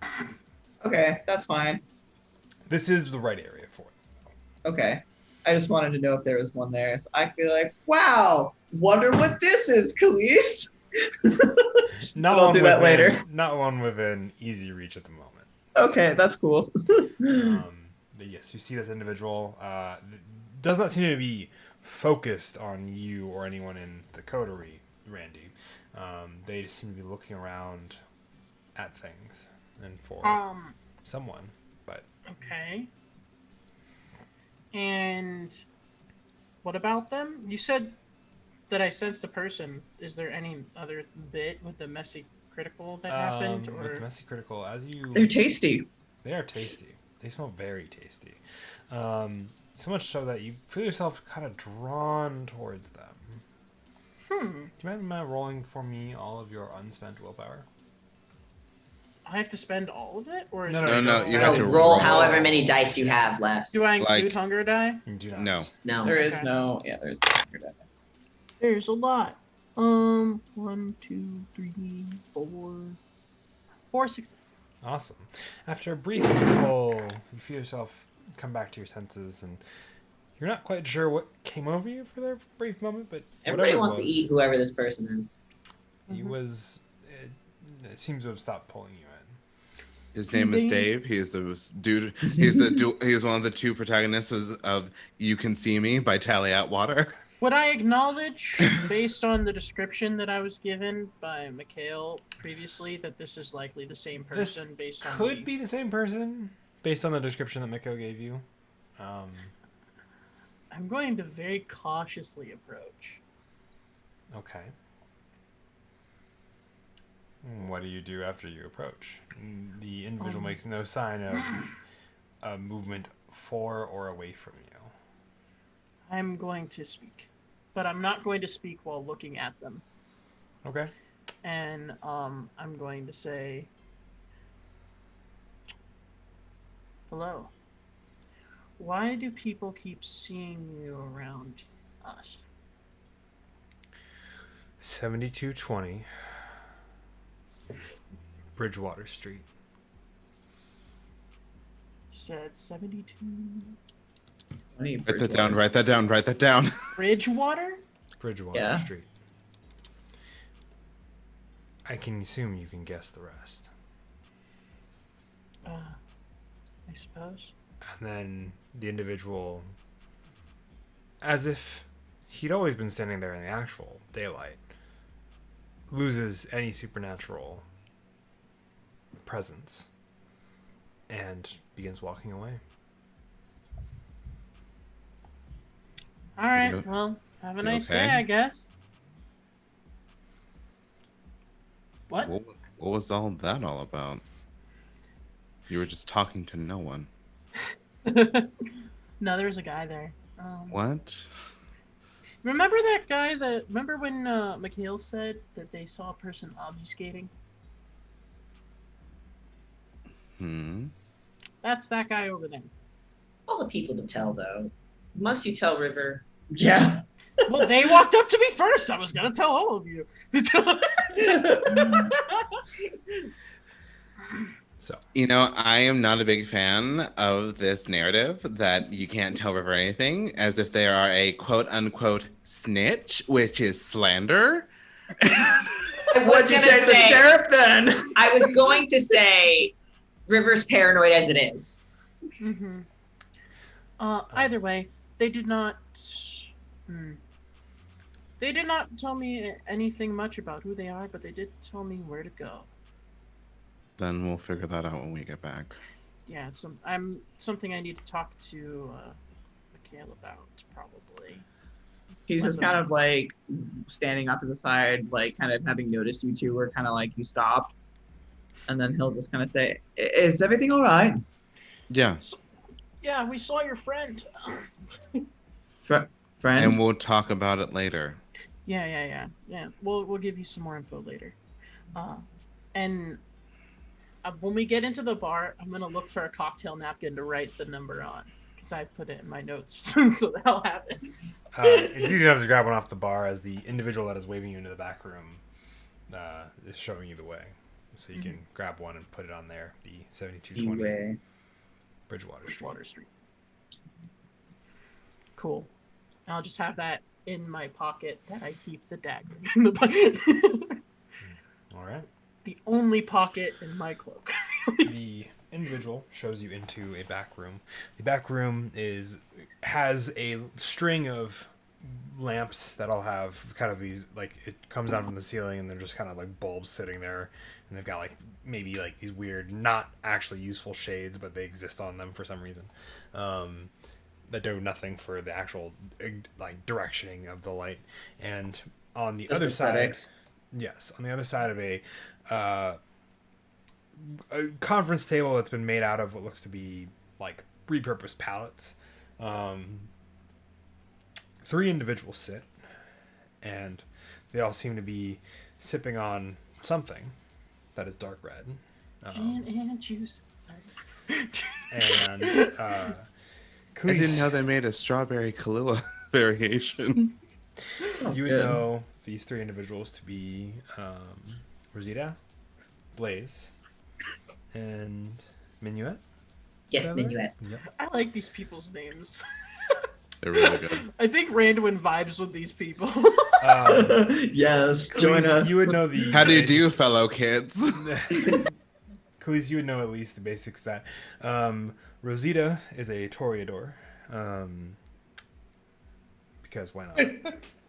S3: Okay, that's fine.
S4: This is the right area for it.
S3: Okay. I just wanted to know if there was one there, so I could be like, wow, wonder what this is, Khalees.
S4: Not
S3: I'll
S4: one
S3: do that
S4: within-
S3: later.
S4: Not one within easy reach at the moment.
S3: Okay, that's cool.
S4: But yes, you see this individual does not seem to be focused on you or anyone in the coterie, Randy. They just seem to be looking around at things and for someone. But
S2: Okay. And what about them? You said that I sensed a person. Is there any other bit with the messy critical that happened?
S4: with
S2: Or
S4: the messy critical, as you
S3: They're tasty.
S4: they are tasty. They smell very tasty. So much so that you feel yourself kind of drawn towards them. Do you mind rolling for me all of your unspent willpower?
S2: I have to spend all of it, or is
S4: No,
S2: it
S4: no,
S1: No,
S2: just-
S1: you
S6: So
S1: have to
S6: roll
S1: roll.
S6: however many dice you have left.
S2: Do I include
S1: Like-
S2: hunger die?
S4: You do not.
S1: No.
S6: No.
S3: There is
S2: Okay.
S3: no, yeah, there's no.
S2: There's a lot. 1, 2, 3, 4. 4 successes.
S4: Awesome. After a brief pull, you feel yourself come back to your senses, and you're not quite sure what came over you for that brief moment, but
S6: Everybody
S4: whatever it
S6: wants to
S4: was,
S6: eat whoever this person is.
S4: He was. It seems to have stopped pulling you in.
S1: His name is Dave. He is the dude. He's he is one of the 2 protagonists of You Can See Me by Tally Atwater.
S2: Would I acknowledge, based on the description that I was given by Mikhail previously, that this is likely the same
S4: This
S2: person based on
S4: could be the same person based on the description that Miko gave you.
S2: I'm going to very cautiously approach.
S4: Okay. What do you do after you approach? The individual makes no sign of a movement for or away from you.
S2: I'm going to speak, but I'm not going to speak while looking at them.
S4: Okay.
S2: And I'm going to say, hello. Why do people keep seeing you around us?
S4: 7220 Bridgewater Street.
S2: You said 72.
S3: Funny
S1: Write that down. Write that down. Write that down.
S2: Bridgewater?
S4: Bridgewater
S3: Yeah.
S4: Street. I can assume you can guess the rest.
S2: I suppose.
S4: And then the individual, as if he'd always been standing there in the actual daylight, loses any supernatural presence and begins walking away.
S2: All right.
S1: You-
S2: Well, have a
S1: you
S2: nice
S1: okay?
S2: day, I guess. What?
S1: What was all that all about? You were just talking to no one.
S2: No, there was a guy there.
S1: What?
S2: Remember that guy that? Remember when Mikhail said that they saw a person obfuscating? That's that guy over there.
S5: All the people to tell, though. Must you tell River?
S3: Yeah.
S2: Well, they walked up to me first. I was gonna tell all of you.
S4: So,
S1: You know, I am not a big fan of this narrative that you can't tell River anything, as if they are a quote unquote snitch, which is slander.
S5: I was
S3: What'd you
S5: gonna
S3: say to the sheriff then?
S5: I was going to say River's paranoid as it is.
S2: Mm-hmm. Either way, they did not. They did not tell me anything much about who they are, but they did tell me where to go.
S1: Then we'll figure that out when we get back.
S2: Yeah, it's something I need to talk to Mikhail about, probably.
S3: He's just kind of like standing up to the side, like kind of having noticed you two were kind of like you stopped. And then he'll just kind of say, "Is everything all right?"
S1: Yeah.
S2: Yeah, we saw your friend.
S3: Friend?
S1: And we'll talk about it later.
S2: Yeah. We'll give you some more info later. And when we get into the bar, I'm gonna look for a cocktail napkin to write the number on, because I put it in my notes, so that'll happen.
S4: it's easy enough to grab one off the bar as the individual that is waving you into the back room is showing you the way. So you can grab one and put it on there, the 7220 Bridgewater Street.
S2: Cool. I'll just have that in my pocket that I keep the dagger in the pocket.
S4: All right.
S2: The only pocket in my cloak.
S4: The individual shows you into a back room. The back room has a string of lamps that all have kind of these, like, it comes down from the ceiling and they're just kind of like bulbs sitting there, and they've got like maybe like these weird, not actually useful shades, but they exist on them for some reason, that do nothing for the actual like directioning of the light. And on the other side, yes, on the other side of a conference table that's been made out of what looks to be like repurposed pallets, 3 individuals sit, and they all seem to be sipping on something that is dark red.
S2: Gin and juice.
S4: And
S1: I didn't know they made a strawberry Kahlua variation.
S4: you would know these 3 individuals to be Rosita, Blaze, and Minuet.
S6: Yes,
S4: Whatever.
S6: Minuet.
S4: Yep.
S2: I like these people's names.
S1: They're really good.
S2: I think Randwin vibes with these people.
S3: Yes, join us.
S4: You would know the.
S1: How do you do, fellow kids?
S4: Khalees, you would know at least the basics that Rosita is a Toreador. Because why not?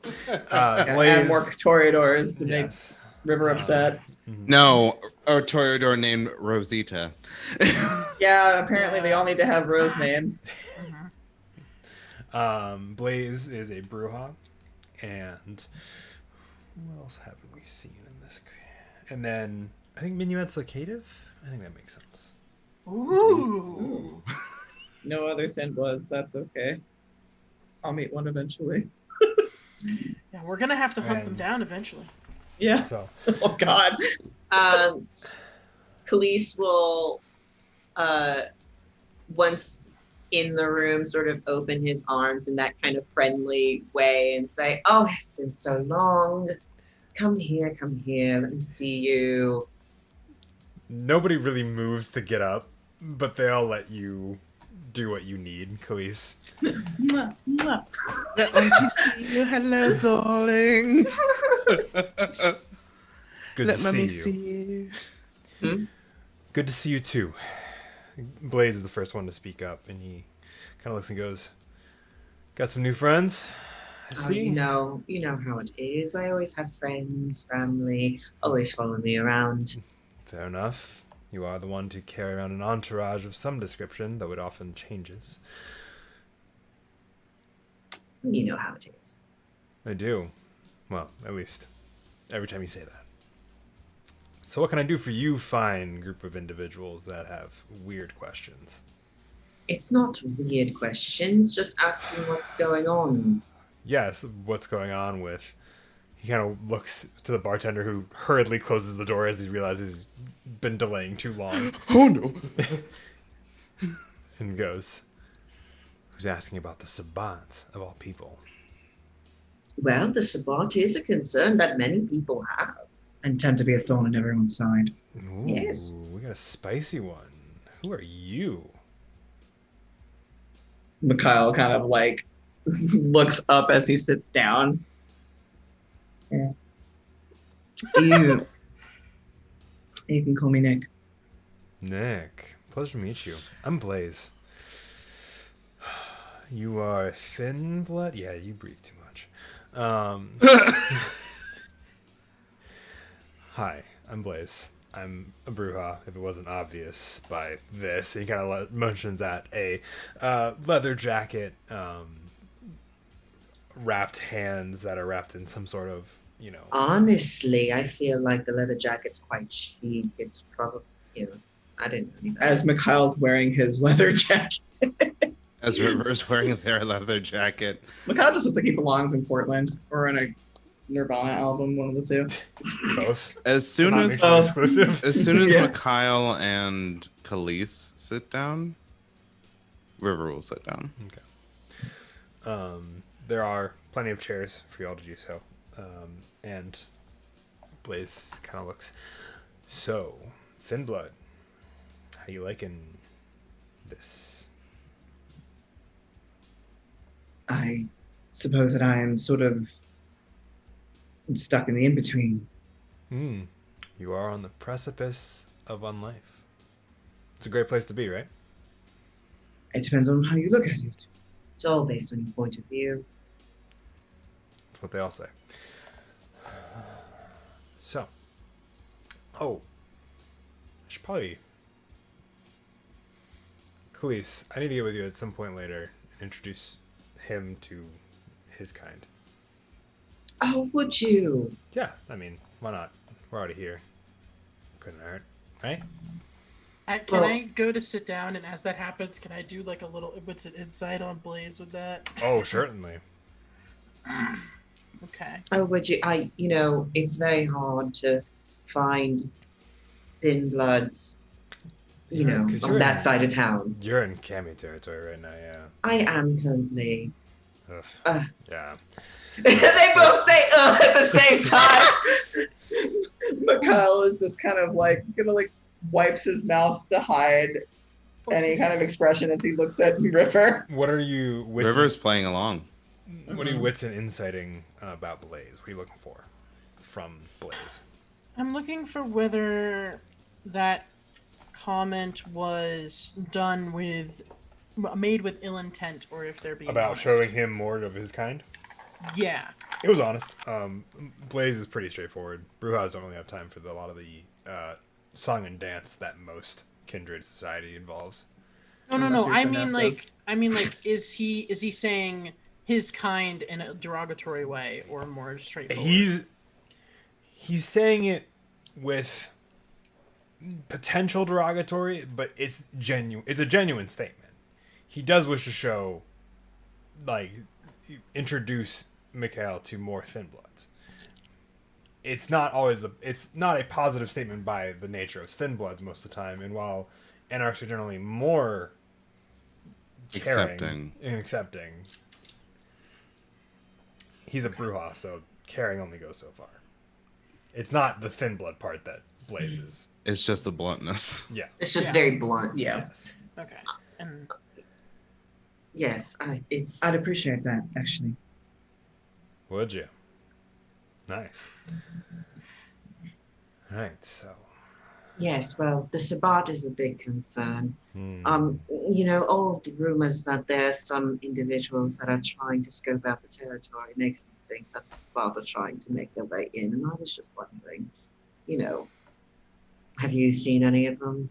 S4: Blaze,
S3: Add more Toreadors to make
S4: yes.
S3: River upset.
S1: No, a Toreador named Rosita.
S3: Yeah, apparently they all need to have rose names.
S4: Blaze is a Bruja, and who else haven't we seen in this? And then I think Minuet's a cative. I think that makes sense.
S2: Ooh.
S3: No other Thin Bloods, that's okay. I'll meet one eventually.
S2: Yeah, we're gonna have to hunt them
S4: And-
S2: down eventually.
S3: Yeah.
S4: So
S3: Oh God.
S5: Khalees will, once in the room, sort of open his arms in that kind of friendly way and say, "Oh, it's been so long. Come here, let me see you."
S4: nobody really moves to get up, but they all let you do what you need, Khalees.
S3: Mwah, mwah.
S1: Hello, darling.
S4: Good
S1: Let
S4: to
S1: mommy
S4: see you.
S1: see you.
S4: Good to see you too. Blaze is the first one to speak up, and he kind of looks and goes, "Got some new friends? I
S6: Oh,
S4: see."
S6: you know how it is. I always have friends, family, always following me around.
S4: Fair enough. You are the one to carry around an entourage of some description, though it often changes.
S6: You know how it is.
S4: I do. Well, at least every time you say that. So what can I do for you, fine group of individuals that have weird questions?
S6: It's not weird questions, just asking what's going on.
S4: Yes, what's going on with... He kind of looks to the bartender, who hurriedly closes the door as he realizes he's been delaying too long,
S1: Oh no.
S4: and goes, "Who's asking about the Sabbat, of all people?"
S6: Well, the Sabbat is a concern that many people have.
S3: And tend to be a thorn in everyone's side.
S4: Ooh,
S6: Yes.
S4: we got a spicy one. Who are you?
S3: Mikhail kind of like looks up as he sits down. Yeah. You can call me Nick.
S4: Nick. Pleasure to meet you. I'm Blaze. You are thin blood? Yeah, you breathe too much. Hi, I'm Blaze. I'm a Bruja, if it wasn't obvious by this. He kind of mentions at a leather jacket, wrapped hands that are wrapped in some sort of,
S6: Honestly, I feel like the leather jacket's quite cheap. It's probably, I didn't know that.
S3: As Mikhail's wearing his leather jacket.
S1: As River's wearing their leather jacket.
S3: Mikhail just looks like he belongs in Portland or in a Nirvana album, one of the two.
S4: both.
S1: As soon
S4: Not
S1: as
S4: mutually exclusive.
S1: as soon as
S3: Yeah.
S1: Mikhail and Khalees sit down, River will sit down.
S4: There are plenty of chairs for y'all to do so. And Blaze kind of looks. So, Thin Blood, how you liking this?
S3: I suppose that I am sort of stuck in the in-between.
S4: You are on the precipice of unlife. It's a great place to be, right?
S3: It depends on how you look at it.
S6: It's all based on your point of view.
S4: That's what they all say. So, I should probably... Khalees, I need to get with you at some point later and introduce him to his kind.
S6: Oh, would you?
S4: Yeah, I mean, why not? We're already here. Couldn't hurt, right?
S2: Can
S6: Well-
S2: I go to sit down, and as that happens, can I do like a little what's it insight on Blaze with that?
S4: Oh, certainly.
S2: Okay.
S6: Oh, would you? It's very hard to find thin bloods,
S4: Yeah, 'cause you're
S6: on that
S4: in-
S6: side of town.
S4: You're in Cammy territory right now, yeah.
S6: I am currently.
S4: Ugh. Yeah.
S6: They both say at the same time.
S3: Mikhail is just kind of like wipes his mouth to hide any kind of expression as he looks at River.
S4: What are you wits
S1: River's playing along.
S4: What are you wits and inciting about Blaze? What are you looking for from Blaze?
S2: I'm looking for whether that comment was made with ill intent, or if they're being
S4: About
S2: honest.
S4: showing him more of his kind?
S2: Yeah.
S4: It was honest. Blaze is pretty straightforward. Brujas don't really have time for a lot of the song and dance that most kindred society involves.
S2: No.
S3: Unless you're
S2: I
S3: Vanessa.
S2: mean, like, is he saying his kind in a derogatory way, or more straightforward?
S4: He's saying it with potential derogatory, but it's genuine. It's a genuine statement. He does wish to show, introduce Mikhail to more Thin Bloods. It's not a positive statement by the nature of Thin Bloods most of the time, and while Anarchs are generally more caring
S1: Accepting.
S4: and accepting, he's a Bruja, so caring only goes so far. It's not the Thin Blood part that blazes.
S1: It's just the bluntness.
S4: Yeah.
S6: It's just
S2: Yeah.
S6: very blunt.
S3: Yeah.
S4: Yes.
S2: Okay. And
S6: Yes, it's.
S3: I'd appreciate that, actually.
S4: Would you? Nice. Right, so.
S6: Yes, well, the Sabbat is a big concern.
S4: Hmm.
S6: All of the rumors that there's some individuals that are trying to scope out the territory makes me think that the Sabbat are trying to make their way in. And I was just wondering, have you seen any of them?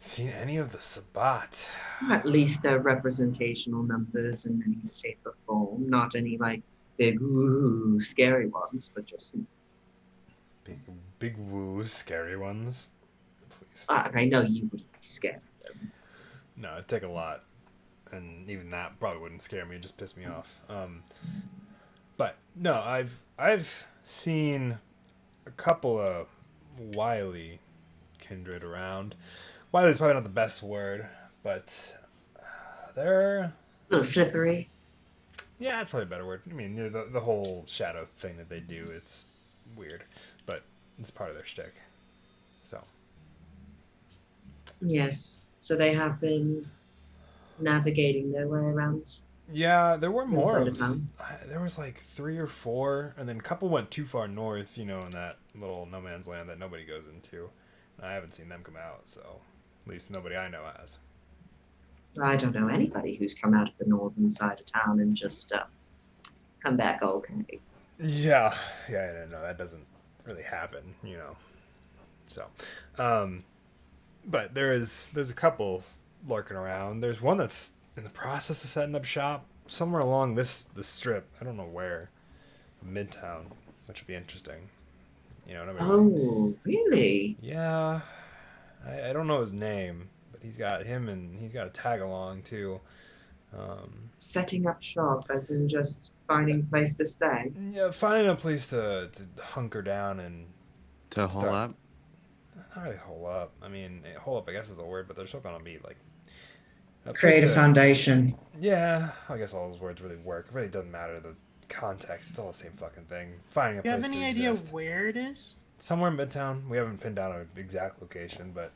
S4: Seen any of the Sabbat?
S6: Or at least their representational numbers in any shape or form. Not any like big, ooh, scary ones, but just.
S4: Big woo, scary ones. Please.
S6: I know you wouldn't be scared of them.
S4: No, it'd take a lot. And even that probably wouldn't scare me, it'd just piss me off. But no, I've seen a couple of wily kindred around. Wily is probably not the best word, but they're
S6: A little slippery.
S4: yeah, that's probably a better word. I mean, the whole shadow thing that they do, it's weird, but it's part of their shtick. So
S6: Yes. So they have been navigating their way around.
S4: yeah, there were more.
S6: Inside of town.
S4: There was like 3 or 4, and then a couple went too far north, in that little no man's land that nobody goes into. I haven't seen them come out, so at least nobody I know has.
S6: I don't know anybody who's come out of the northern side of town and just come back okay.
S4: Yeah, no, that doesn't really happen, So, but there's a couple lurking around. There's one that's in the process of setting up shop somewhere along this strip. I don't know where, Midtown, which would be interesting. Nobody
S6: Oh, really?
S4: Yeah, I don't know his name, but he's got him and he's got a tag along too.
S6: Setting up shop, as in just finding a place to stay.
S4: Yeah, finding a place to hunker down and
S1: To hole
S4: Start-
S1: up.
S4: not really hole up. I mean, hole up I guess is a word, but they're still gonna be like a place
S3: Create a
S4: to-
S3: foundation.
S4: Yeah, I guess all those words really work. It really doesn't matter the context. It's all the same fucking thing. Finding a
S2: Do you
S4: place
S2: have any
S4: to
S2: idea
S4: exist.
S2: where it is?
S4: Somewhere in Midtown. We haven't pinned down an exact location, but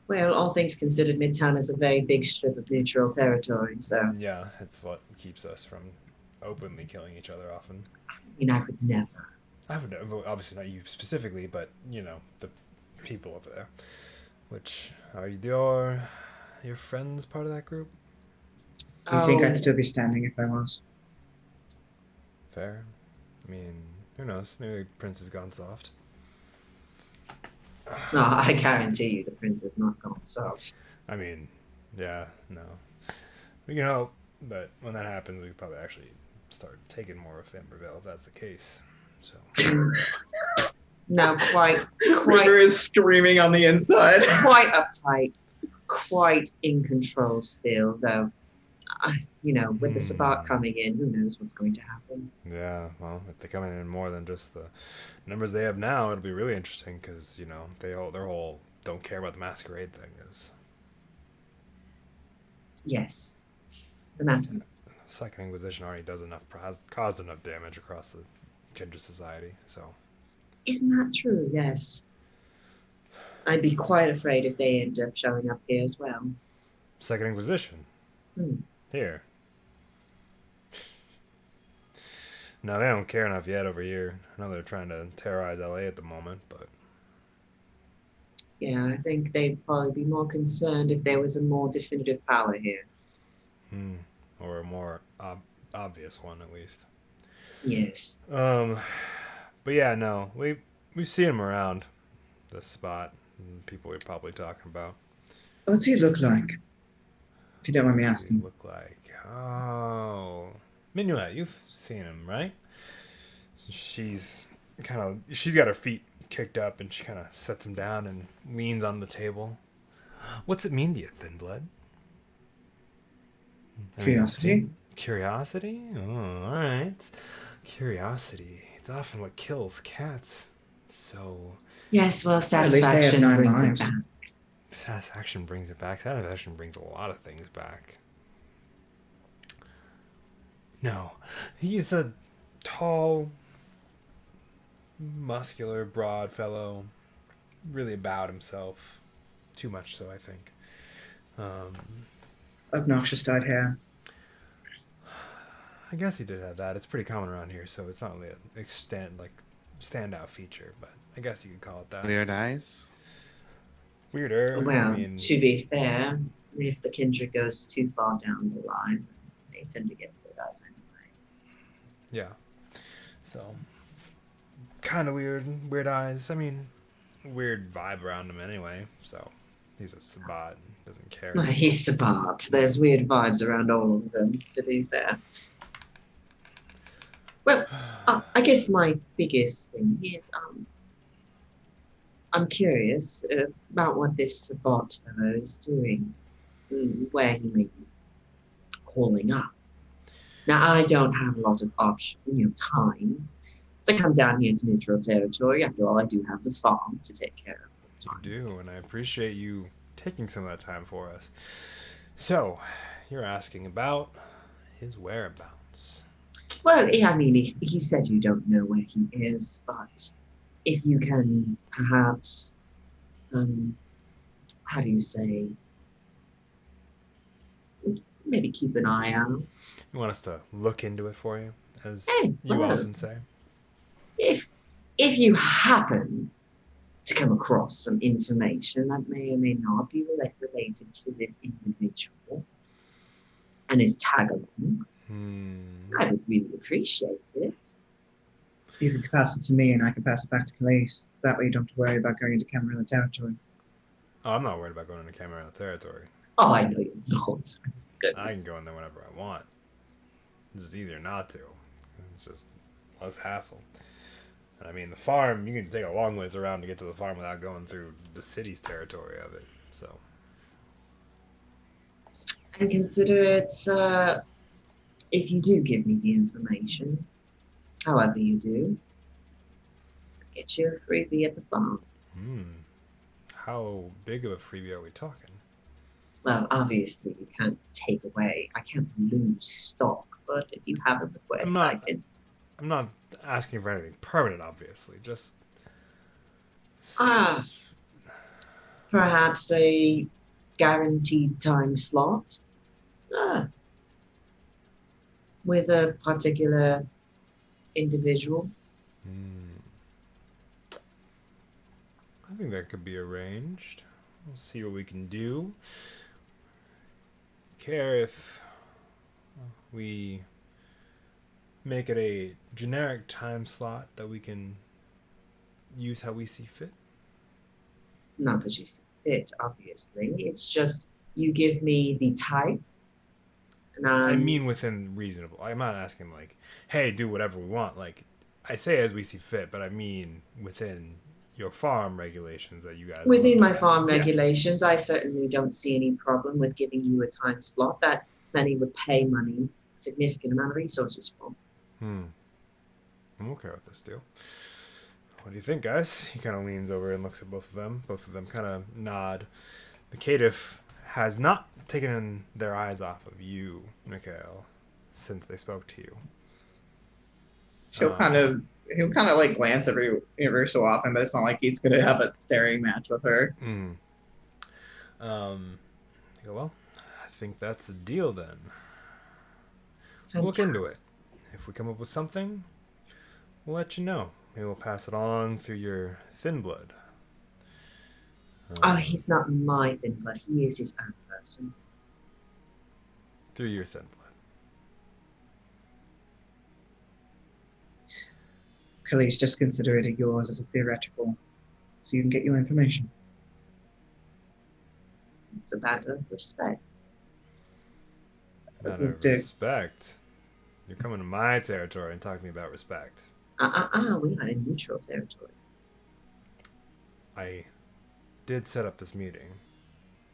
S6: Well, all things considered, Midtown is a very big strip of neutral territory, so
S4: yeah, it's what keeps us from openly killing each other often.
S6: I would never.
S4: I would know, obviously not you specifically, but the people over there. Which are your friends part of that group?
S3: I think
S6: Oh,
S3: I'd still be standing if I was.
S4: Fair. I mean, who knows? Maybe Prince has gone soft.
S6: no, I guarantee you the prince has not gone soft.
S4: I mean, yeah, no. We can hope, but when that happens, we probably actually start taking more of Amberville if that's the case. So
S6: No, quite
S3: River is screaming on the inside.
S6: quite uptight, quite in control still, though. With the Sabbat coming in, who knows what's going to happen?
S4: yeah, well, if they come in more than just the numbers they have now, it'll be really interesting because their whole don't care about the masquerade thing is
S6: Yes. The master.
S4: Second Inquisition already does enough, has caused enough damage across the Kindred Society. So
S6: Isn't that true? Yes. I'd be quite afraid if they end up showing up here as well.
S4: Second Inquisition.
S6: Hmm.
S4: Here. No, they don't care enough yet over here. I know they're trying to terrorize LA at the moment, but
S6: Yeah, I think they'd probably be more concerned if there was a more definitive power here.
S4: or a more obvious one at least.
S6: Yes.
S4: But yeah, no, we've seen him around the spot. People we're probably talking about.
S3: What's he look like? If you don't mind me
S4: What's he
S3: asking.
S4: look like? Oh, Minuet, you've seen him, right? She's got her feet kicked up and she kind of sets him down and leans on the table. What's it mean to you, Thin Blood?
S3: Curiosity?
S4: Curiosity? Oh, all right. Curiosity. It's often what kills cats. So
S6: Yes, well,
S3: least they have
S6: satisfaction
S3: 9
S6: brings it
S3: lives.
S6: back.
S4: satisfaction brings it back. Satisfaction brings a lot of things back. No, he's a tall, muscular, broad fellow. Really about himself. Too much so, I think.
S3: Obnoxious dyed hair.
S4: I guess he did have that. It's pretty common around here, so it's not really a standout feature, but I guess you could call it that.
S1: Weird eyes.
S4: Weirder.
S6: Well,
S4: I mean,
S6: to be fair, if the kindred goes too far down the line, they tend to get with us anyway.
S4: yeah. So, kind of weird eyes. I mean, weird vibe around him anyway. So, he's a Sabbat, doesn't care.
S6: He's Sabat. There's weird vibes around all of them, to be fair. Well, I guess my biggest thing is, I'm curious about what this Sabbat fellow is doing, where he may be hauling up. Now, I don't have a lot of time to come down here to neutral territory. After all, I do have the farm to take care of.
S4: You do, and I appreciate you taking some of that time for us. So, you're asking about his whereabouts.
S6: Well, I mean, if you said you don't know where he is, but if you can perhaps, how do you say, maybe keep an eye out.
S4: You want us to look into it for you, as
S6: Hey,
S4: you
S6: well,
S4: often say?
S6: If you happen to come across some information that may or may not be related to this individual and his tag along, I would really appreciate it.
S3: You can pass it to me and I can pass it back to Calais. That way you don't have to worry about going into Camarilla territory.
S4: Oh, I'm not worried about going into Camarilla territory.
S6: Oh, I know you're not.
S4: I
S6: Goodness.
S4: can go in there whenever I want. It's just easier not to. It's just less hassle. And I mean, the farm, you can take a long ways around to get to the farm without going through the city's territory of it. So,
S6: And consider it, if you do give me the information, however you do, I'll get you a freebie at the farm.
S4: how big of a freebie are we talking?
S6: Well, obviously you can't take away, I can't lose stock, but if you have a request, I can.
S4: I'm not asking for anything permanent, obviously. Just
S6: Perhaps a guaranteed time slot with a particular individual.
S4: I think that could be arranged. We'll see what we can do. Care if we make it a generic time slot that we can use how we see fit?
S6: Not that you see fit, obviously. It's just you give me the type. And
S4: I mean within reasonable. I'm not asking like, hey, do whatever we want. Like, I say as we see fit, but I mean within your farm regulations that you guys.
S6: Within my farm regulations, I certainly don't see any problem with giving you a time slot that many would pay money, significant amount of resources for.
S4: I'm okay with this deal. What do you think, guys? He kind of leans over and looks at both of them. Both of them kind of nod. The caitiff has not taken their eyes off of you, Mikhail, since they spoke to you.
S3: He'll kind of like glance every so often, but it's not like he's gonna have a staring match with her.
S4: I go, well, I think that's a deal then. We'll look into it. If we come up with something, we'll let you know. Maybe we'll pass it on through your thin blood.
S6: Oh, he's not my thin blood. He is his own person.
S4: Through your thin blood.
S3: Calais, just consider it yours as a theoretical, so you can get your information.
S6: It's a matter of respect.
S4: Matter of respect. You're coming to my territory and talking to me about respect.
S6: We are in neutral territory.
S4: I did set up this meeting.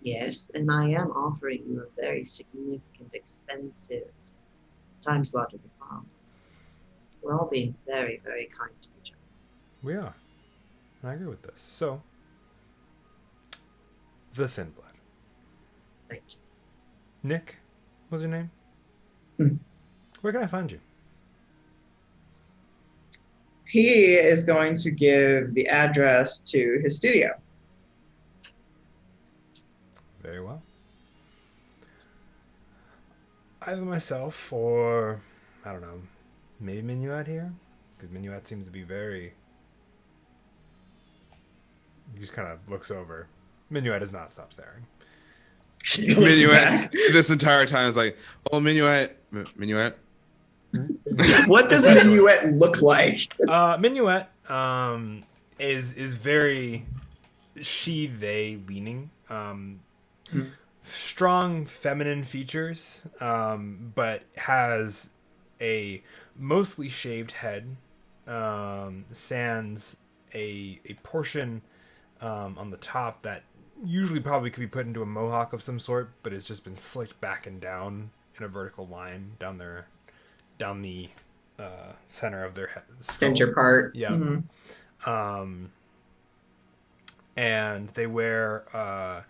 S6: Yes, and I am offering you a very significant, expensive time slot at the farm. We're all being very, very kind to each other.
S4: We are. And I agree with this. So, the thin blood.
S6: Thank you.
S4: Nick, what's your name? Where can I find you?
S3: He is going to give the address to his studio.
S4: Very well. Either myself or I don't know, maybe Minuet here? Because Minuet seems to be very... He just kind of looks over. Minuet does not stop staring.
S3: He looks
S1: Minuet
S3: back.
S1: this entire time is like, oh, Minuet.
S3: What does
S4: Essentially.
S3: Minuet look like?
S4: Minuet is very she they leaning. Strong feminine features, but has a mostly shaved head. Sans a portion on the top that usually probably could be put into a mohawk of some sort, but it's just been slicked back and down in a vertical line down the center of their head.
S6: Center part.
S4: Yeah.
S3: Mhm.
S4: And they wear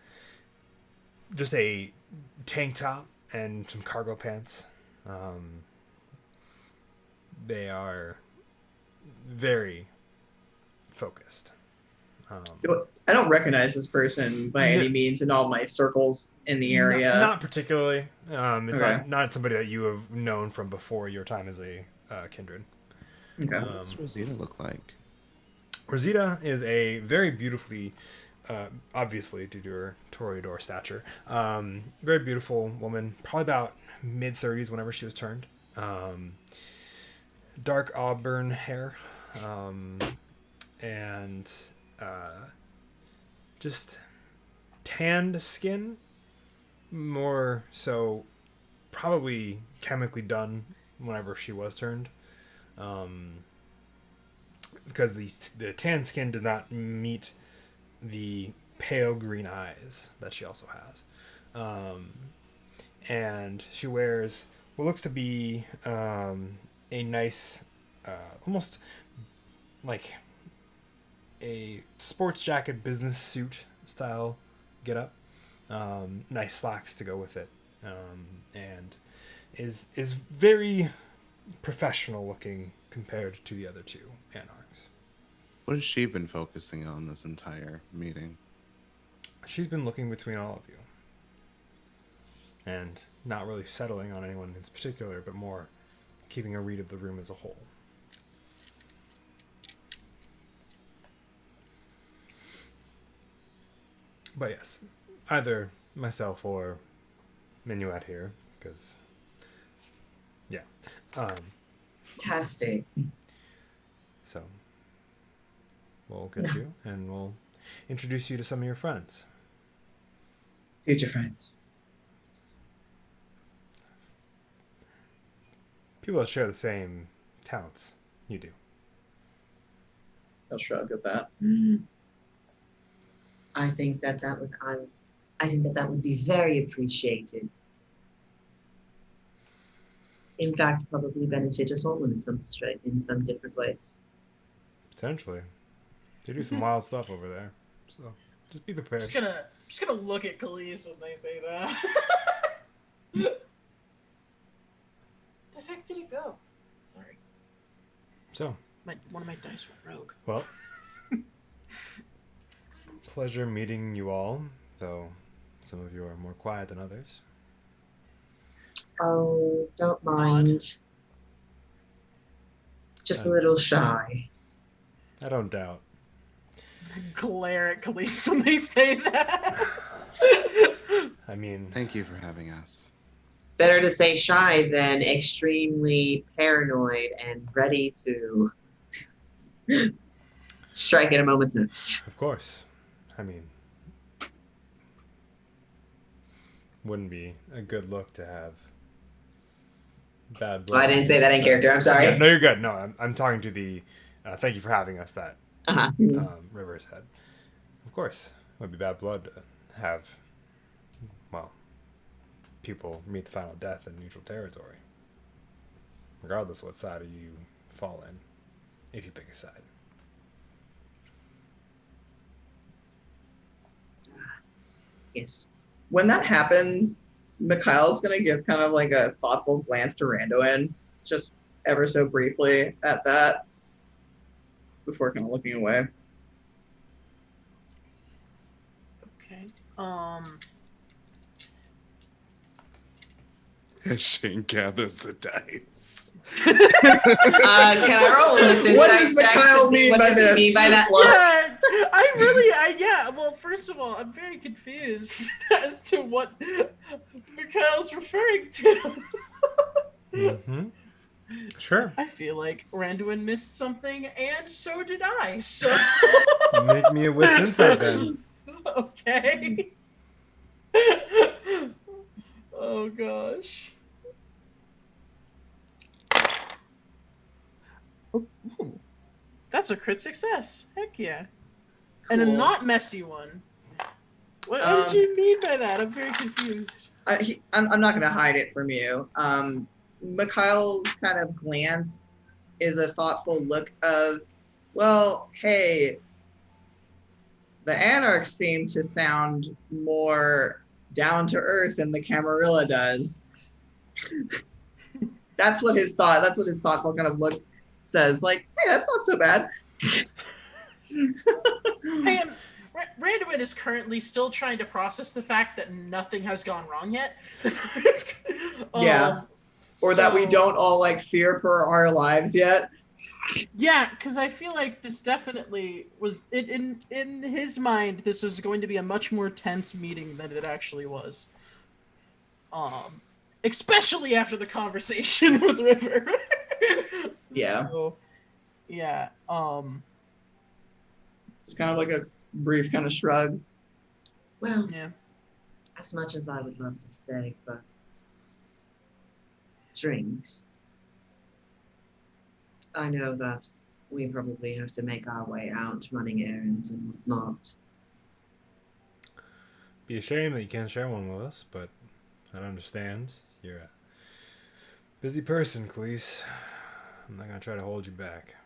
S4: just a tank top and some cargo pants. They are very focused.
S3: I don't recognize this person by any means in all my circles in the area.
S4: Not particularly. It's
S3: Okay.
S4: not somebody that you have known from before your time as a kindred.
S3: Okay.
S1: What does Rosita look like?
S4: Rosita is a very beautifully, obviously due to her Toreador stature, very beautiful woman, probably about mid-30s whenever she was turned. Dark auburn hair, and just tanned skin, more so probably chemically done whenever she was turned. Because the tan skin does not meet the pale green eyes that she also has. And she wears what looks to be a nice, almost like a sports jacket business suit style get up. Nice slacks to go with it. And is very professional looking compared to the other two anarchs.
S1: What has she been focusing on this entire meeting?
S4: She's been looking between all of you. And not really settling on anyone in particular, but more keeping a read of the room as a whole. But yes, either myself or Minuet here, because, yeah.
S6: Fantastic.
S4: So, we'll get you, and we'll introduce you to some of your friends.
S3: Future friends.
S4: People that share the same talents you do.
S3: I'll shrug at that.
S6: I think that would be very appreciated. In fact, probably benefit us all in some different ways.
S4: Potentially. They do some wild stuff over there. So, just be prepared.
S2: Just gonna look at Khalees when they say that. The heck did it go? Sorry,
S4: So,
S2: one of my dice went rogue.
S4: well, pleasure meeting you all, though some of you are more quiet than others.
S6: Oh, don't mind. Just a little shy.
S4: I don't doubt.
S2: I glare at Khalees when they say that.
S4: I mean,
S1: Thank you for having us.
S6: Better to say shy than extremely paranoid and ready to strike at a moment's notice.
S4: of course. I mean, wouldn't be a good look to have bad blood.
S6: I didn't say that in character. I'm sorry.
S4: Yeah, no, you're good. No, I'm talking to the thank you for having us that
S6: Uh-huh.
S4: Rivers had. Of course, it would be bad blood to have, well, people meet the final death in neutral territory. Regardless of what side you fall in, if you pick a side.
S6: Yes.
S3: When that happens, Mikhail's gonna give kind of like a thoughtful glance to Randuin, just ever so briefly at that, before kind of looking away.
S2: Okay.
S1: Shane gathers the dice.
S5: Can I roll a wits
S3: What
S5: insight
S3: does
S5: check to
S3: Mikhail
S5: see
S3: mean
S5: what
S3: by
S5: does he
S3: this?
S5: mean by that look?
S2: Yeah, well, first of all, I'm very confused as to what Mikhail's referring to.
S4: Mm-hmm. Sure.
S2: I feel like Randuin missed something, and so did I, so...
S4: Make me a wits insight then.
S2: Okay. Oh, gosh. Ooh, that's a crit success. Heck yeah. And a
S3: Cool.
S2: not messy one. What did you mean by that? I'm very confused.
S3: I'm not going to hide it from you. Mikhail's kind of glance is a thoughtful look of, well, hey, the Anarchs seem to sound more down to earth than the Camarilla does. That's what his thoughtful kind of look says. Like, hey, that's not so bad.
S2: Hey, Randuin is currently still trying to process the fact that nothing has gone wrong yet.
S3: Yeah. Or that we
S2: so-
S3: don't all like fear for our lives yet.
S2: Yeah, because I feel like this definitely was in his mind. This was going to be a much more tense meeting than it actually was. Especially after the conversation with River.
S3: Yeah.
S2: So, yeah.
S3: Just kind of like a brief kind of shrug.
S5: Well,
S2: Yeah.
S5: as much as I would love to stay for drinks, I know that we probably have to make our way out running errands and whatnot.
S4: Be a shame that you can't share one with us, but I understand. You're a busy person, Khalees. I'm not gonna try to hold you back.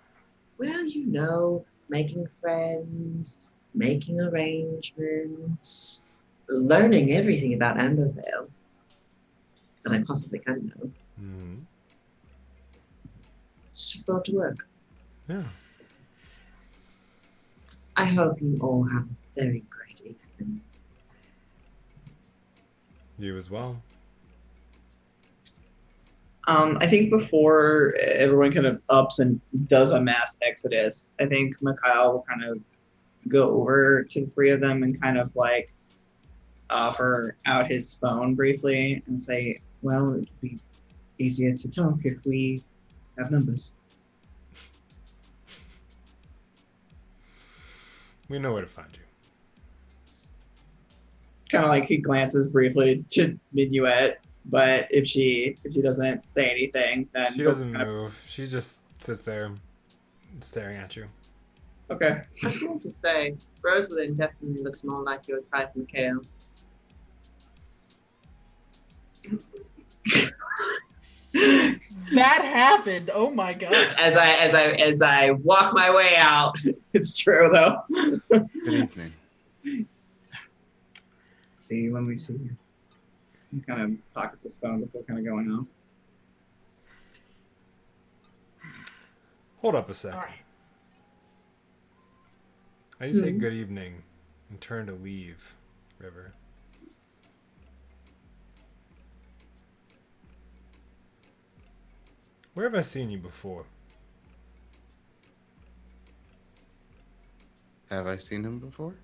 S5: Well, you know, making friends, making arrangements, learning everything about Ambervale that I possibly can know.
S4: Mm-hmm.
S5: It's just a lot to work.
S4: Yeah.
S5: I hope you all have a very great evening.
S4: You as well.
S3: I think before everyone kind of ups and does a mass exodus, I think Mikhail will kind of go over to the three of them and kind of like offer out his phone briefly and say, well, it'd be easier to talk if we have numbers.
S4: We know where to find you.
S3: Kind of like he glances briefly to Minuet, but if she doesn't say anything, then
S4: She
S3: he'll
S4: doesn't
S3: kind of-
S4: move. She just sits there staring at you.
S3: Okay.
S5: I was going to say, Rosalind definitely looks more like your type, Mikhail.
S2: That happened. Oh my god.
S5: As I walk my way out.
S3: It's true though.
S1: Good evening.
S3: See you when we see you. He kind of pockets his phone before kind of going off.
S4: Hold up a second.
S2: All right.
S4: I say good evening and turn to leave, River. Where have I seen you before?
S1: Have I seen him before?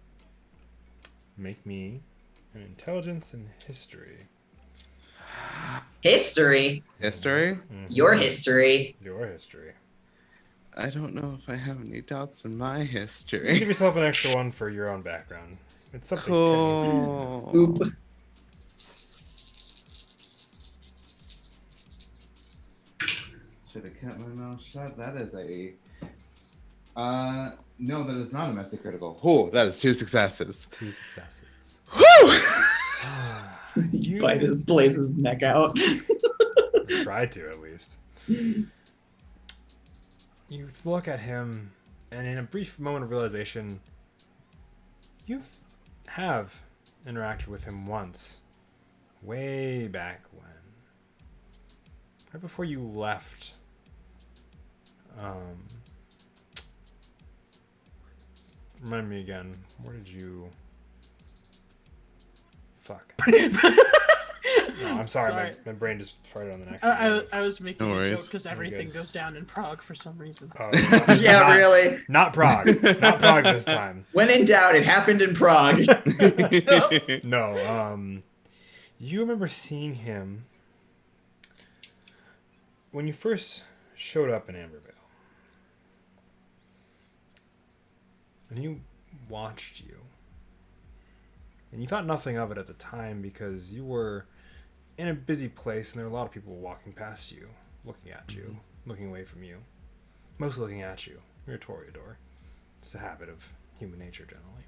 S4: Make me an intelligence and history.
S5: History?
S1: History?
S4: Mhm.
S5: Your history?
S4: Your history.
S1: I don't know if I have any doubts in my
S4: Give
S1: history.
S4: yourself an extra one for your own background. It's something.
S1: Cool.
S3: Oop.
S1: Should have kept my mouth shut. That is a. No, that is not a messy critical. Oh, that is 2 successes.
S4: 2 successes.
S1: Woo!
S3: You blaze his neck out.
S4: Try to, at least. You look at him, and in a brief moment of realization, you have interacted with him once. Way back when. Right before you left. Remind me again. Where did you... Fuck. I'm sorry,
S2: Sorry.
S4: My brain just farted on the next
S2: I was making
S1: No
S2: a joke
S1: worries.
S2: because
S4: You're
S2: everything
S4: good.
S2: goes down in Prague for some reason.
S3: Yeah,
S4: not,
S3: really.
S4: Not Prague. Not Prague this time.
S3: When in doubt, it happened in Prague.
S4: No, you remember seeing him when you first showed up in Ambervale. And he watched you. And you thought nothing of it at the time because you were in a busy place and there were a lot of people walking past you, looking at you, looking away from you. Mostly looking at you. You're a Toreador. It's a habit of human nature generally.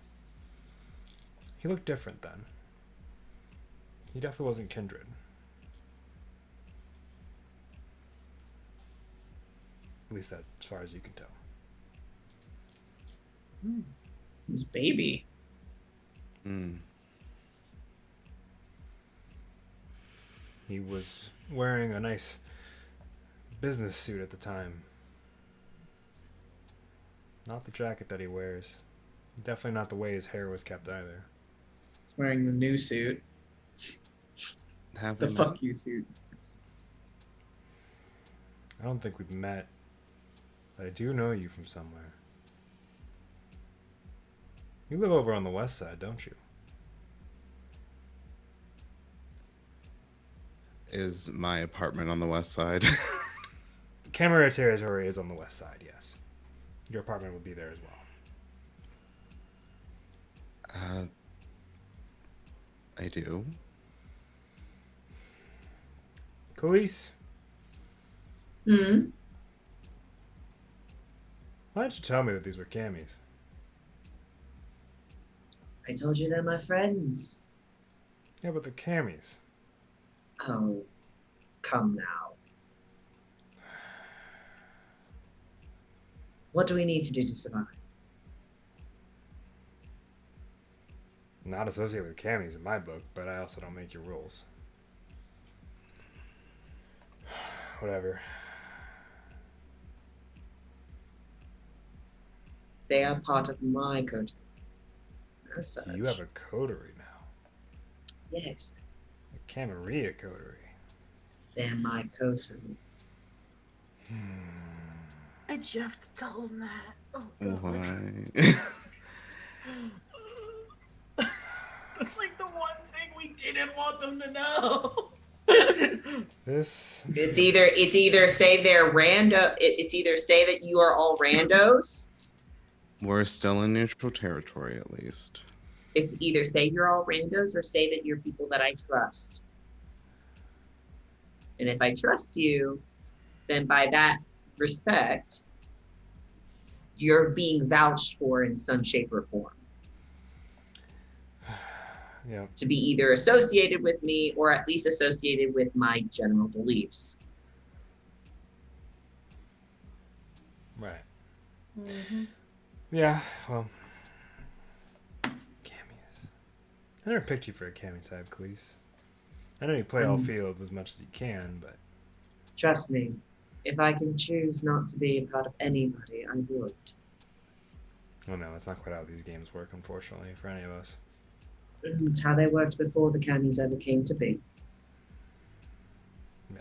S4: He looked different then. He definitely wasn't kindred. At least that's as far as you can tell.
S3: It was baby.
S1: Mm.
S4: He was wearing a nice business suit at the time. Not the jacket that he wears. Definitely not the way his hair was kept either.
S3: He's wearing the new suit.
S1: Have
S3: The
S1: we
S3: fuck
S1: met?
S3: you suit.
S4: I don't think we've met, but I do know you from somewhere. You live over on the west side, don't you?
S1: Is my apartment on the west side?
S4: Camera territory is on the west side, yes. Your apartment would be there as well.
S1: I do.
S4: Khalees,
S5: Hmm.
S4: why didn't you tell me that these were camis?
S5: I told you they're my friends.
S4: Yeah, but they're camis.
S5: Oh, come now. What do we need to do to survive?
S4: Not associated with camis in my book, but I also don't make your rules. Whatever.
S5: They are part of my code. As such.
S4: You have a coterie now.
S5: Yes,
S4: A Camarilla coterie.
S5: they're my coterie.
S2: Did you have to tell him that? Oh,
S1: Why?
S2: That's like the one thing we didn't want them to know.
S4: This.
S5: It's either say they're rando. It's either say that you are all randos.
S1: We're still in neutral territory, at least.
S5: It's either say you're all randos or say that you're people that I trust. And if I trust you, then by that respect, you're being vouched for in some shape or form
S4: Yeah.
S5: to be either associated with me or at least associated with my general beliefs.
S4: Right. Yeah, well. Camis. I never picked you for a cami type, Khalees. I know you play all fields as much as you can, but.
S5: Trust me, if I can choose not to be a part of anybody, I would.
S4: Oh no, that's not quite how these games work, unfortunately, for any of us.
S5: It's how they worked before the camis ever came to be.
S4: Yeah.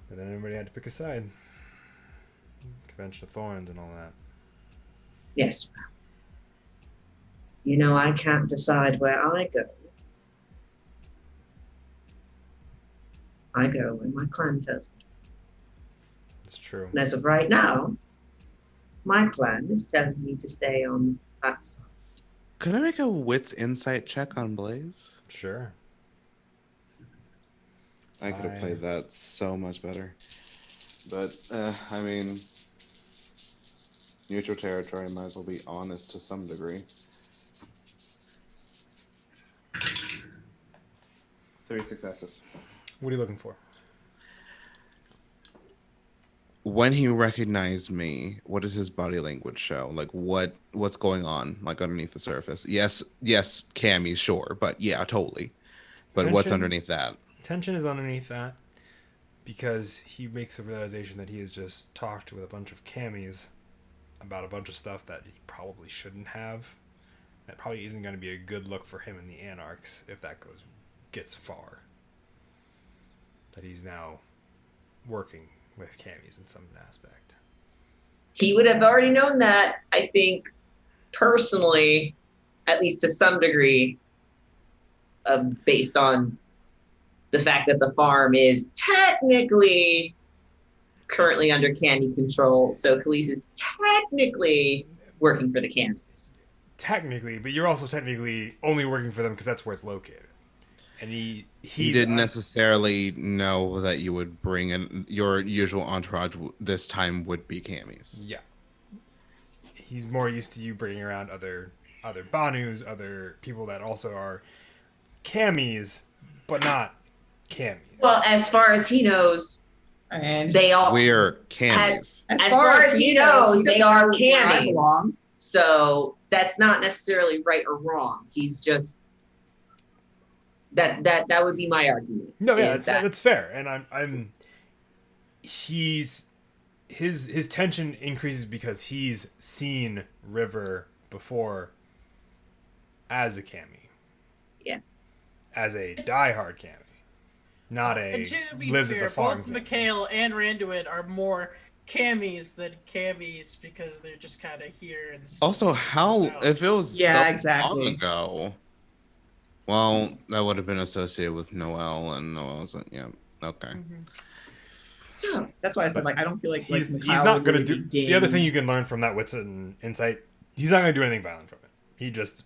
S4: But then everybody had to pick a side. Convention of Thorns and all that.
S5: Yes. You know, I can't decide where I go. I go where my clan tells me.
S4: It's true.
S5: And as of right now, my clan is telling me to stay on that side.
S1: Could I make a wits insight check on Blaze?
S4: Sure.
S1: I could have played that so much better. But, I mean, neutral territory, might as well be honest to some degree. 3 successes.
S4: What are you looking for?
S1: When he recognized me, what did his body language show? Like what's going on, like underneath the surface? Yes, Cammy, sure, but yeah, totally. But what's
S4: Tension?
S1: underneath that?
S4: Tension is underneath that because he makes the realization that he has just talked with a bunch of camis about a bunch of stuff that he probably shouldn't have. That probably isn't going to be a good look for him and the Anarchs if that gets far. That he's now working with camis in some aspect.
S5: He would have already known that, I think, personally, at least to some degree, based on the fact that the farm is technically currently under Candy control. So Khalees is technically working for the Candys.
S4: Technically, but you're also technically only working for them because that's where it's located. And he
S1: didn't necessarily know that you would bring in your usual entourage this time would be camis.
S4: Yeah. He's more used to you bringing around other Banus, other people that also are camis, but not camis.
S5: Well, as far as he knows,
S3: And
S5: they all
S1: We're camis.
S5: as far as he knows, they are
S3: doesn't know where I
S5: camis.
S3: belong.
S5: So that's not necessarily right or wrong. He's just that would be my argument.
S4: No, yeah,
S5: is
S4: that's fair. And his tension increases because he's seen River before as a cami.
S5: Yeah.
S4: As a diehard cami. Not
S2: And
S4: a
S2: to be
S4: lives
S2: fair,
S4: at the farm.
S2: both
S4: cami.
S2: Mikhail and Randuin are more camis than camis because they're just kind of here and stuff.
S1: Also, if it was
S3: Yeah,
S1: so
S3: exactly.
S1: long ago, well, that would have been associated with Noel, and Noel's okay.
S2: Mhm.
S5: So
S3: That's why I said
S4: But
S3: I don't feel like
S4: He's
S3: Mikhail
S4: not
S3: would
S4: going to
S3: really
S4: do.
S3: be
S4: The other thing
S3: dinged.
S4: you can learn from that Whitson insight, he's not going to do anything violent from it. He just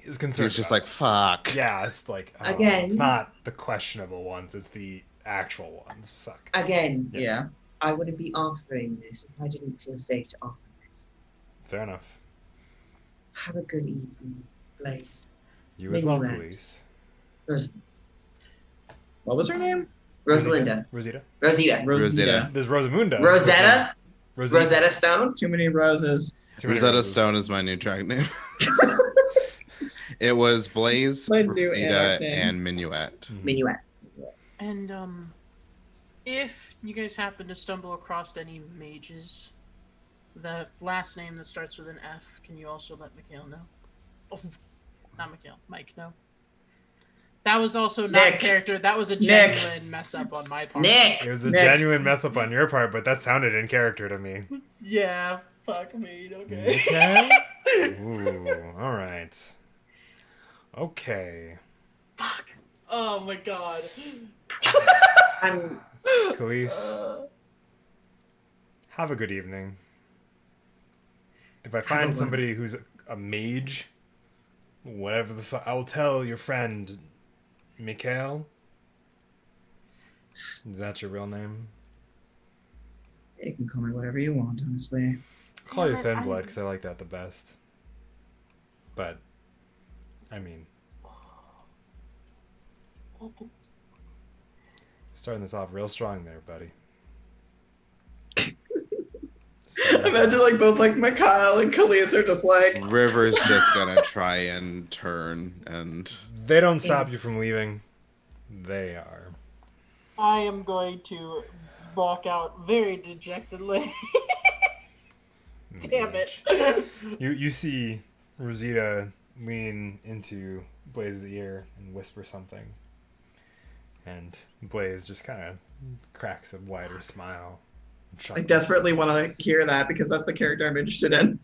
S4: is concerned.
S1: He's just
S4: about
S1: like, fuck.
S4: it. Yeah, it's like
S5: Again.
S4: it's not the questionable ones; it's the actual ones. Fuck.
S5: again,
S3: Yeah.
S5: I wouldn't be offering this if I didn't feel safe to offer this.
S4: Fair enough.
S5: Have a good evening, Blaze.
S4: You as well,
S5: Minuet.
S4: police.
S3: What was her name?
S5: Rosalinda.
S4: Rosita.
S5: Rosita.
S1: Rosita.
S4: There's Rosamunda.
S5: Rosetta.
S4: which is Rosita.
S5: Rosetta Stone.
S3: Too many roses.
S4: Too many
S1: Rosetta
S4: roses.
S1: Stone is my new drag name. It was Blaze,
S3: My new
S1: Rosita,
S3: anarch name.
S1: and Minuet.
S4: Mhm.
S5: Minuet.
S2: And if you guys happen to stumble across any mages, the last name that starts with an F, can you also let Mikhail know? Oh, not Mikhail, Mike know. That was also not
S3: Nick.
S2: a character. That was a
S3: Nick.
S2: genuine mess up on my part.
S5: Nick.
S4: It was a
S3: Nick.
S4: genuine mess up on your part, but that sounded in character to me.
S2: Yeah, fuck me. Okay.
S4: Okay. Ooh, all right. Okay.
S2: Fuck. Oh my god.
S5: I'm
S4: Khalees, have a good evening. If I find somebody who's a mage, whatever the fuck, I will tell your friend, Mikhail. Is that your real name?
S3: You can call me whatever you want, honestly.
S4: I'll call you
S2: Damn it,
S4: Finblood because I like that the best. But, I mean, starting this off real strong there, buddy.
S3: Imagine like both like Mikhail and Khalees are just like
S1: River's just gonna try and turn and
S4: They don't stop you from leaving. They are.
S2: I am going to walk out very dejectedly. Damn it.
S4: You see Rosita lean into Blaze's ear and whisper something. And Blaze just kind of cracks a wider smile. and
S3: I
S4: chuckles.
S3: desperately want to hear that because that's the character I'm interested in.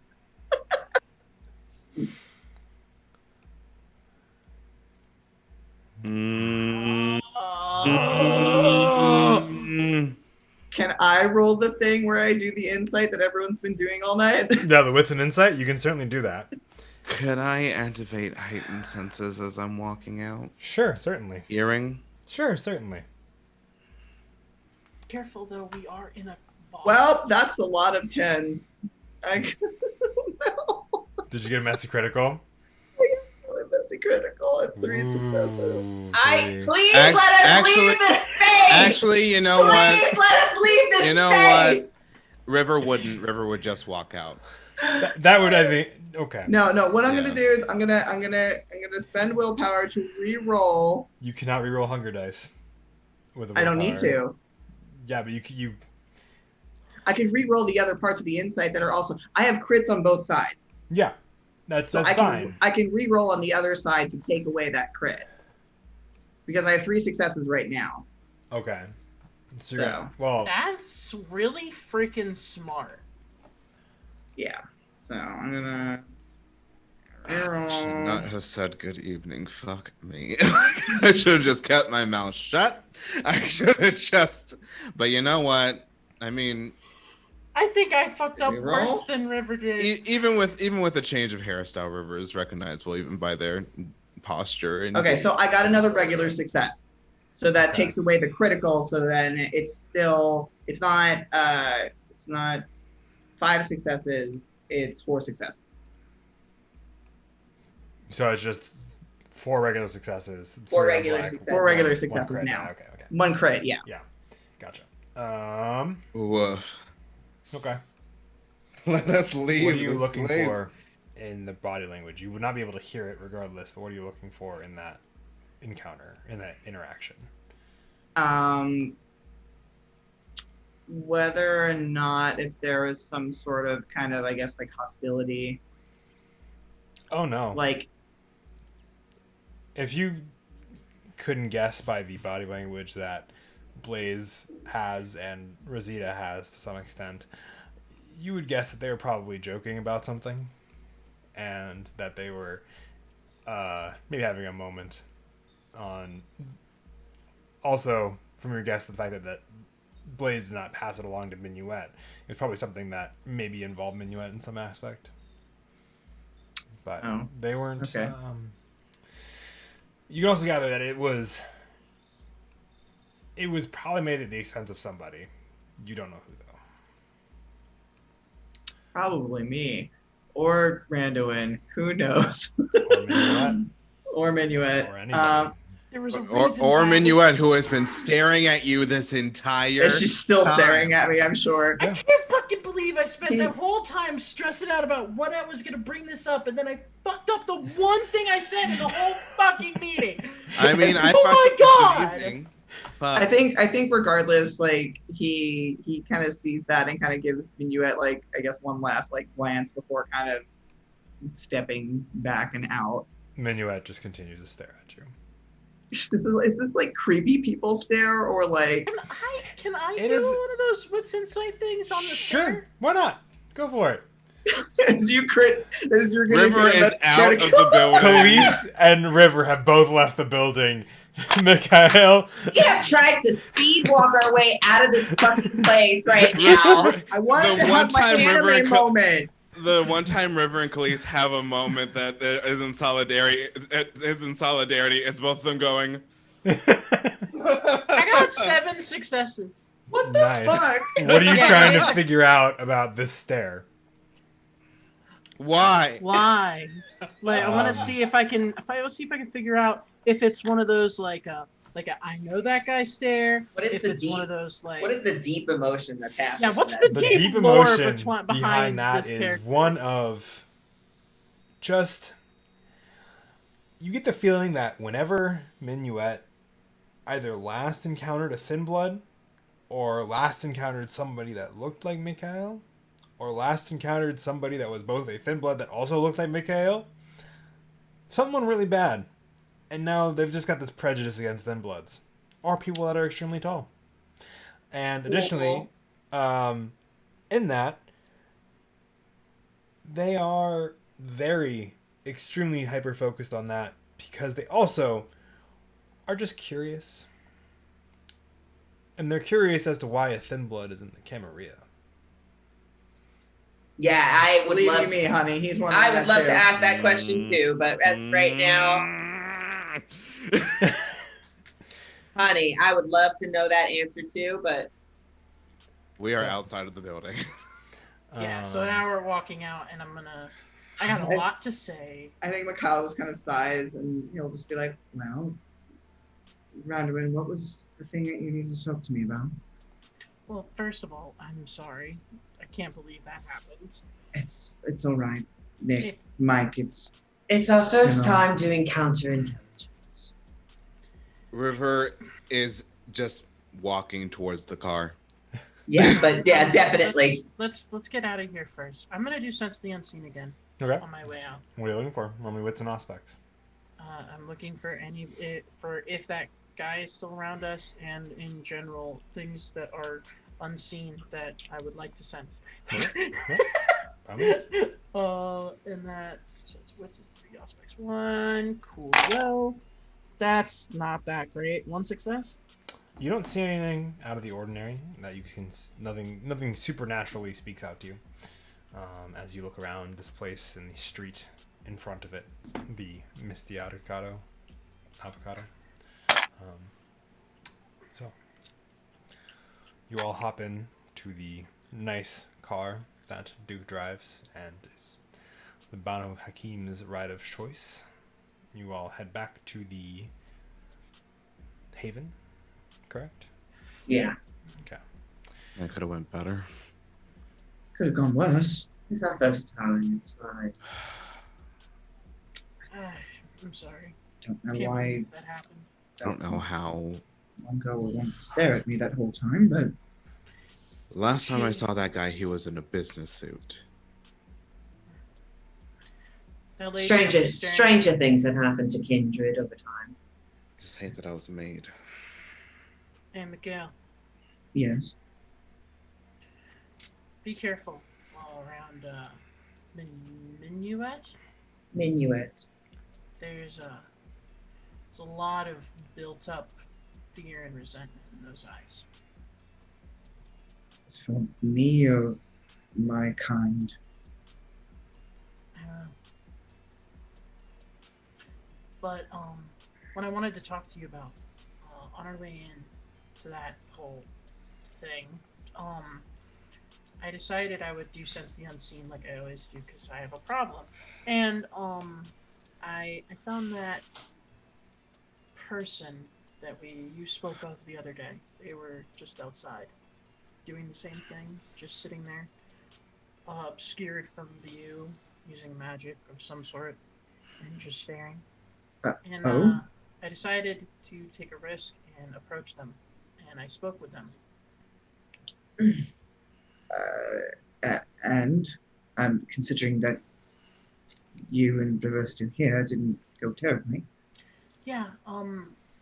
S3: Can I roll the thing where I do the insight that everyone's been doing all night?
S4: Yeah, the wits and insight, you can certainly do that.
S1: Could I activate heightened senses as I'm walking out?
S4: Sure, certainly.
S1: Earring?
S4: Sure, certainly.
S2: Careful though, we are in a bar.
S3: Well, that's a lot of tens. No.
S4: Did you get a messy critical?
S3: That's a critical. It's 3 successes.
S4: Ooh,
S5: please
S1: Ac-
S5: let us
S1: actually-
S5: leave this space.
S1: Actually, you know what?
S5: Please let us leave this
S1: You know
S5: space.
S1: River wouldn't. River would just walk out.
S4: That would, I think, okay.
S3: No. What I'm
S1: Yeah.
S3: gonna do is I'm gonna spend willpower to re-roll.
S4: You cannot reroll hunger dice. With a
S3: I don't need
S4: willpower.
S3: to.
S4: Yeah, but you
S3: I can re-roll the other parts of the insight that are also. I have crits on both sides.
S4: yeah. That's
S3: So
S4: fine.
S3: I can re-roll on the other side to take away that crit. Because I have 3 successes right now.
S4: Okay. So,
S3: So.
S4: well,
S2: That's really freaking smart.
S3: Yeah. So I'm gonna
S1: I should
S3: reroll.
S1: not have said good evening. Fuck me. I should have just kept my mouth shut. I should have just. But you know what? I mean,
S2: I think I fucked up
S3: Reroll?
S2: worse than River did.
S1: even with a change of hairstyle, River is recognizable even by their posture. And
S3: Okay, so I got another regular success. So that
S4: Okay.
S3: takes away the critical, so then it's not 5 successes, it's 4 successes.
S4: so it's just 4 regular successes.
S5: 4
S4: 3 on
S5: regular
S4: black,
S5: successes.
S3: 4 regular
S4: one
S3: successes
S4: crit.
S3: now.
S4: Okay.
S3: 1 crit, yeah.
S4: Gotcha.
S1: Woof.
S4: Okay.
S1: Let us leave.
S4: What are you
S1: this
S4: looking
S1: place.
S4: for in the body language? You would not be able to hear it regardless, but what are you looking for in that encounter, in that interaction?
S3: Whether or not if there was some sort of kind of, I guess, like hostility,
S4: Oh no.
S3: like
S4: If you couldn't guess by the body language that Blaze has and Rosita has to some extent, you would guess that they were probably joking about something and that they were maybe having a moment on. Also, from your guess, the fact that Blaze did not pass it along to Minuet, it was probably something that maybe involved Minuet in some aspect. But
S3: Oh,
S4: they weren't.
S3: okay.
S4: You can also gather that it was probably made at the expense of somebody. You don't know who though.
S3: probably me or Randuin, who knows?
S4: Or Minuet,
S3: Or Minuet.
S4: or anybody.
S2: There was a
S1: Or
S2: reason why I
S1: Minuet,
S2: was-
S1: who has been staring at you this entire.
S3: And she's still
S1: time.
S3: staring at me, I'm sure.
S2: I can't fucking believe I spent that whole time stressing out about what I was gonna bring this up, and then I fucked up the one thing I said in the whole fucking meeting.
S1: I mean, I
S2: Oh
S1: fucked
S2: my
S1: up the
S2: God!
S1: evening. Fuck.
S3: I think regardless, like he kind of sees that and kind of gives Minuet like I guess one last like glance before kind of stepping back and out.
S4: Minuet just continues to stare at you.
S3: Is this like creepy people stare or like
S2: Can I
S4: It
S2: do
S4: is-
S2: one of those wits insight things on the
S4: Sure,
S2: stair?
S4: why not? Go for it.
S3: as you're gonna
S1: River
S3: get
S1: is
S3: that
S1: out of
S3: critical?
S1: the building.
S4: Khalees and River have both left the building. Mikhail,
S5: We have tried to speed walk our way out of this fucking place right now.
S3: I wanted
S1: The
S3: to
S1: one
S3: have my
S1: time River
S3: anime
S1: and
S3: moment.
S1: The one time River and Khalees have a moment that is in solidarity. It's both of them going.
S2: I got 7 successes.
S3: What the
S4: Nice.
S3: fuck?
S4: what are you
S2: Yeah.
S4: trying to figure out about this stare?
S1: Why?
S2: Why? Like I want
S4: Um,
S2: to see if I can. See if I can figure out if it's one of those like a I know that guy stare.
S5: What is
S2: if
S5: the
S2: it's one
S5: deep-
S2: of those like.
S5: What is the deep emotion that's happening?
S2: Yeah, what's
S5: in
S2: the
S5: that
S4: The
S2: deep
S4: deep
S2: lore
S4: emotion
S2: behind
S4: behind that
S2: this
S4: is
S2: character?
S4: one of just. You get the feeling that whenever Minuet either last encountered a Thin Blood, or last encountered somebody that looked like Mikhail, or last encountered somebody that was both a Thin Blood that also looked like Mikhail, someone really bad. And now they've just got this prejudice against Thin Bloods, or people that are extremely tall. And additionally, in that, they are very extremely hyper focused on that because they also are just curious. And they're curious as to why a Thin Blood is in the Camarilla.
S5: Yeah, I would
S3: Believe
S5: love.
S3: you me, honey, he's one.
S5: I
S3: of
S5: would
S3: that
S5: love
S3: too.
S5: to ask that question too, but as of right now, honey, I would love to know that answer too. But
S1: We are
S4: So-
S1: outside of the building.
S2: Yeah. So
S4: Um,
S2: now we're walking out, and I got a lot to say.
S3: I think Mikhail just kind of sighs and he'll just be like, "Well, Randuin, what was the thing that you needed to talk to me about?"
S2: Well, first of all, I'm sorry. I can't believe that happened.
S3: It's all right, Nick,
S2: It-
S3: Mike. It's
S5: it's our first
S3: You know.
S5: time doing counterintelligence.
S1: River is just walking towards the car.
S5: Yeah, but yeah, definitely.
S2: Let's get out of here first. I'm gonna do Sense the Unseen again.
S4: Okay.
S2: on my way out.
S4: What are you looking for? Roll me wits and aspects.
S2: I'm looking for if that guy is still around us, and in general things that are unseen that I would like to sense.
S4: By means.
S2: And that's which is 3 aspects. 1, cool. That's not that great. 1 success.
S4: You don't see anything out of the ordinary that you can. Nothing supernaturally speaks out to you. As you look around this place and the street in front of it, the misty avocado. So you all hop in to the nice car that Duke drives and is the Banu Hakim's ride of choice. You all head back to the Haven, correct?
S6: Yeah.
S4: Okay.
S1: That could have went better.
S3: Could have gone worse.
S6: It's our first time. It's fine.
S2: I'm sorry.
S3: Don't know
S2: Can't
S3: why
S2: believe that happened.
S1: I don't know how.
S3: one girl would want to stare at me that whole time, but
S1: Last time I saw that guy, he was in a business suit.
S2: That lady
S5: Stranger,
S2: was staring-
S5: stranger things have happened to Kindred over time.
S1: Just hate that I was a maid.
S2: Hey, Miguel,
S3: yes.
S2: be careful while around Minuet.
S5: Minuet.
S2: There's a lot of built up fear and resentment in those eyes.
S3: For me or my kind.
S2: I don't know. But what I wanted to talk to you about on our way in to that whole thing, I decided I would do Sense the Unseen like I always do because I have a problem, and I found that person that you spoke of the other day. They were just outside, doing the same thing, just sitting there, obscured from view, using magic of some sort, and just staring.
S3: Oh?
S2: I decided to take a risk and approach them, and I spoke with them.
S3: And I'm considering that you and the rest in here didn't go terribly.
S2: Yeah,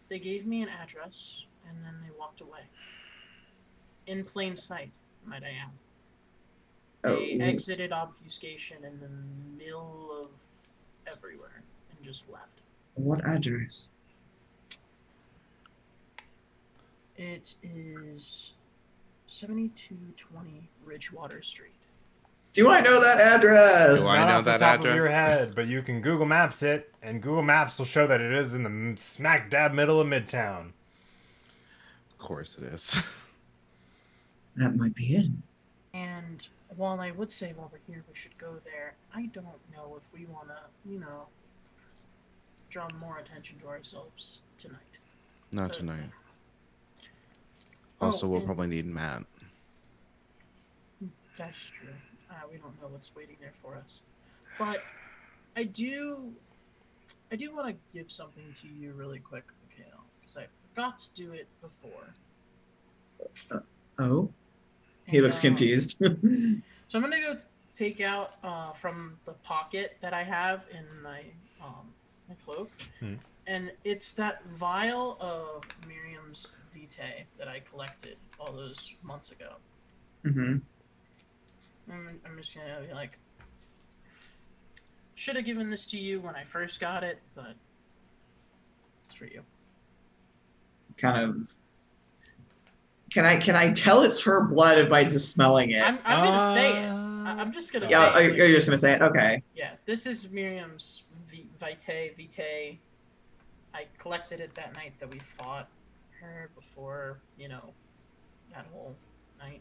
S2: they gave me an address, and then they walked away. In plain sight, might I add. They
S3: Oh.
S2: exited obfuscation in the middle of everywhere and just left.
S3: What address?
S2: It is 7220 Ridgewater Street.
S3: Do I know that address?
S1: Do I
S4: Not
S1: know
S4: off the
S1: that
S4: top of
S1: address?
S4: your head, but you can Google Maps it, and Google Maps will show that it is in the smack dab middle of Midtown.
S1: Of course it is.
S3: That might be it.
S2: And while I would say while we're here we should go there, I don't know if we want to, draw more attention to ourselves tonight.
S1: Not tonight. Also, we'll
S2: and
S1: probably need Matt.
S2: That's true. We don't know what's waiting there for us. But I do want to give something to you really quick, Mikhail, because I forgot to do it before.
S3: Oh? He
S2: And,
S3: looks confused.
S2: So I'm gonna go take out from the pocket that I have in my cloak, and it's that vial of Miriam's Vitae that I collected all those months ago.
S3: Mm-hmm.
S2: I'm just gonna be like, should have given this to you when I first got it, but it's for you.
S3: Kind of. Can I tell it's her blood by just smelling it?
S2: I'm gonna say it. I'm just gonna
S3: Yeah,
S2: say it.
S3: you're just gonna say it. Okay.
S2: Yeah, this is Miriam's Vitae. I collected it that night that we fought her before, that whole night,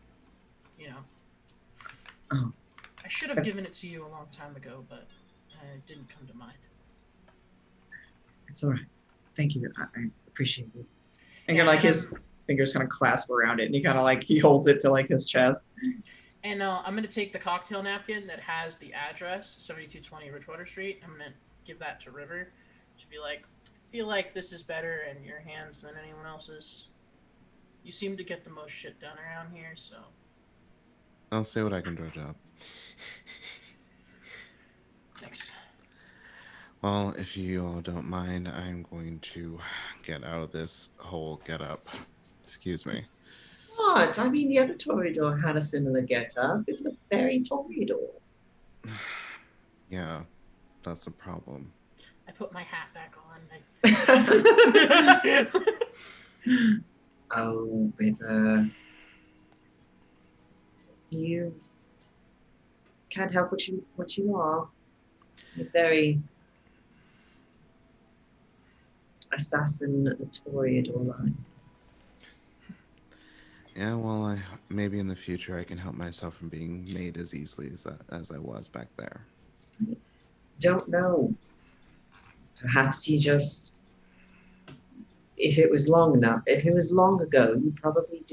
S3: Oh.
S2: I should have given it to you a long time ago, but it didn't come to mind.
S3: It's all right. Thank you. I appreciate it. And
S2: Yeah,
S3: his fingers kind of clasp around it, and he holds it to his chest.
S2: And I'm gonna take the cocktail napkin that has the address, 7220 Ridgewater Street. I'm gonna give that to River. Just be like, feel like this is better in your hands than anyone else's. You seem to get the most shit done around here, so.
S1: I'll see what I can dredge up.
S2: Thanks.
S1: Well, if you all don't mind, I'm going to get out of this whole get-up. Excuse me.
S6: What? I mean, the other Toreador had a similar get-up. It looked very Toreador.
S1: Yeah, that's the problem.
S2: I put my hat back on.
S6: Oh, River. You can't help what you are. You're very assassin Toreador-like.
S1: Yeah, well, maybe in the future I can help myself from being made as easily as I was back there.
S6: Don't know. Perhaps you just, if it was long ago, you probably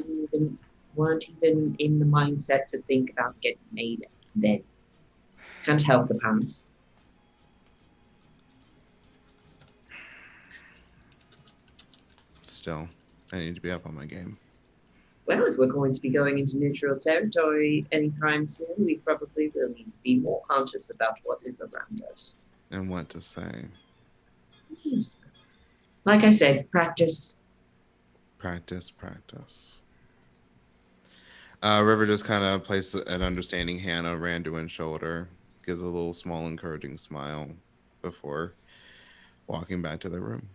S6: weren't even in the mindset to think about getting made then. Can't help the past.
S1: Still, I need to be up on my game.
S6: Well, if we're going to be going into neutral territory anytime soon, we probably will need to be more conscious about what is around us.
S1: And what to say.
S6: Yes. Like I said, practice.
S1: Practice. River just kind of places an understanding hand on Randuin's shoulder, gives a little small encouraging smile before walking back to the room.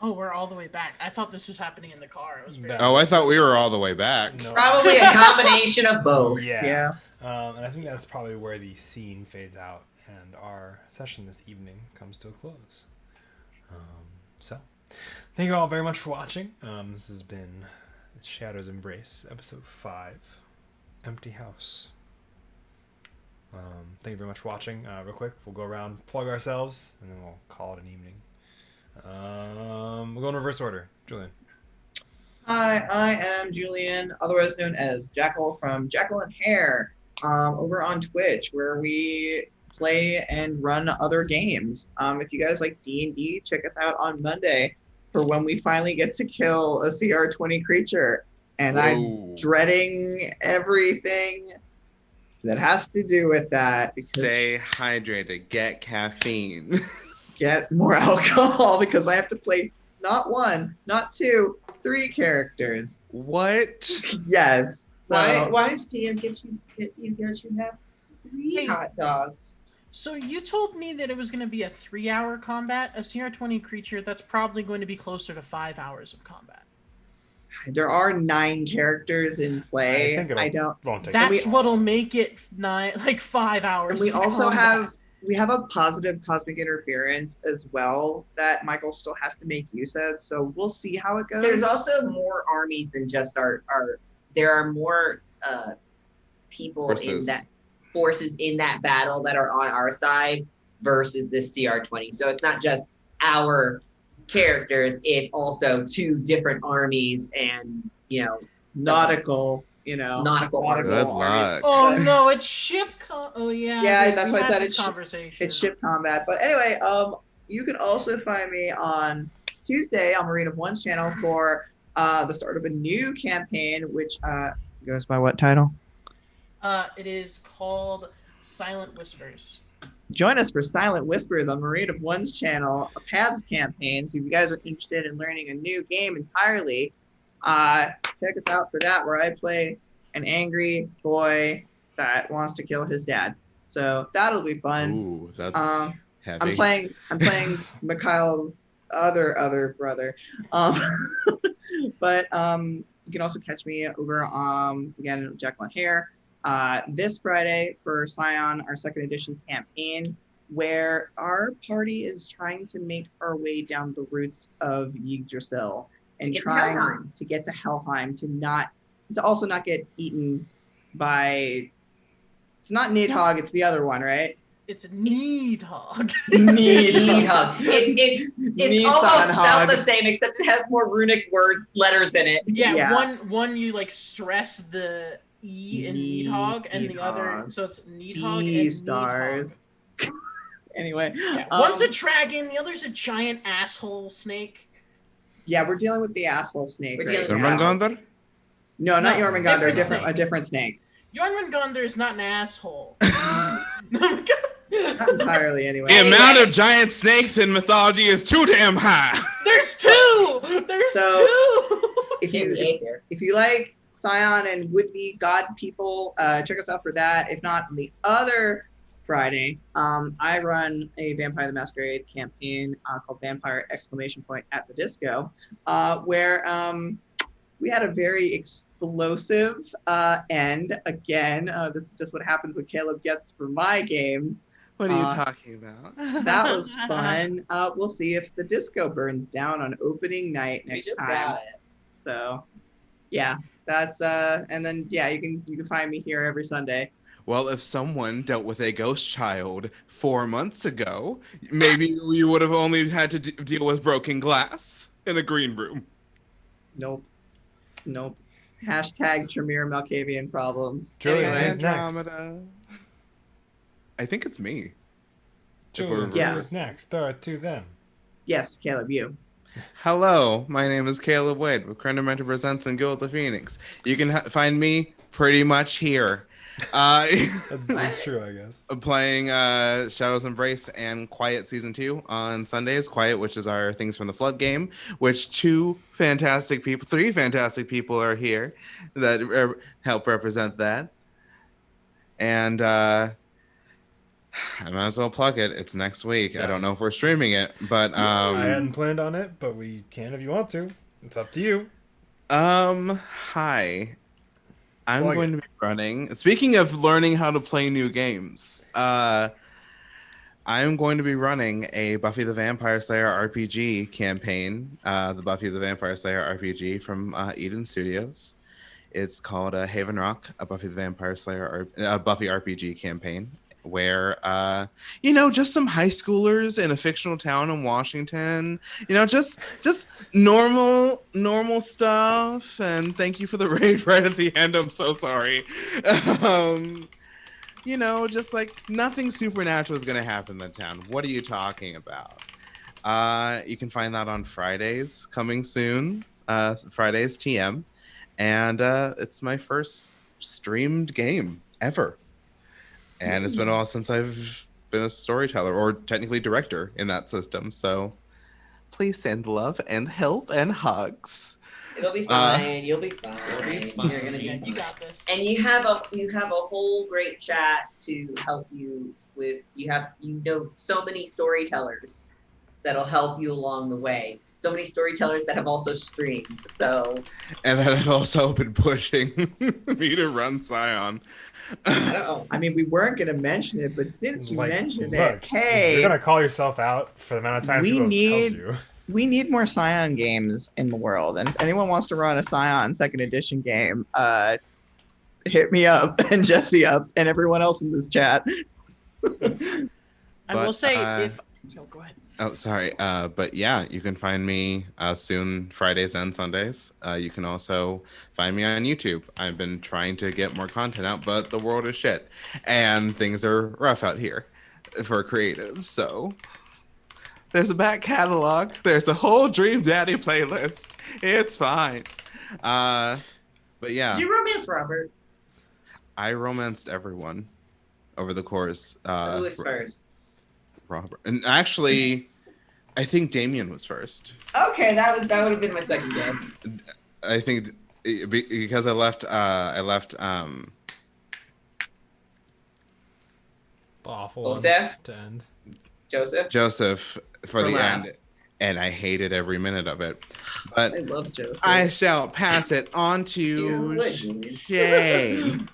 S2: Oh, we're all the way back. I thought this was happening in the car. It was very
S1: Oh, I thought we were all the way back.
S4: No.
S5: Probably a combination of both.
S4: Yeah. And I think that's probably where the scene fades out and our session this evening comes to a close. So, thank you all very much for watching. This has been Shadow's Embrace, episode 5, Empty House. Thank you very much for watching. Real quick, we'll go around, plug ourselves, and then we'll call it an evening. We'll go in reverse order. Julian.
S3: Hi, I am Julian, otherwise known as Jackal from Jackal and Hare, over on Twitch, where we play and run other games. If you guys like D&D, check us out on Monday for when we finally get to kill a CR20 creature. And I'm dreading everything that has to do with that. Because
S1: Stay hydrated. Get caffeine.
S3: get more alcohol because I have to play not 1, not 2, 3 characters.
S1: What?
S3: Yes. So,
S5: Why does GM get you have 3
S2: Hey.
S5: hot dogs?
S2: So you told me that it was going to be a 3-hour combat. A CR20 creature, that's probably going to be closer to 5 hours of combat.
S3: there are 9 characters in play. I don't.
S4: Won't take
S2: That's
S3: we-
S2: what'll make it 5 hours.
S3: And we
S2: of
S3: also
S2: combat.
S3: have a positive cosmic interference as well that Michael still has to make use of. So we'll see how it goes.
S5: There's also more armies than just our there are more people forces in that battle that are on our side versus the CR20. So it's not just our characters, it's also 2 different armies and,
S3: nautical,
S5: nautical armies.
S1: Good luck.
S2: Oh no, it's ship. Oh yeah.
S3: Yeah,
S2: we
S3: that's why I
S2: had
S3: said
S2: this
S3: it's
S2: conversation.
S3: it's ship combat. But anyway, you can also find me on Tuesday on Marine of One's channel for the start of a new campaign, which goes by what title?
S2: It is called Silent Whispers.
S3: Join us for Silent Whispers on Marine of One's channel, a Paths campaign. So if you guys are interested in learning a new game entirely, check us out for that, where I play an angry boy that wants to kill his dad. So that'll be fun.
S1: Ooh, that's heavy.
S3: I'm playing Mikhail's other brother. But you can also catch me over again Jackal and Hare this Friday for Scion, our 2nd edition campaign, where our party is trying to make our way down the routes of Yggdrasil and trying to get to Helheim to also not get eaten by. It's not Nidhogg, it's the other one, right?
S2: It's Nidhogg.
S5: Nidhogg. It's
S3: Nissan
S5: almost spelled
S3: Hog.
S5: the same, except it has more runic word letters in it.
S2: Yeah, one you stress the E in Nidhogg, and the other
S3: Nidhogg.
S2: so it's Nidhogg
S3: E
S2: and
S3: stars.
S2: Nidhogg.
S3: Anyway,
S2: Yeah, one's a dragon, the other's a giant asshole snake.
S3: yeah, we're dealing with the asshole snake.
S5: We're
S3: Right
S5: dealing
S3: now.
S5: with
S1: Jormungandr?
S3: No, not
S2: No,
S3: Jormungandr,
S2: different
S3: a different snake.
S2: Jormungandr is not an asshole. Oh my God.
S3: Not entirely, anyway.
S1: The amount of giant snakes in mythology is too damn high.
S2: There's two. There's
S3: So-
S2: two.
S3: If you like Scion and would-be god people, check us out for that. If not, on the other Friday, I run a Vampire the Masquerade campaign called Vampire at the Disco, where we had a very explosive end. Again, this is just what happens when Caleb gets for my games.
S1: What are you talking about?
S3: That was fun. We'll see if the disco burns down on opening night
S5: We
S3: next
S5: just
S3: time.
S5: got it.
S3: So, yeah, that's and then yeah, you can find me here every Sunday.
S1: Well, if someone dealt with a ghost child 4 months ago, maybe we would have only had to deal with broken glass in a green room.
S3: Nope. Hashtag Tremere Malkavian problems.
S4: Julian,
S1: Anyway,
S4: who's next?
S1: Andromeda. I think it's me.
S4: Julian,
S3: Yeah.
S4: who's next? Throw it to them.
S3: Yes, Caleb, you.
S1: Hello, my name is Caleb Wade with Chronomentor Presents and Guild of the Phoenix. You can find me pretty much here.
S4: That's true, I guess.
S1: Playing Shadow's Embrace and Quiet Season 2 on Sundays. Quiet, which is our Things from the Flood game, which three fantastic people are here that help represent that. And I might as well plug it. It's next week.
S4: Yeah.
S1: I don't know if we're streaming it, but
S4: I hadn't planned on it, but we can if you want to. It's up to you.
S1: Hi. I'm
S4: Plug
S1: going to be running. Speaking of learning how to play new games, I'm going to be running a Buffy the Vampire Slayer RPG campaign. The Buffy the Vampire Slayer RPG from Eden Studios. It's called Haven Rock, a Buffy the Vampire Slayer Buffy RPG campaign, where just some high schoolers in a fictional town in Washington, just normal stuff. And thank you for the raid right at the end. I'm so sorry. Just like nothing supernatural is gonna happen in the town. What are you talking about? You can find that on Fridays, coming soon. Fridays TM, and it's my first streamed game ever. And it's been a while since I've been a storyteller or technically director in that system. So please send love and help and hugs.
S5: It'll be fine. You'll be fine. You're gonna be
S2: Yeah,
S5: fine.
S2: you got this.
S5: And you have a whole great chat to help you with. You have so many storytellers that'll help you along the way. So many storytellers that have also streamed. So
S1: And that had also been pushing me to run Scion.
S5: I don't know.
S3: I mean, we weren't gonna mention it, but since you
S4: Like,
S3: mentioned
S4: look,
S3: it, hey,
S4: you're gonna call yourself out for the amount of time
S3: We
S4: people have
S3: need-
S4: told you.
S3: we need more Scion games in the world. And if anyone wants to run a Scion second edition game, hit me up and Jesse up and everyone else in this chat.
S2: I will
S1: But,
S2: say if. No, go ahead.
S1: Oh, sorry. But yeah, you can find me soon Fridays and Sundays. You can also find me on YouTube. I've been trying to get more content out, but the world is shit. And things are rough out here for creatives. So there's a back catalog. There's a whole Dream Daddy playlist. It's fine. But yeah,
S5: Did you romance Robert?
S1: I romanced everyone over the course.
S5: Who was first?
S1: Robert. And actually, I think Damien was first.
S5: Okay, that would have been my second guess.
S1: I think because I left
S4: The awful one
S5: Joseph?
S4: to end.
S5: Joseph.
S1: Joseph for
S3: For
S1: the
S3: last.
S1: end, and I hated every minute of it. But
S3: I love Joseph.
S1: I shall pass it on to
S5: You would, Julian.
S1: Shane.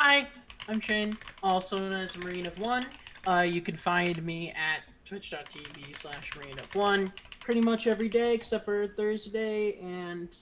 S2: Hi, I'm Shane, also known as Marine of One. You can find me at twitch.tv/Marine of One pretty much every day except for Thursday and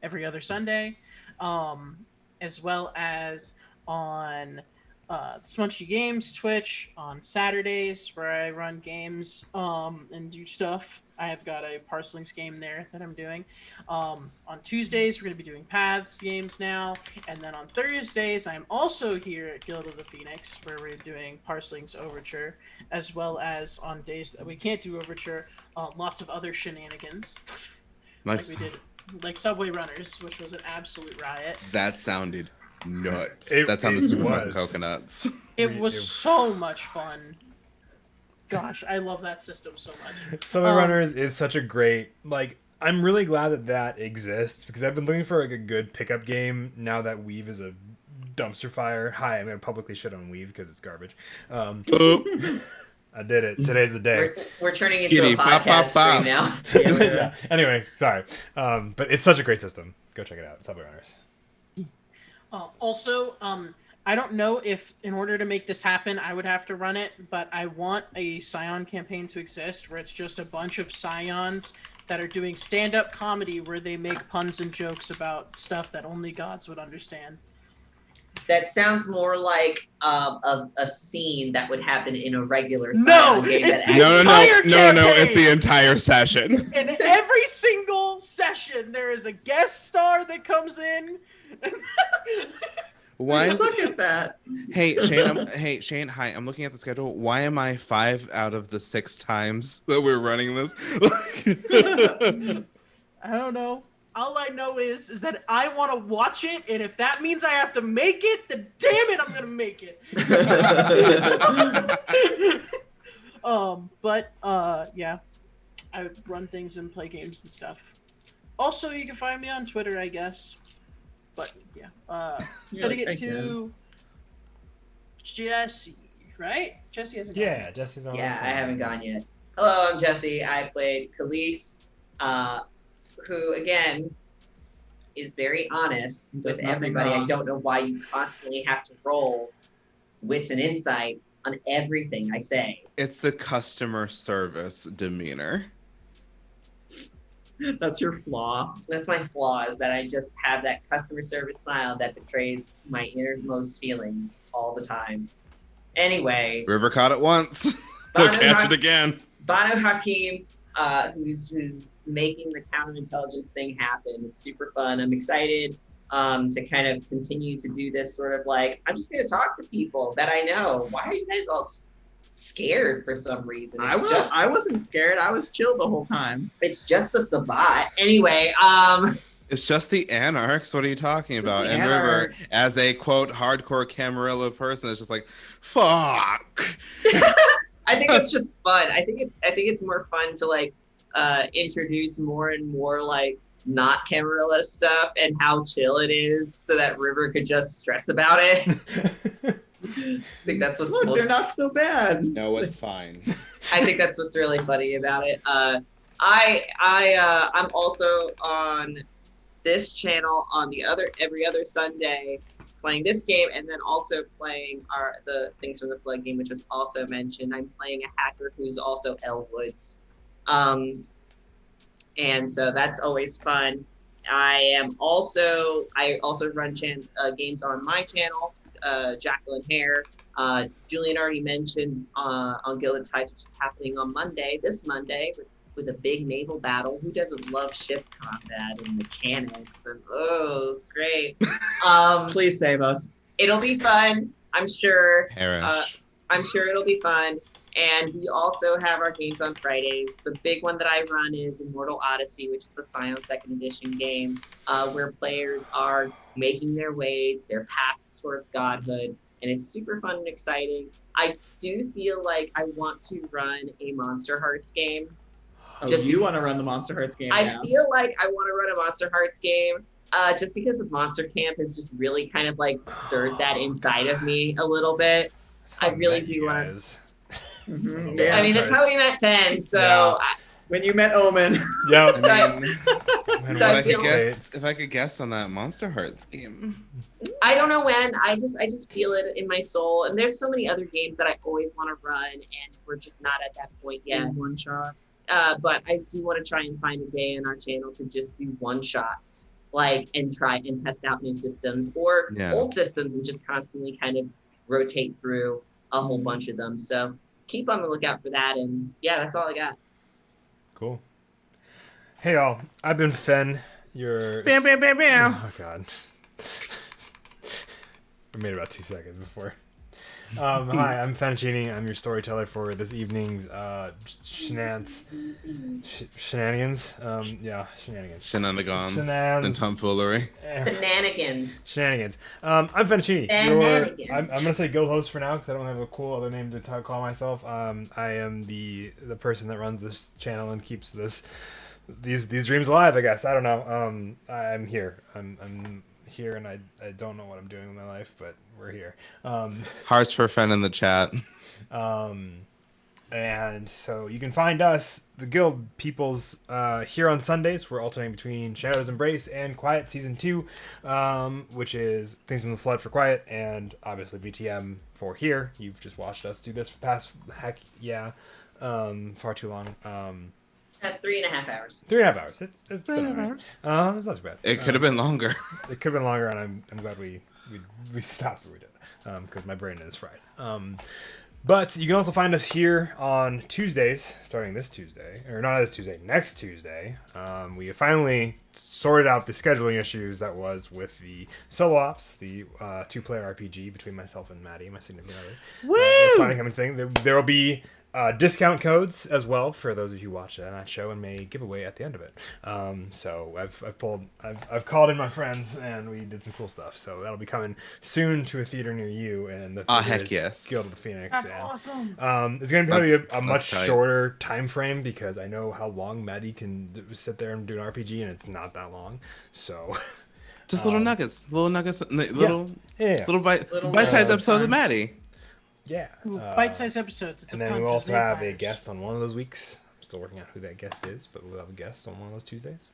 S2: every other Sunday, as well as on Smunchy Games Twitch on Saturdays where I run games and do stuff. I have got a Parselings game there that I'm doing. On Tuesdays, we're going to be doing Paths games now. And then on Thursdays, I'm also here at Guild of the Phoenix, where we're doing Parselings Overture, as well as on days that we can't do Overture, lots of other shenanigans.
S1: Like
S2: Like we did, like Subway Runners, which was an absolute riot.
S1: that sounded nuts.
S4: It-
S1: That sounded
S4: it
S1: super fucking
S4: was.
S1: coconuts.
S2: It was so much fun. Gosh, I love that system so much.
S4: Summit Runners is such a great, like, I'm really glad that that exists because I've been looking for like a good pickup game now that Weave is a dumpster fire. Hi, I'm gonna publicly shit on Weave because it's garbage. I did it. Today's the day.
S5: We're turning into
S1: Giddy,
S5: a
S1: pop, pop,
S5: podcast
S1: pop.
S5: stream now.
S4: Yeah. Anyway, sorry. But it's such a great system. Go check it out. Subway Runners.
S2: Also, I don't know if in order to make this happen, I would have to run it, but I want a Scion campaign to exist where it's just a bunch of Scions that are doing stand-up comedy where they make puns and jokes about stuff that only gods would understand.
S5: That sounds more like a scene that would happen in a regular
S2: No,
S5: Scion game.
S2: it's
S5: That
S2: the
S1: No,
S2: entire
S1: it's
S2: campaign.
S1: the entire session.
S2: In every single session, there is a guest star that comes in.
S1: Why is
S3: Look at that.
S1: Hey Shane, hi. I'm looking at the schedule. Why am I 5 out of the 6 times that we're running this?
S2: I don't know. All I know is that I want to watch it, and if that means I have to make it, then damn it, I'm gonna make it. Yeah, I run things and play games and stuff. Also, you can find me on Twitter, I guess. But yeah, so to get to Jesse, right? Jesse hasn't.
S4: Yeah, Jesse's on.
S5: Yeah, I haven't gone yet. Hello, I'm Jesse. I played Khalees, who again is very honest with
S3: nothing
S5: everybody. I
S3: wrong.
S5: don't know why you constantly have to roll wits and insight on everything I say.
S1: It's the customer service demeanor.
S3: That's your flaw.
S5: That's my flaw, is that I just have that customer service smile that betrays my innermost feelings all the time. Anyway,
S1: River caught it once. He'll catch it again.
S5: Banu Hakim, who's making the counterintelligence thing happen. It's super fun. I'm excited to kind of continue to do this sort of like, I'm just going to talk to people that I know. Why are you guys all scared for some reason?
S3: I wasn't scared. I was chill the whole time.
S5: It's just the Sabbat. Anyway,
S1: It's just the Anarchs. What are you talking about?
S3: The
S1: And River,
S3: Anarchs.
S1: as a quote hardcore Camarilla person, is just like, fuck.
S5: I think it's just fun. I think it's more fun to like introduce more and more like not Camarilla stuff and how chill it is, so that River could just stress about it. I think that's what's
S3: Look, they're not so bad.
S1: No, it's fine.
S5: I think that's what's really funny about it. I'm also on this channel on every other Sunday playing this game, and then also playing the Things from the Flood game, which was also mentioned. I'm playing a hacker who's also Elwoods. And so that's always fun. I also run games on my channel, Jacqueline Hare. Julian already mentioned on Gilded Tides, which is happening on this Monday, with a big naval battle. Who doesn't love ship combat and mechanics? And oh, great!
S3: Please save us.
S5: It'll be fun, I'm sure.
S1: Perish.
S5: I'm sure it'll be fun. And we also have our games on Fridays. The big one that I run is Immortal Odyssey, which is a Scion 2nd Edition game, where players are making their paths towards godhood, and it's super fun and exciting. I do feel like I want to run a Monster Hearts game.
S3: Oh,
S5: Just-
S3: you want to run the Monster Hearts game
S5: I
S3: now.
S5: feel like I want to run a Monster Hearts game, just because of Monster Camp has just really kind of like stirred that inside of me a little bit. I really do want to.
S3: Mhm,
S4: Yeah,
S3: yeah.
S5: I mean, that's how we met Ben. So
S4: Yeah.
S3: When you met Omen.
S4: Yep.
S1: I mean,
S4: Man,
S5: So
S4: what
S5: I
S4: a
S5: feel-
S4: state.
S1: if I could guess on that Monster Hearts game.
S5: I don't know when. I just feel it in my soul. And there's so many other games that I always want to run, and we're just not at that point yet.
S3: One shots.
S5: But I do want to try and find a day on our channel to just do one shots, and try and test out new systems or
S1: Yeah.
S5: old systems, and just constantly kind of rotate through a whole bunch of them. So keep on the lookout for that. And yeah, that's all I got.
S4: Cool. Hey y'all, I've been Fen. Your
S1: Bam, bam, bam, bam.
S4: Oh god. I made it about 2 seconds before. Hi, I'm Fettuccine. I'm your storyteller for this evening's shenanigans. Shenanigans.
S1: Shenanigans and
S4: Shenanigans.
S1: tomfoolery.
S5: Shenanigans.
S4: Shenanigans. I'm Fettuccine.
S5: Shenanigans.
S4: I'm gonna say guild host for now because I don't have a cool other name to call myself. I am the person that runs this channel and keeps these dreams alive. I guess I don't know. I'm here. I'm here, and I don't know what I'm doing with my life, but we're here.
S1: Hearts for Fen in the chat.
S4: And so you can find us, the guild peoples, here on Sundays. We're alternating between Shadow's Embrace and Quiet Season 2, which is Things from the Flood for Quiet, and obviously VTM for here. You've just watched us do this for the past, far too long.
S5: At 3.5 hours.
S4: 3.5 hours. It's been alright. It's not too bad.
S1: It could have been longer.
S4: It could have been longer, and I'm glad we stopped where we did, because my brain is fried. But you can also find us here on Tuesdays, starting this Tuesday, or not this Tuesday, next Tuesday. We have finally sorted out the scheduling issues that was with the solo ops, the 2-player RPG between myself and Maddie, my significant other.
S2: Woo!
S4: It's finally coming thing. There will be discount codes as well for those of you who watch that show and may give away at the end of it. So I've called in my friends and we did some cool stuff. So that'll be coming soon to a theater near you. And the theater
S1: heck
S4: is
S1: yes.
S4: Guild of the Phoenix.
S2: That's
S4: and,
S2: awesome.
S4: it's going to be a much
S1: tight.
S4: shorter time frame because I know how long Maddie can sit there and do an RPG, and it's not that long. So
S1: Just little nuggets, little bite-sized episodes of Maddie.
S4: Yeah.
S2: Ooh, bite-sized episodes. It's
S4: And
S2: a
S4: then
S2: punch
S4: we'll
S2: of
S4: also have a
S2: vampires.
S4: guest on one of those weeks. I'm still working out who that guest is, but we'll have a guest on one of those Tuesdays.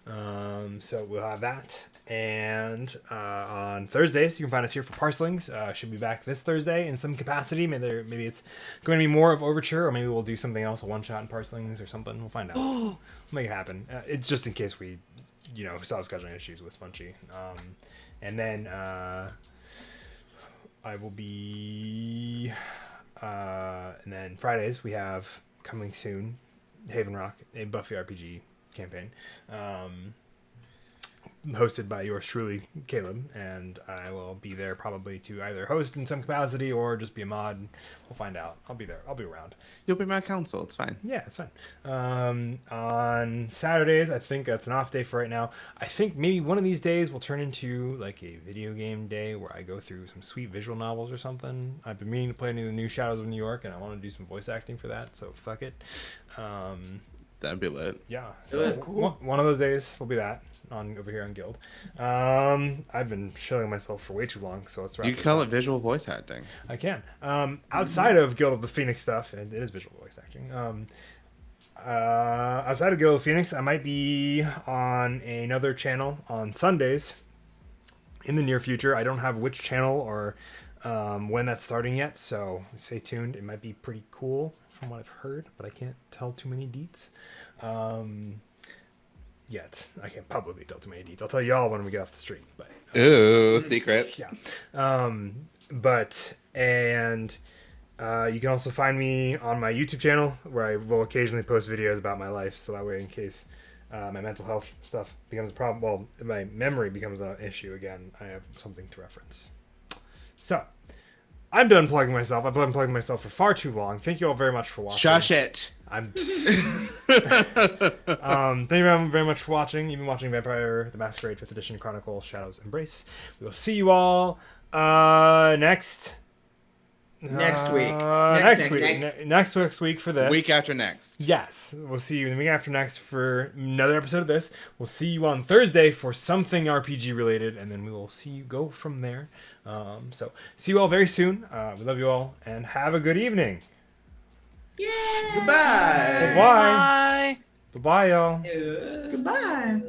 S4: So we'll have that. And on Thursdays, you can find us here for Parslings. Should be back this Thursday in some capacity. Maybe it's going to be more of Overture, or maybe we'll do something else, a one-shot in Parslings or something. We'll find out. We'll make it happen. It's just in case we, still have scheduling issues with Spunchy. And then I will be... and then Fridays, we have coming soon, Haven Rock, a Buffy RPG campaign. Hosted by yours truly, Caleb, and I will be there probably to either host in some capacity or just be a mod. We'll find out. I'll be there. I'll be around.
S1: You'll be my counsel. It's fine.
S4: Yeah, it's fine. On Saturdays, I think that's an off day for right now. I think maybe one of these days will turn into like a video game day where I go through some sweet visual novels or something. I've been meaning to play any of the new Shadows of New York, and I want to do some voice acting for that, so fuck it.
S1: That'd be lit.
S4: Yeah, so one of those days will be that over here on Guild. I've been showing myself for way too long, so let's wrap
S1: You
S4: this
S1: can call
S4: up.
S1: it visual voice acting.
S4: I can. Outside of Guild of the Phoenix stuff, and it is visual voice acting. Outside of Guild of the Phoenix, I might be on another channel on Sundays in the near future. I don't have which channel or when that's starting yet, so stay tuned. It might be pretty cool from what I've heard, but I can't tell too many deets. Yet. I can't publicly tell too many deets. I'll tell y'all when we get off the street, but...
S1: Ooh, secret.
S4: Yeah. You can also find me on my YouTube channel where I will occasionally post videos about my life, so that way in case my mental health stuff becomes a problem, well, my memory becomes an issue again, I have something to reference. So, I'm done plugging myself. I've been plugging myself for far too long. Thank you all very much for watching.
S1: Shush it.
S4: Thank you very much for watching. You've been watching Vampire the Masquerade 5th Edition Chronicle Shadow's Embrace. We will see you all next
S3: week.
S4: Next week for this.
S1: Week after next.
S4: Yes. We'll see you the week after next for another episode of this. We'll see you on Thursday for something RPG related, and then we will see you go from there. So see you all very soon. We love you all, and have a good evening.
S5: Yay!
S3: Goodbye.
S4: Bye.
S2: Bye.
S4: Bye-bye, y'all.
S3: Goodbye.